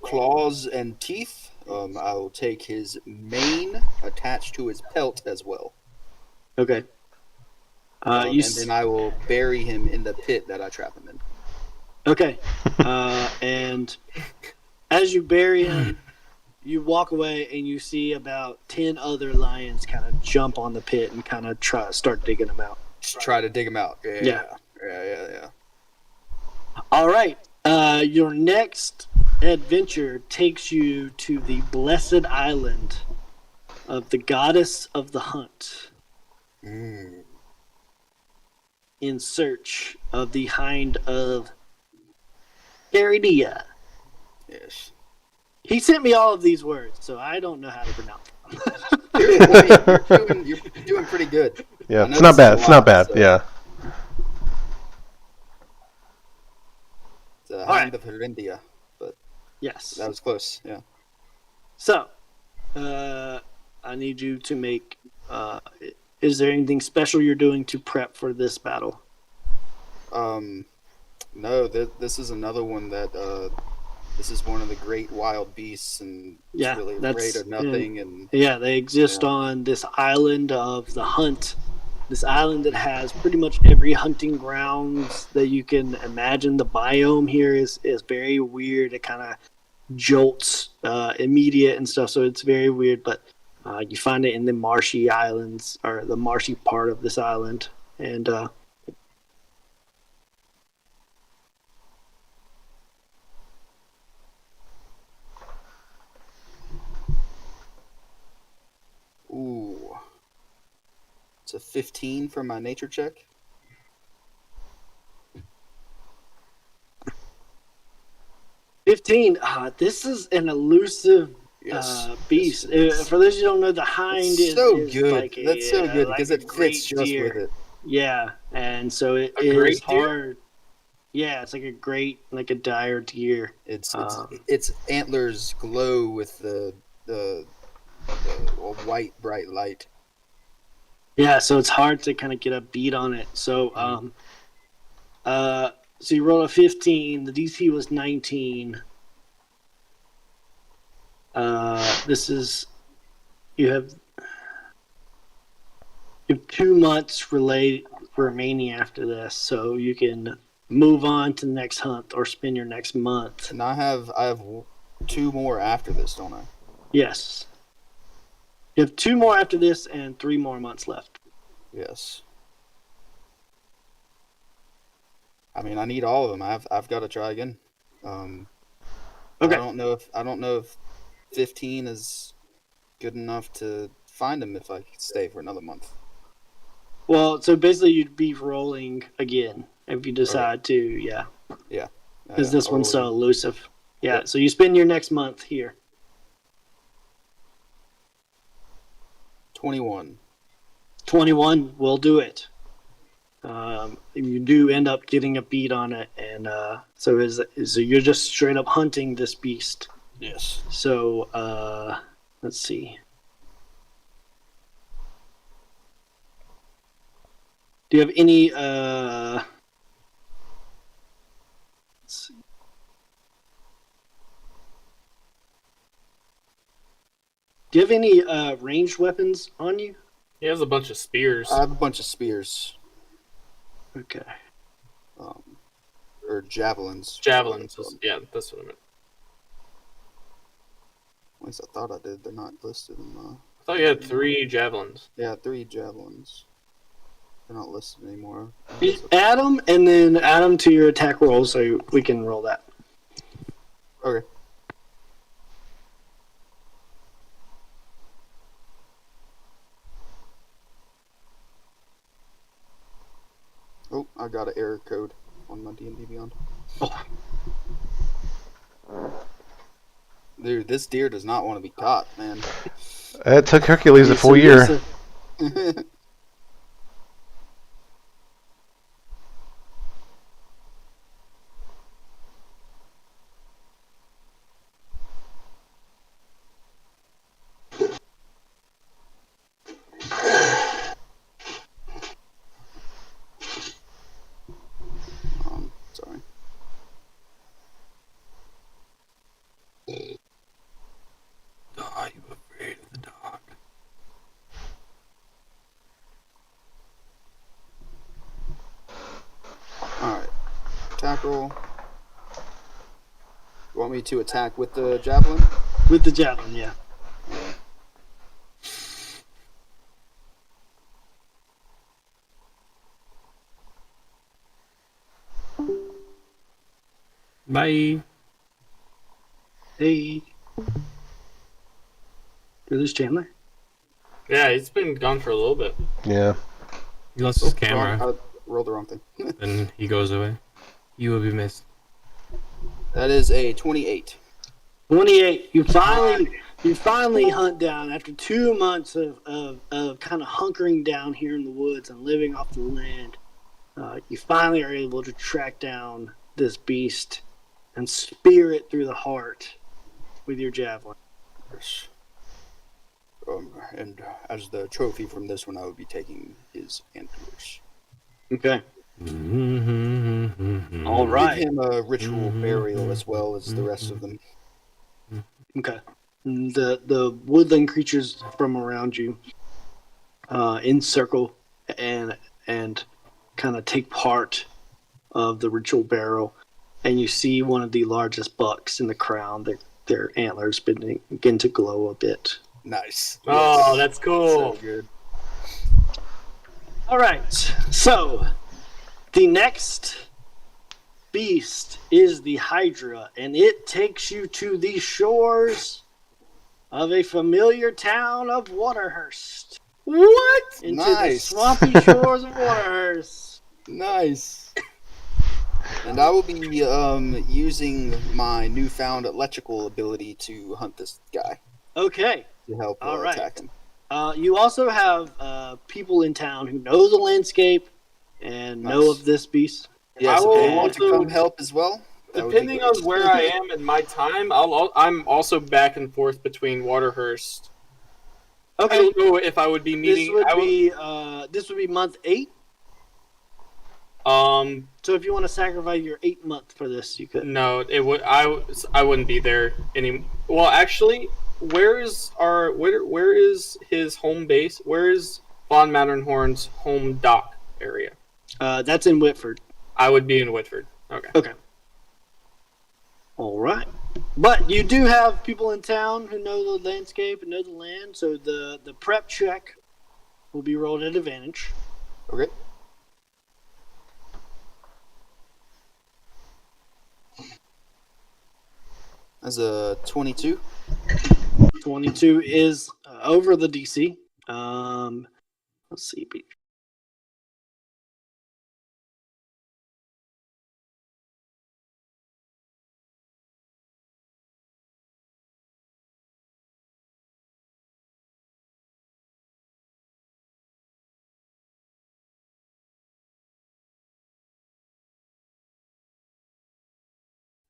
Claws and teeth. I will take his mane attached to his pelt as well. Okay. And then I will bury him in the pit that I trap him in. Okay. And as you bury him, you walk away and you see about 10 other lions kind of jump on the pit and kind of start digging him out. Just try to dig him out. Yeah. Yeah. All right. Your next adventure takes you to the blessed island of the goddess of the hunt in search of the hind of Caridia. Yes. He sent me all of these words, so I don't know how to pronounce them. You're doing pretty good. Yeah, I know it's not this is bad. a It's lot, not bad. so- Yeah. The All Hind right. of India, but Yes. that was close. Yeah. So, I need you to make. Is there anything special you're doing to prep for this battle? No. This is another one that. This is one of the great wild beasts, and Yeah, it's really that's afraid of nothing. And Yeah, they exist Yeah. on this island of the hunt. This island that has pretty much every hunting grounds that you can imagine. The biome here is very weird. It kind of jolts immediate and stuff, so it's very weird. But you find it in the marshy islands, or the marshy part of this island, and ooh, it's a 15 for my nature check. 15. This is an elusive Yes. beast. It's For those who don't know, the hind it's so is good. like That's so good like because a it great fits just deer. with it. Yeah, and so it A great is deer? hard. Yeah, it's like a great, like a dire deer. Its Um, its antlers glow with the white bright light. Yeah, so it's hard to kind of get a beat on it. So, so you rolled a 15. The DC was 19. This is you have 2 months remaining after this, so you can move on to the next hunt or spend your next month. And I have 2 more after this, don't I? Yes, you have 2 more after this and 3 more months left. Yes. I mean, I need all of them. I've got to try again. Okay. I don't know if 15 is good enough to find them if I stay for another month. Well, so basically you'd be rolling again if you decide to, yeah. Yeah. Because this I'll one's so roll elusive. Yeah, Yep. so you spend your next month here. 21. 21 will do it. You do end up getting a beat on it, and so you're just straight up hunting this beast. Yes. So let's see. Do you have any? Let's see. Do you have any ranged weapons on you? He has a bunch of spears. I have a bunch of spears. Okay. Or javelins. Javelins. Yeah, that's what I meant. At least I thought I did. They're not listed in the... I thought you had 3 javelins. Yeah, 3 javelins. They're not listed anymore. Add them, and then add them to your attack roll so we can roll that. Okay. Oh, I got an error code on my D&D Beyond. Oh. Dude, this deer does not want to be caught, man. It took Hercules a It's full year. Sorry. Are you afraid of the dark? Alright. Attack roll. You want me to attack with the javelin? With the javelin, yeah. Bye. Hey. Did we lose Chandler? Yeah, he's been gone for a little bit. Yeah. He lost his I camera, rolled the wrong thing. and he goes away. You will be missed. That is a 28. 28. You finally hunt down after 2 months of kind of hunkering down here in the woods and living off the land. You finally are able to track down this beast and spear it through the heart with your javelin. Yes. And as the trophy from this one, I would be taking his antlers. Okay. Mm-hmm. All right. Give him a ritual burial as well as the rest of them. Okay. The woodland creatures from around you encircle and kind of take part of the ritual burial, and you see one of the largest bucks in the crown. Their antlers begin to glow a bit. Nice. Oh, Yes. that's cool. So good. All right. So the next beast is the Hydra, and it takes you to the shores of a familiar town of Waterhurst. What? Into the Nice. swampy shores of Waterhurst. Nice. And I will be using my newfound electrical ability to hunt this guy Okay. to help All right. attack him. You also have people in town who know the landscape and know Nice. of this beast. Yes, I if they will want to also- come help as well. that would be Depending great. on where I am in my time, I'm also back and forth between Waterhurst. I Okay. don't know if I would be meeting. This would be month 8. So if you want to sacrifice your 8th month for this, you could. No, it would. I wouldn't be there any. Well, actually, where is his home base? Where is Von Matterhorn's home dock area? That's in Whitford. I would be in Whitford. Okay. Okay. All right. But you do have people in town who know the landscape and know the land, so the prep check will be rolled at advantage. Okay. That's a 22. 22 is over the DC. Let's see.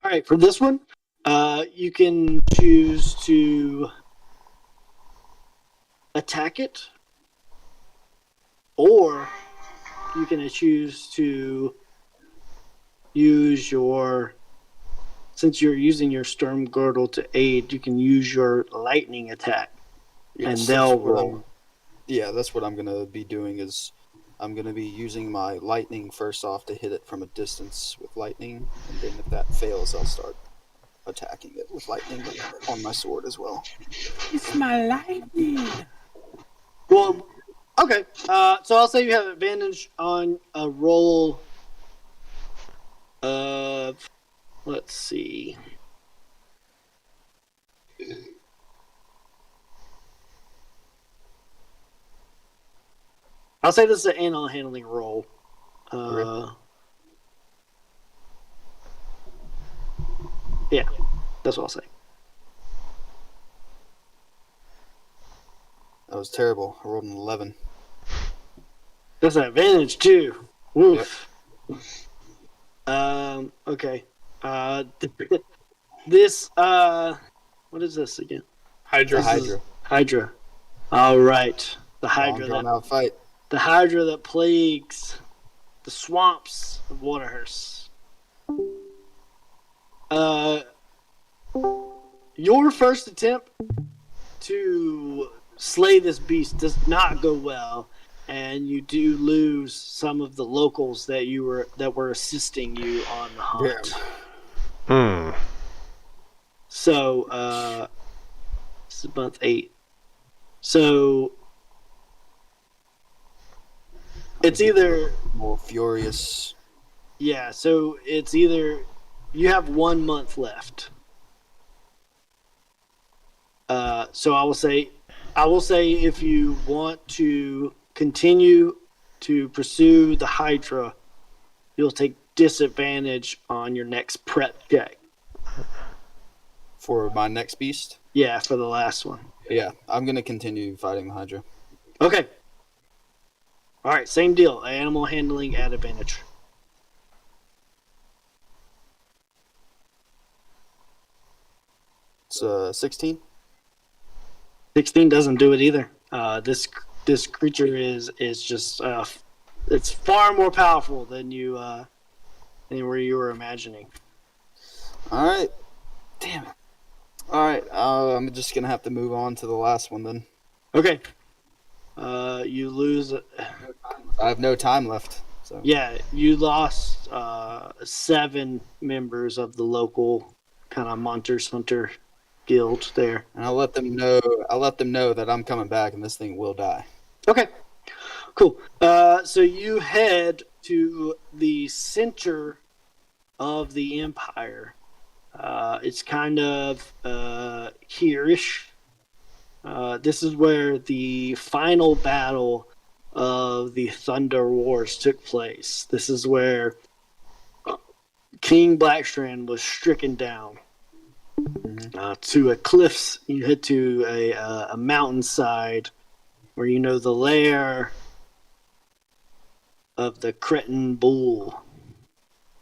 All right, for this one, you can choose to attack it, or you can choose to use your, since you're using your Storm Girdle to aid, you can use your lightning attack, and Yes, they'll that's what roll. Yeah, that's what I'm going to be doing is I'm going to be using my lightning first off to hit it from a distance with lightning, and then if that fails, I'll start attacking it with lightning on my sword as well. It's my lightning. Well, Okay. So I'll say you have advantage on a roll of, let's see. I'll say this is an animal handling roll. Yeah, that's what I'll say. That was terrible. I rolled an 11. That's an advantage too. Woof. Okay. This what is this again? Hydra. Hydra. All right. The Long drawn out fight. The Hydra that plagues the swamps of Waterhurst. Your first attempt to slay this beast does not go well, and you do lose some of the locals that were assisting you on the hunt. So, this is month 8. So, it's either more furious. Yeah, so it's either you have 1 month left. So I will say if you want to continue to pursue the Hydra, you'll take disadvantage on your next prep check. For my next beast? Yeah, for the last one. Yeah, I'm going to continue fighting the Hydra. Okay. All right, same deal. Animal handling at advantage. It's 16. 16 doesn't do it either. This creature is just it's far more powerful than you were imagining. All right. Damn it. All right. I'm just gonna have to move on to the last one then. Okay. You lose. I have no time left. So Yeah, you lost 7 members of the local kind of Monsters Hunter guild there. And I'll let them know that I'm coming back and this thing will die. Okay, cool. So you head to the center of the Empire. It's kind of here-ish. This is where the final battle of the Thunder Wars took place. This is where King Blackstrand was stricken down. To a cliffs. You head to a mountainside where you know the lair of the Cretan Bull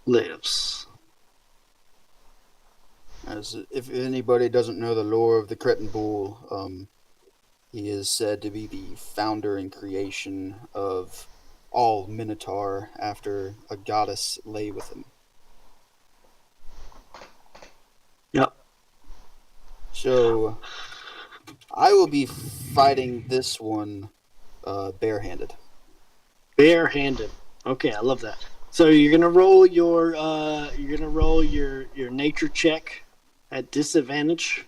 lives. As if anybody doesn't know the lore of the Cretan Bull, he is said to be the founder and creation of all Minotaur after a goddess lay with him. Yep. So, I will be fighting this one barehanded. Barehanded. Okay, I love that. So you're gonna roll your nature check at disadvantage.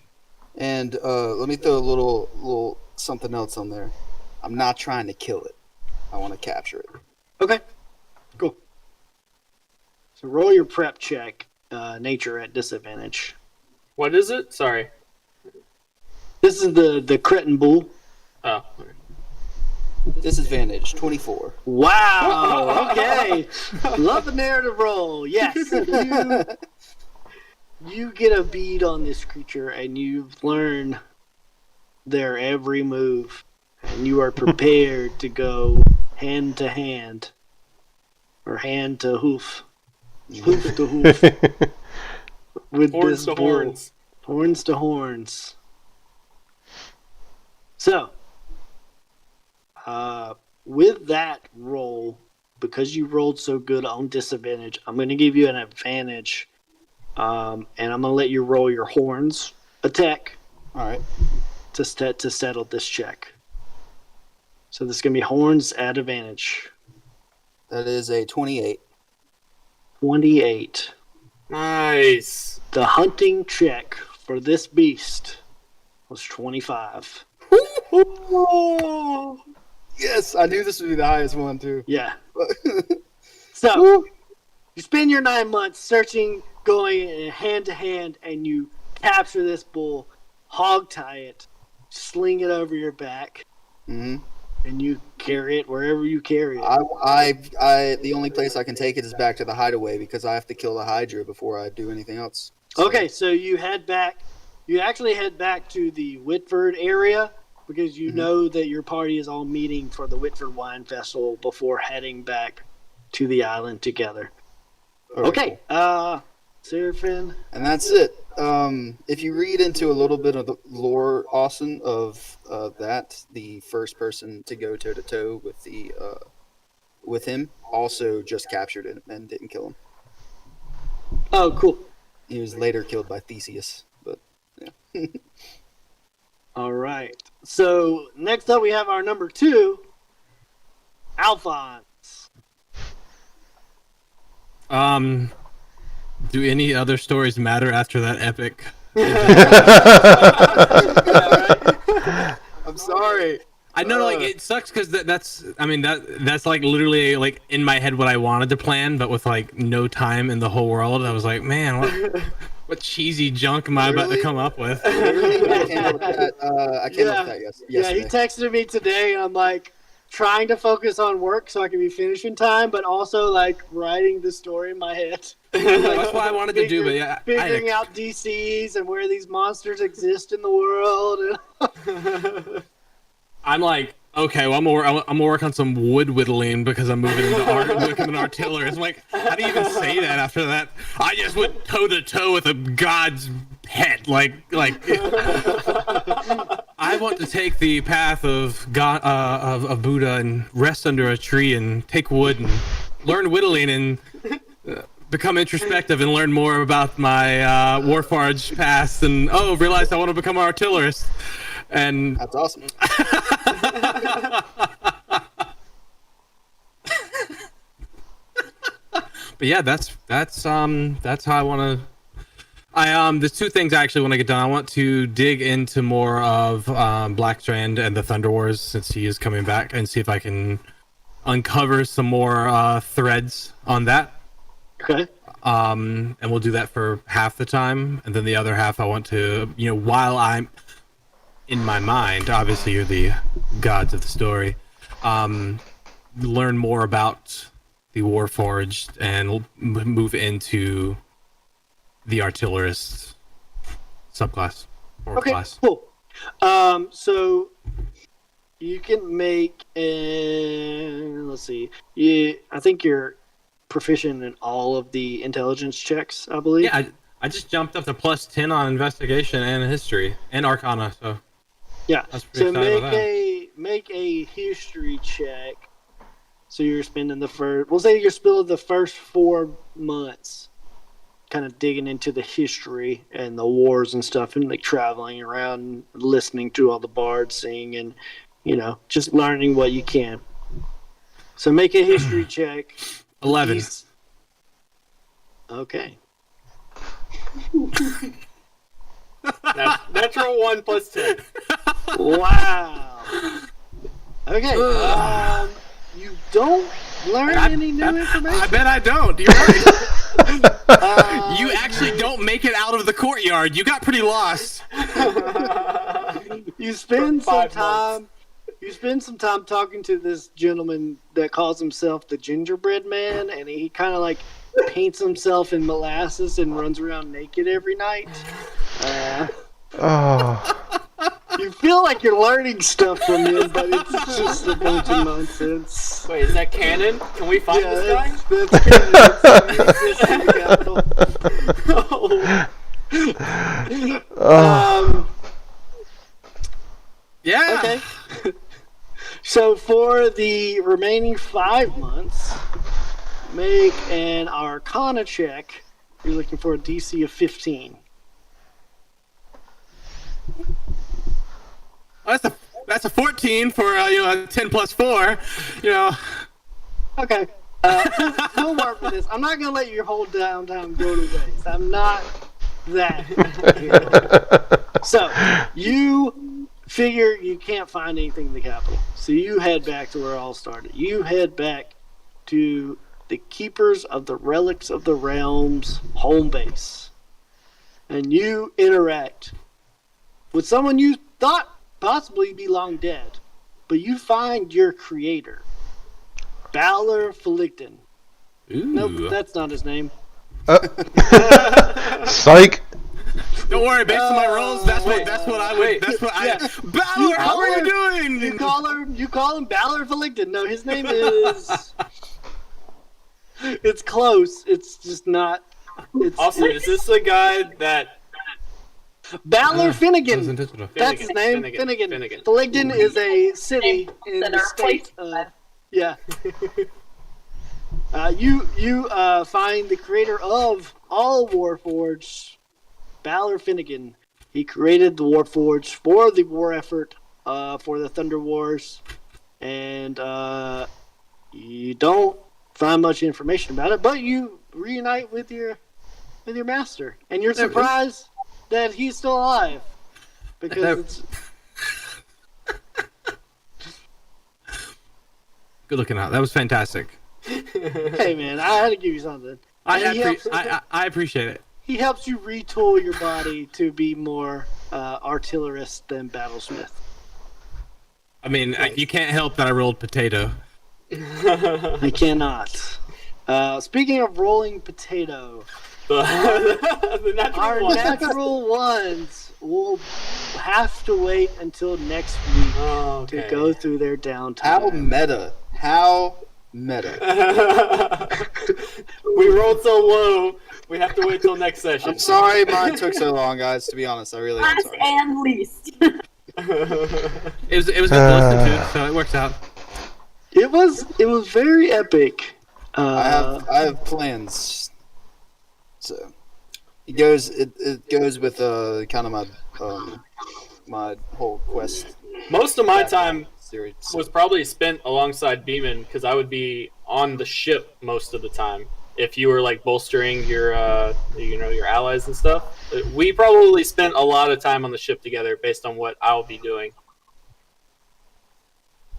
And let me throw a little something else on there. I'm not trying to kill it. I want to capture it. Okay, cool. So roll your prep check, nature at disadvantage. What is it? Sorry. This is the Cretan Bull. Oh. Okay. Disadvantage 24. Wow. Okay. Love the narrative roll. Yes. You get a bead on this creature, and you learn their every move, and you are prepared to go hand to hand, or hand to hoof to hoof, with Horns this to bull. horns. Horns to horns. So, with that roll, because you rolled so good on disadvantage, I'm going to give you an advantage, and I'm going to let you roll your horns attack. All right. To settle this check. So this is going to be horns at advantage. That is a 28. 28. Nice. The hunting check for this beast was 25. Yes, I knew this would be the highest one too. Yeah. So you spend your 9 months searching, going hand to hand, and you capture this bull, hog tie it, sling it over your back, hmm and you carry it wherever you carry it. The only place I can take it is back to the hideaway because I have to kill the Hydra before I do anything else. Okay, so you head back. You actually head back to the Whitford area because you know that your party is all meeting for the Whitford Wine Festival before heading back to the island together. Okay, Seraphim. And that's it. If you read into a little bit of the lore, Austin, of that, the first person to go toe to toe with him also just captured him and didn't kill him. Oh, cool. He was later killed by Theseus, but yeah. All right. So next up, we have our number 2, Alphonse. Do any other stories matter after that epic? I'm sorry. I know, like, it sucks because that's like literally like in my head what I wanted to plan, but with like no time in the whole world, I was like, man, what cheesy junk am I about to come up with? I came up with that. Yeah, he texted me today, and I'm like trying to focus on work so I can be finished in time, but also like writing the story in my head. That's what I wanted to do, but yeah, figuring out DCs and where these monsters exist in the world. I'm like, okay, well, I'm gonna work on some wood whittling because I'm moving into becoming an artillerist. I'm like, how do you even say that after that? I just went toe to toe with a god's pet. Like I want to take the path of God, of Buddha, and rest under a tree and take wood and learn whittling and become introspective and learn more about my Warforged past and realize I want to become an artillerist. And that's awesome. But yeah, that's how I want to. There's 2 things I actually want to get done. I want to dig into more of Blackstrand and the Thunder Wars since he is coming back, and see if I can uncover some more threads on that. Okay. And we'll do that for half the time, and then the other half I want to, while I'm in my mind, obviously you're the gods of the story, learn more about the Warforged and move into the artillerist subclass or class. Cool. So you can make let's see. I think you're proficient in all of the intelligence checks, I believe. Yeah, I just jumped up to +10 on investigation and history and arcana, so yeah. So make a history check. So you're spending we'll say you're spending the first 4 months kind of digging into the history and the wars and stuff, and like traveling around, listening to all the bards sing, and just learning what you can. So make a history check. 11. Okay. Natural 1 + 10. Wow. Okay. You don't learn any new information. I bet I don't. You're right. You actually don't make it out of the courtyard. You got pretty lost. You spend some time. You spend some time talking to this gentleman that calls himself the Gingerbread Man, and he kind of like paints himself in molasses and runs around naked every night. You feel like you're learning stuff from him, but it's just a bunch of nonsense. Wait, is that canon? Can we find this guy? That's canon. Yeah. Okay. So for the remaining 5 months, make an Arcana check. You're looking for a DC of 15. That's a 14 for 10 + 4. Okay. We'll work with this. I'm not gonna let your whole downtime go to waste. I'm not that. So you figure you can't find anything in the capital. So you head back to where it all started. You head back to the Keepers of the Relics of the Realms home base. And you interact with someone you thought possibly be long dead. But you find your creator, Balor Felicton. Ooh. Nope, that's not his name. Psych. Don't worry, based on my rolls, that's what I would. wait. That's what Yeah. Balor, how are you doing? You call him Balor Felicton. No, his name is. It's close. It's just not. Also, is this the guy that Balor Finnegan. Finnegan. That's his name. Finnegan. Felicton is a city in That the are state. placed. Yeah. You find the creator of all Warforged, Balor Finnegan. He created the Warforged for the war effort for the Thunder Wars, and you don't find much information about it, but you reunite with your master, and you're surprised that he's still alive because it's. Good looking out. That was fantastic. Hey man, I had to give you something. I appreciate it. He helps you retool your body to be more artillerist than battlesmith. I mean, you can't help that I rolled potato. I cannot. Speaking of rolling potato, the natural our one. natural ones will have to wait until next week Okay. to go through their downtime. How meta? How meta? We rolled so low. We have to wait till next session. I'm sorry mine took so long, guys. To be honest, I really am Last sorry. and least. It was good to listen to, so it works out. It was very epic. I have plans. So it goes with kind of my my whole quest Most of my time series. was probably spent alongside Beeman because I would be on the ship most of the time. If you were like bolstering your your allies and stuff, we probably spent a lot of time on the ship together based on what I'll be doing.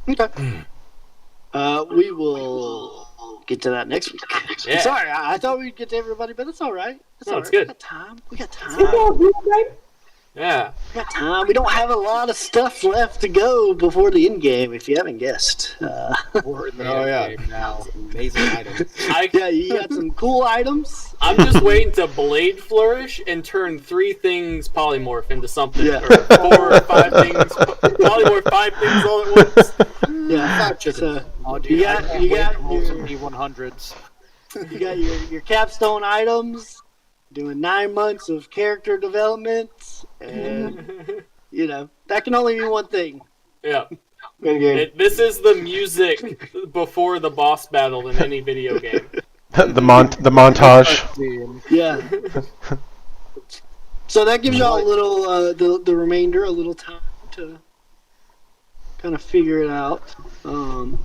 Okay. We will get to that next week. Yeah. Sorry, I thought we'd get to everybody, but it's all right. No, all it's right. good. We got time. Yeah. We got time. We don't have a lot of stuff left to go before the end game, if you haven't guessed. Oh yeah, now amazing items. Yeah, you got some cool items. I'm just waiting to blade flourish and turn 3 things polymorph into something, Yeah. or 4 or 5 things polymorph 5 things all at once. Yeah. So, you got your D100s. you got your capstone items. Doing 9 months of character development, and that can only mean one thing. Yeah. Good game. This is the music before the boss battle in any video game. the montage. Yeah. So that gives y'all a little, the remainder, a little time to kind of figure it out. I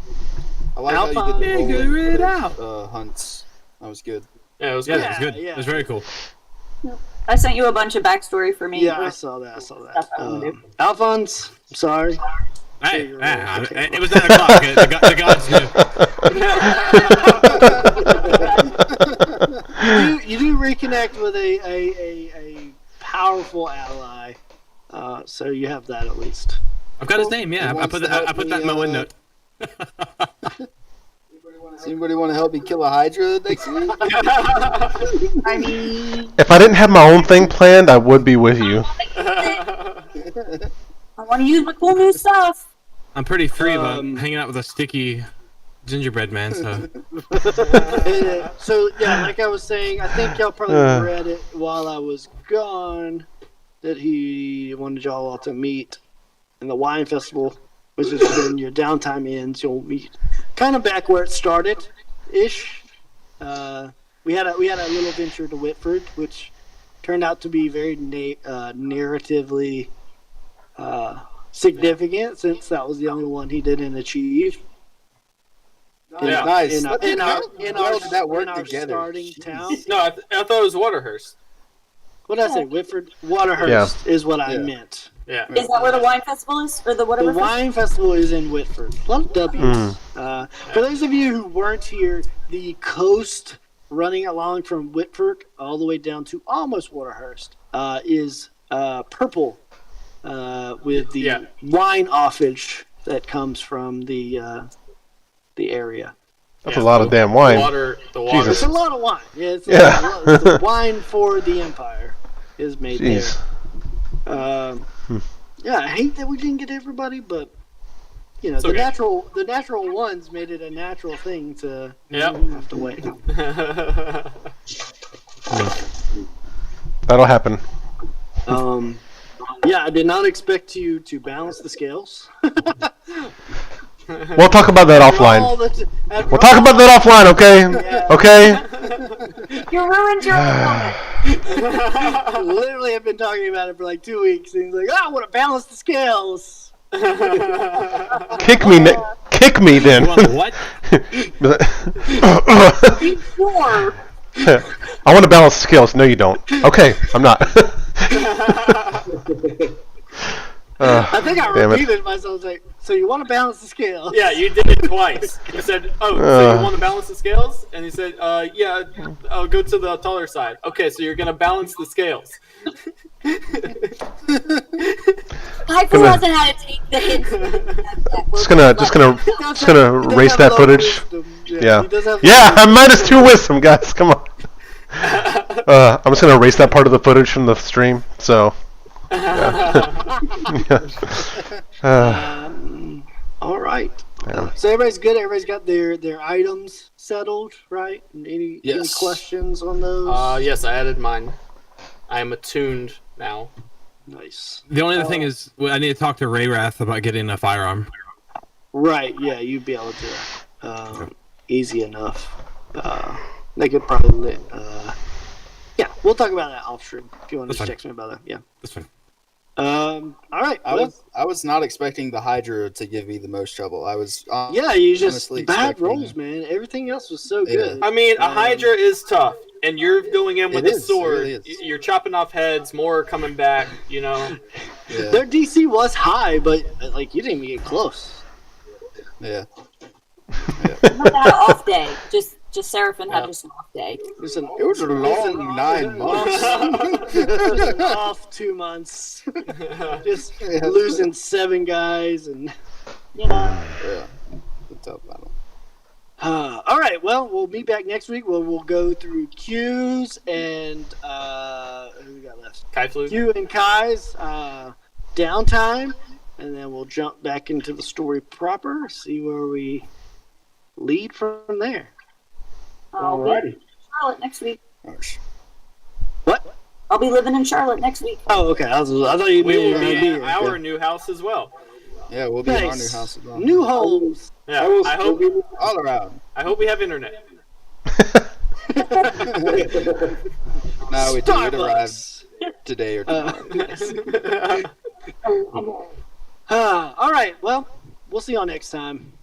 like how you Alpha, did the figure it rolling hunts. That was good. Yeah, it was Yeah, good. it was good. Yeah. It was very cool. I sent you a bunch of backstory for me. Yeah, I saw that. Stuff I wanna do. Alphonse, I'm sorry. Hey, you're ah, right. it was 9 o'clock. The gods knew. You do reconnect with a powerful ally, so you have that at least. I've got his name. Yeah, I put that in my window. Does anybody want to help me kill a Hydra next week? I mean, If I didn't have my own thing planned, I would be with you. I want to use my cool new stuff. I'm pretty free about hanging out with a sticky gingerbread man. So So yeah, like I was saying, I think y'all probably read it while I was gone that he wanted y'all all to meet in the wine festival, which is when your downtime ends. You'll meet kind of back where it started, ish. We had a little venture to Whitford, which turned out to be very narratively significant, since that was the only one he didn't achieve. Yeah. Nice. In our Did that work together? starting Jeez. town. No, I thought it was Waterhurst. What did I say? Whitford? Waterhurst is what I Yeah. meant. Yeah. Is that where the wine festival is, or the whatever? The wine festival is in Whitford. A lot of W's. For those of you who weren't here, the coast running along from Whitford all the way down to almost Waterhurst is purple with the wine offage that comes from the area. That's a lot of damn wine. The water. Jesus. It's a lot of wine. Yeah, it's Yeah. it's the wine for the empire is made Jeez. there. Yeah, I hate that we didn't get everybody, but you know, It's okay. the natural ones made it a natural thing to have to wait. That'll happen. Yeah, I did not expect you to balance the scales. We'll talk about that offline. We'll talk about that offline, okay? Yeah. Okay? You ruined your own moment. Literally, I've been talking about it for like 2 weeks, and he's like, "I want to balance the scales." Kick me then. You want what? Sure. I want to balance the scales. No, you don't. Okay, I'm not. I think I damn it. repeated myself, like, "So you want to balance the scales?" Yeah, you did it twice. You said, "Oh, so you want to balance the scales?" And he said, "Yeah, I'll go to the taller side." Okay, so you're gonna balance the scales. Haifu hasn't had to take the hint. Just gonna erase that footage. Yeah. Yeah, I'm -2 wisdom, guys. Come on. I'm just gonna erase that part of the footage from the stream. So. All right. Yeah. So everybody's good. Everybody's got their items settled, right? Any Yes. questions on those? Yes, I added mine. I am attuned now. Nice. The only other thing is, I need to talk to Rayrath about getting a firearm. Right. Yeah, you'd be able to do that. Easy enough. They could probably. Yeah, we'll talk about that off stream if you want to That's fine. text me about that. Yeah. That's fine. All right. I was not expecting the Hydra to give me the most trouble. I was Yeah, you just honestly bad expecting- rolls, man. Everything else was so Yeah. good. I mean, a Hydra is tough, and you're going in with It a is, it sword. really is. You're chopping off heads. More are coming back. You know. Yeah, Their DC was high, but like you didn't even get close. yeah. Had an off day. Just Seraphim had just an off day. Listen, It was a long 9 months. Just off 2 months. Just losing 7 guys and. You know. Yeah, it's a tough battle. All right. Well, we'll meet back next week. We'll go through Q's and who we got left? Kai flew. Q and Kai's downtime, and then we'll jump back into the story proper. See where we lead from there. I'll be in Charlotte next week. Gosh. What? I'll be living in Charlotte next week. Oh, okay. I thought you We will meant be here. in our new house as well. Yeah, we'll be in our new Nice. house as well. New homes. Yeah, I hope. all around. I hope we have internet. No, it arrived Starbucks. today or tomorrow. All right. Well, we'll see y'all next time.